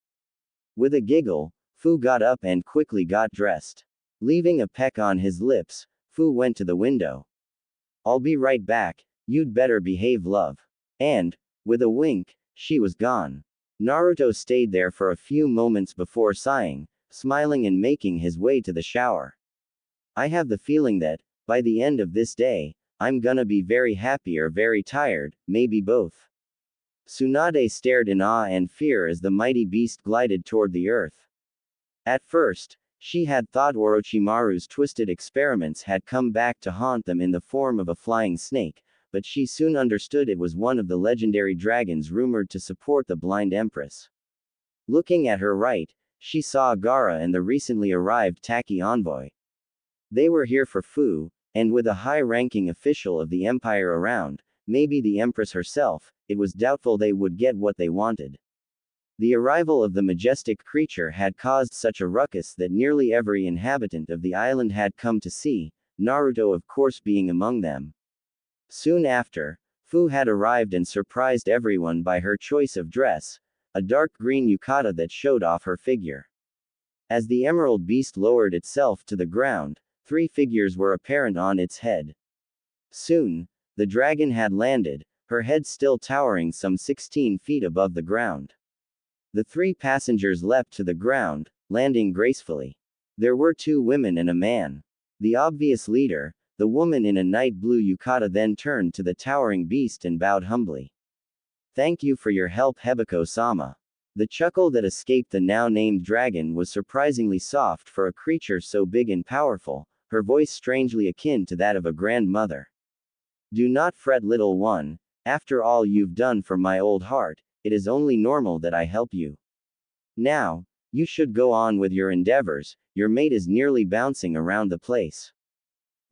With a giggle, Fu got up and quickly got dressed. Leaving a peck on his lips, Fu went to the window. I'll be right back, you'd better behave, love. And, with a wink, she was gone. Naruto stayed there for a few moments before sighing, smiling and making his way to the shower. I have the feeling that, by the end of this day, I'm gonna be very happy or very tired, maybe both. Tsunade stared in awe and fear as the mighty beast glided toward the earth. At first, she had thought Orochimaru's twisted experiments had come back to haunt them in the form of a flying snake, but she soon understood it was one of the legendary dragons rumored to support the blind empress. Looking at her right, she saw Gaara and the recently arrived Taki envoy. They were here for Fu, and with a high-ranking official of the empire around, maybe the empress herself, it was doubtful they would get what they wanted. The arrival of the majestic creature had caused such a ruckus that nearly every inhabitant of the island had come to see, Naruto of course being among them. Soon after, Fu had arrived and surprised everyone by her choice of dress, a dark green yukata that showed off her figure. As the emerald beast lowered itself to the ground, 3 figures were apparent on its head. Soon, the dragon had landed, her head still towering some 16 feet above the ground. The 3 passengers leapt to the ground, landing gracefully. There were 2 women and a man. The obvious leader, the woman in a night blue yukata, then turned to the towering beast and bowed humbly. Thank you for your help, Hebiko-sama. The chuckle that escaped the now named dragon was surprisingly soft for a creature so big and powerful, her voice strangely akin to that of a grandmother. Do not fret, little one, after all you've done for my old heart, it is only normal that I help you. Now, you should go on with your endeavors, your mate is nearly bouncing around the place.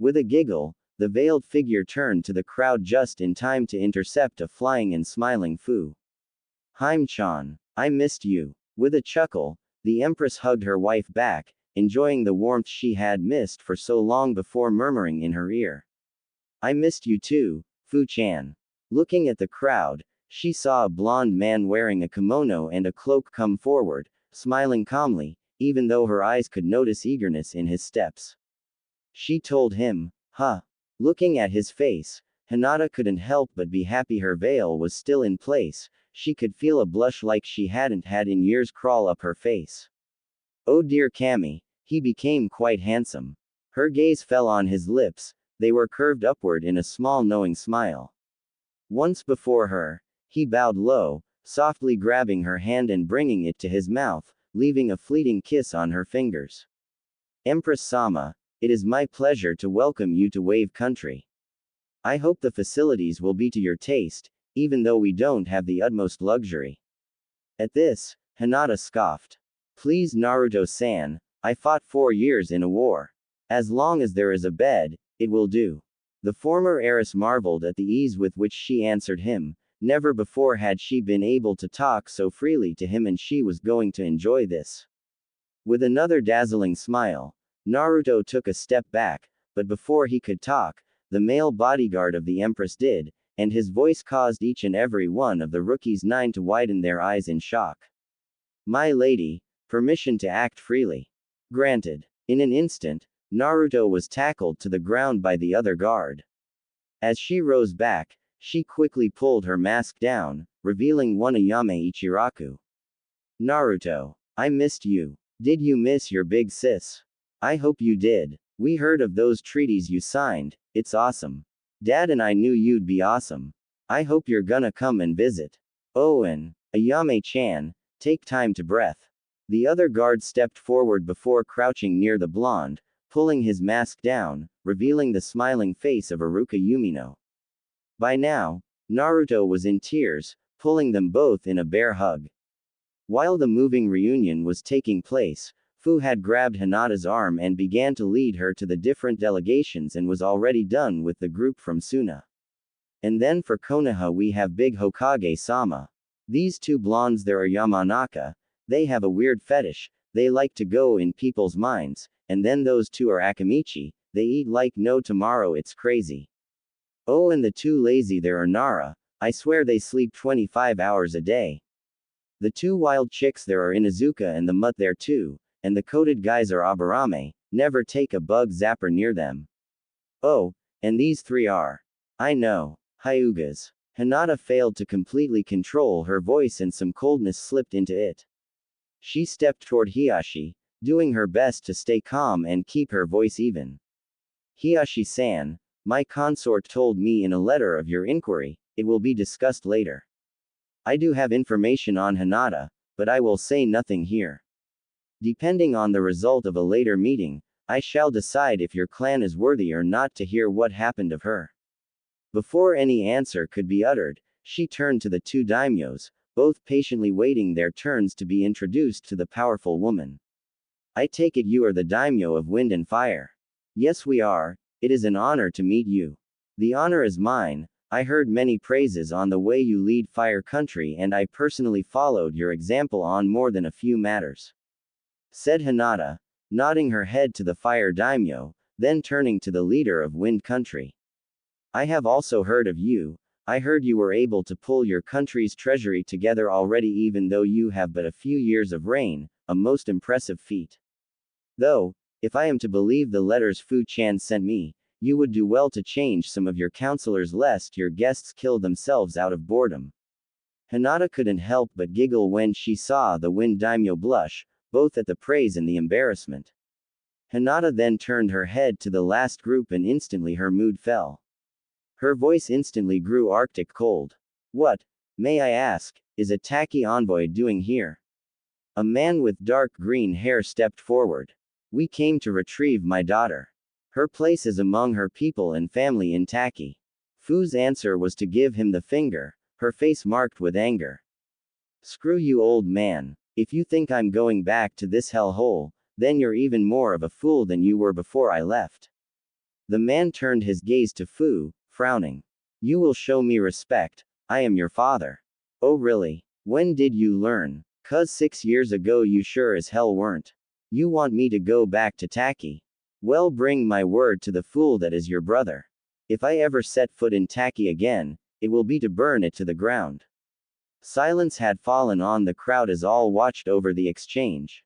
With a giggle, the veiled figure turned to the crowd just in time to intercept a flying and smiling Fu. Haim-chan, I missed you. With a chuckle, the empress hugged her wife back, enjoying the warmth she had missed for so long before murmuring in her ear. I missed you too, Fu-chan. Looking at the crowd, she saw a blond man wearing a kimono and a cloak come forward, smiling calmly, even though her eyes could notice eagerness in his steps. She told him, huh? Looking at his face, Hinata couldn't help but be happy her veil was still in place, she could feel a blush like she hadn't had in years crawl up her face. Oh dear Kami, he became quite handsome. Her gaze fell on his lips, they were curved upward in a small knowing smile. Once before her, he bowed low, softly grabbing her hand and bringing it to his mouth, leaving a fleeting kiss on her fingers. Empress Sama, It is my pleasure to welcome you to Wave Country. I hope the facilities will be to your taste, even though we don't have the utmost luxury. At this, Hinata scoffed. Please Naruto-san, I fought 4 years in a war. As long as there is a bed, it will do. The former heiress marveled at the ease with which she answered him. Never before had she been able to talk so freely to him, and she was going to enjoy this. With another dazzling smile, Naruto took a step back, but before he could talk, the male bodyguard of the Empress did, and his voice caused each and every one of the rookies 9 to widen their eyes in shock. My lady, permission to act freely. Granted. In an instant, Naruto was tackled to the ground by the other guard. As she rose back, she quickly pulled her mask down, revealing one Ayame Ichiraku. Naruto, I missed you. Did you miss your big sis? I hope you did. We heard of those treaties you signed, it's awesome. Dad and I knew you'd be awesome. I hope you're gonna come and visit. Oh, and Ayame-chan, take time to breath. The other guard stepped forward before crouching near the blonde, pulling his mask down, revealing the smiling face of Iruka Yumino. By now, Naruto was in tears, pulling them both in a bear hug. While the moving reunion was taking place, Fu had grabbed Hinata's arm and began to lead her to the different delegations and was already done with the group from Suna. And then for Konoha we have Big Hokage-sama. These two blondes there are Yamanaka, they have a weird fetish, they like to go in people's minds, and then those two are Akamichi, they eat like no tomorrow, it's crazy. Oh, and the two lazy there are Nara, I swear they sleep 25 hours a day. The two wild chicks there are Inuzuka and the mutt there too, and the coated guys are Aburame, never take a bug zapper near them. Oh, and these three are. I know. Hyugas. Hinata failed to completely control her voice and some coldness slipped into it. She stepped toward Hiyashi, doing her best to stay calm and keep her voice even. Hiyashi-san, my consort told me in a letter of your inquiry, it will be discussed later. I do have information on Hinata, but I will say nothing here. Depending on the result of a later meeting, I shall decide if your clan is worthy or not to hear what happened of her. Before any answer could be uttered, she turned to the two daimyos, both patiently waiting their turns to be introduced to the powerful woman. I take it you are the daimyo of Wind and Fire. Yes, we are. It is an honor to meet you. The honor is mine. I heard many praises on the way you lead Fire Country, and I personally followed your example on more than a few matters. Said Hinata, nodding her head to the Fire Daimyo, then turning to the leader of Wind Country. I have also heard of you. I heard you were able to pull your country's treasury together already, even though you have but a few years of reign, a most impressive feat. Though, if I am to believe the letters Fu-chan sent me, you would do well to change some of your counselors lest your guests kill themselves out of boredom. Hinata couldn't help but giggle when she saw the Wind Daimyo blush, both at the praise and the embarrassment. Hinata then turned her head to the last group and instantly her mood fell. Her voice instantly grew arctic cold. What, may I ask, is a tacky envoy doing here? A man with dark green hair stepped forward. We came to retrieve my daughter. Her place is among her people and family in Taki. Fu's answer was to give him the finger, her face marked with anger. Screw you, old man. If you think I'm going back to this hellhole, then you're even more of a fool than you were before I left. The man turned his gaze to Fu, frowning. You will show me respect. I am your father. Oh really? When did you learn? 'Cause 6 years ago you sure as hell weren't. You want me to go back to Taki? Well, bring my word to the fool that is your brother. If I ever set foot in Taki again, it will be to burn it to the ground. Silence had fallen on the crowd as all watched over the exchange.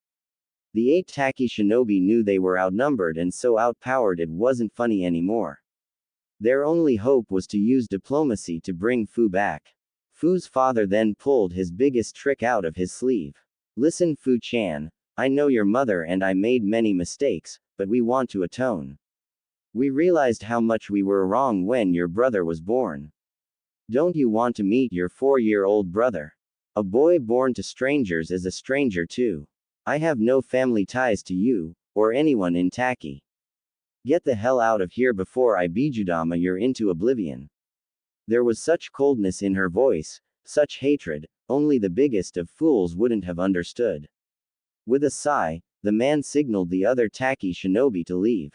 The 8 Taki shinobi knew they were outnumbered and so outpowered it wasn't funny anymore. Their only hope was to use diplomacy to bring Fu back. Fu's father then pulled his biggest trick out of his sleeve. Listen, Fu-chan, I know your mother and I made many mistakes, but we want to atone. We realized how much we were wrong when your brother was born. Don't you want to meet your 4-year-old brother? A boy born to strangers is a stranger too. I have no family ties to you, or anyone in Taki. Get the hell out of here before I bijudama you into oblivion. There was such coldness in her voice, such hatred, only the biggest of fools wouldn't have understood. With a sigh, the man signaled the other tacky shinobi to leave.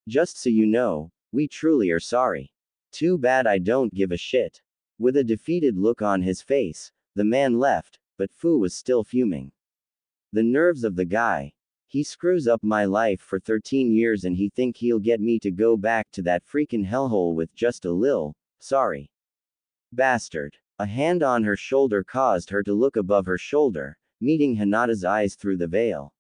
Just so you know, we truly are sorry. Too bad I don't give a shit. With a defeated look on his face, the man left, but Fu was still fuming. The nerves of the guy. He screws up my life for 13 years and he think he'll get me to go back to that freaking hellhole with just a lil, sorry. Bastard. A hand on her shoulder caused her to look above her shoulder, meeting Hinata's eyes through the veil.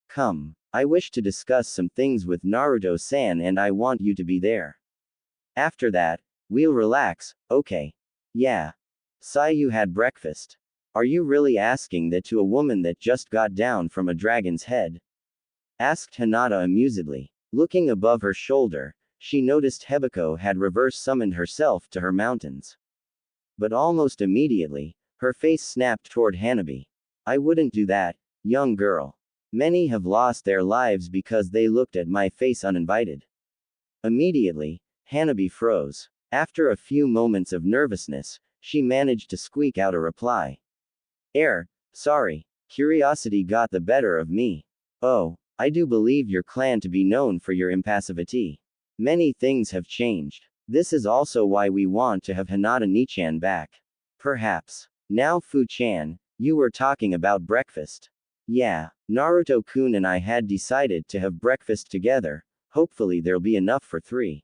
Come. I wish to discuss some things with Naruto-san and I want you to be there. After that, we'll relax, okay? Yeah. Sai, you had breakfast. Are you really asking that to a woman that just got down from a dragon's head? Asked Hinata amusedly. Looking above her shoulder, she noticed Hebiko had reverse summoned herself to her mountains. But almost immediately, her face snapped toward Hanabi. I wouldn't do that, young girl. Many have lost their lives because they looked at my face uninvited. Immediately, Hanabi froze. After a few moments of nervousness, she managed to squeak out a reply. Sorry. Curiosity got the better of me. Oh, I do believe your clan to be known for your impassivity. Many things have changed. This is also why we want to have Hinata Nichan back. Perhaps. Now Fu-chan, you were talking about breakfast. Yeah, Naruto-kun and I had decided to have breakfast together, hopefully there'll be enough for 3.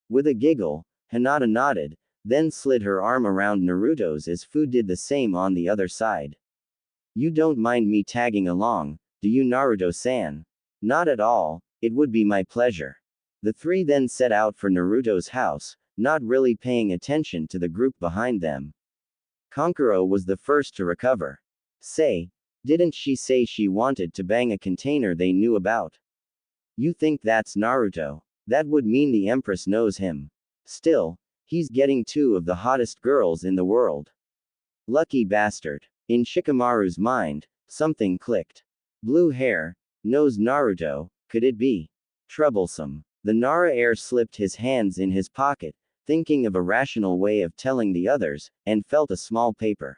With a giggle, Hinata nodded, then slid her arm around Naruto's as Fu did the same on the other side. You don't mind me tagging along, do you, Naruto-san? Not at all, it would be my pleasure. The 3 then set out for Naruto's house, not really paying attention to the group behind them. Kankuro was the first to recover. Say, didn't she say she wanted to bang a container they knew about? You think that's Naruto? That would mean the Empress knows him. Still, he's getting 2 of the hottest girls in the world. Lucky bastard. In Shikamaru's mind, something clicked. Blue hair, knows Naruto, could it be? Troublesome. The Nara heir slipped his hands in his pocket, thinking of a rational way of telling the others, and felt a small paper.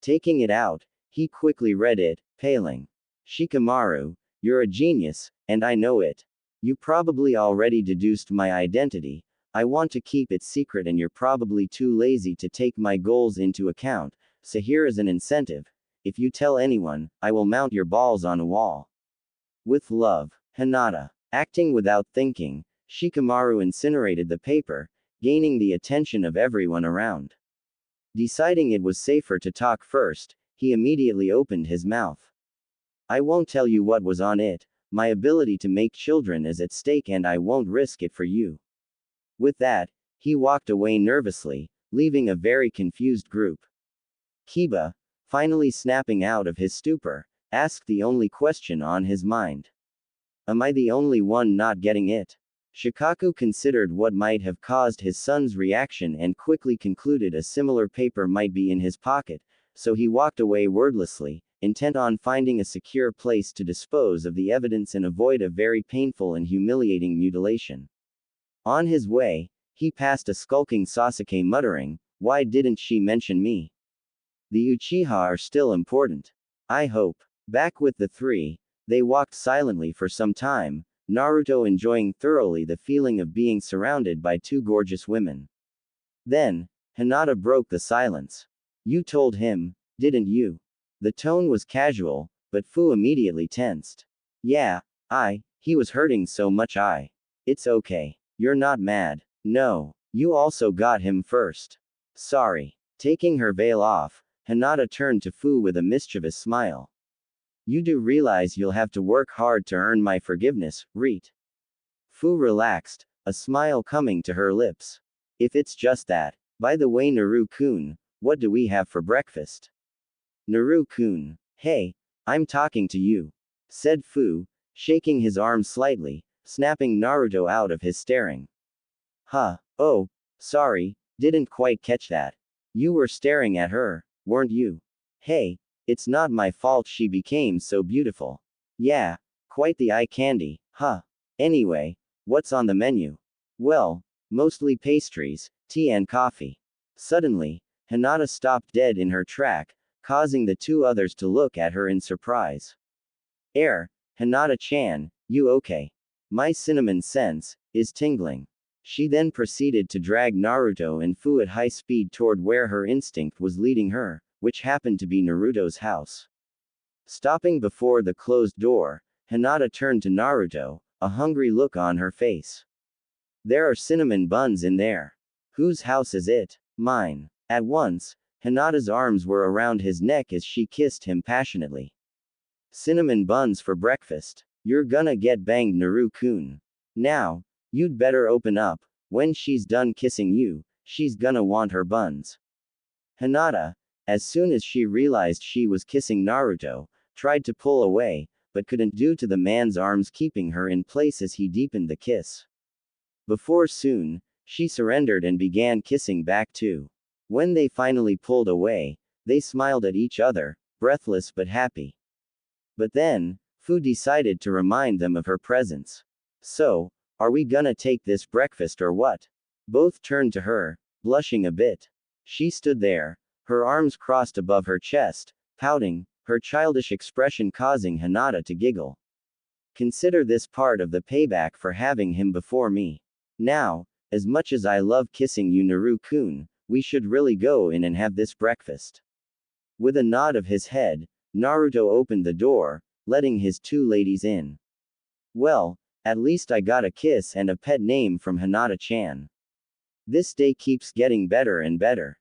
Taking it out, he quickly read it, paling. Shikamaru, you're a genius, and I know it. You probably already deduced my identity. I want to keep it secret and you're probably too lazy to take my goals into account, so here is an incentive. If you tell anyone, I will mount your balls on a wall. With love, Hinata. Acting without thinking, Shikamaru incinerated the paper, gaining the attention of everyone around. Deciding it was safer to talk first, he immediately opened his mouth. I won't tell you what was on it. My ability to make children is at stake and I won't risk it for you. With that, he walked away nervously, leaving a very confused group. Kiba, finally snapping out of his stupor, asked the only question on his mind. Am I the only one not getting it? Shikaku considered what might have caused his son's reaction and quickly concluded a similar paper might be in his pocket, so he walked away wordlessly, intent on finding a secure place to dispose of the evidence and avoid a very painful and humiliating mutilation. On his way, he passed a skulking Sasuke muttering, why didn't she mention me? The Uchiha are still important. I hope. Back with the 3, they walked silently for some time, Naruto enjoying thoroughly the feeling of being surrounded by 2 gorgeous women. Then, Hinata broke the silence. You told him, didn't you? The tone was casual, but Fu immediately tensed. Yeah, he was hurting so much It's okay. You're not mad. No, you also got him first. Sorry. Taking her veil off, Hinata turned to Fu with a mischievous smile. You do realize you'll have to work hard to earn my forgiveness, right? Fu relaxed, a smile coming to her lips. If it's just that. By the way, Naru-kun, what do we have for breakfast? Naru-kun. Hey, I'm talking to you, said Fu, shaking his arm slightly, snapping Naruto out of his staring. Huh, oh, sorry, didn't quite catch that. You were staring at her, weren't you? Hey, it's not my fault she became so beautiful. Yeah, quite the eye candy, huh? Anyway, what's on the menu? Well, mostly pastries, tea and coffee. Suddenly, Hinata stopped dead in her track, causing the two others to look at her in surprise. Hinata-chan, you okay? My cinnamon sense is tingling. She then proceeded to drag Naruto and Fu at high speed toward where her instinct was leading her, which happened to be Naruto's house. Stopping before the closed door, Hinata turned to Naruto, a hungry look on her face. There are cinnamon buns in there. Whose house is it? Mine. At once, Hinata's arms were around his neck as she kissed him passionately. Cinnamon buns for breakfast. You're gonna get banged, Naru-kun. Now, you'd better open up. When she's done kissing you, she's gonna want her buns. Hinata, as soon as she realized she was kissing Naruto, tried to pull away, but couldn't due to the man's arms keeping her in place as he deepened the kiss. Before soon, she surrendered and began kissing back too. When they finally pulled away, they smiled at each other, breathless but happy. But then, Fu decided to remind them of her presence. So, are we gonna take this breakfast or what? Both turned to her, blushing a bit. She stood there, her arms crossed above her chest, pouting, her childish expression causing Hinata to giggle. Consider this part of the payback for having him before me. Now, as much as I love kissing you, Naru-kun, we should really go in and have this breakfast. With a nod of his head, Naruto opened the door, letting his two ladies in. Well, at least I got a kiss and a pet name from Hinata-chan. This day keeps getting better and better.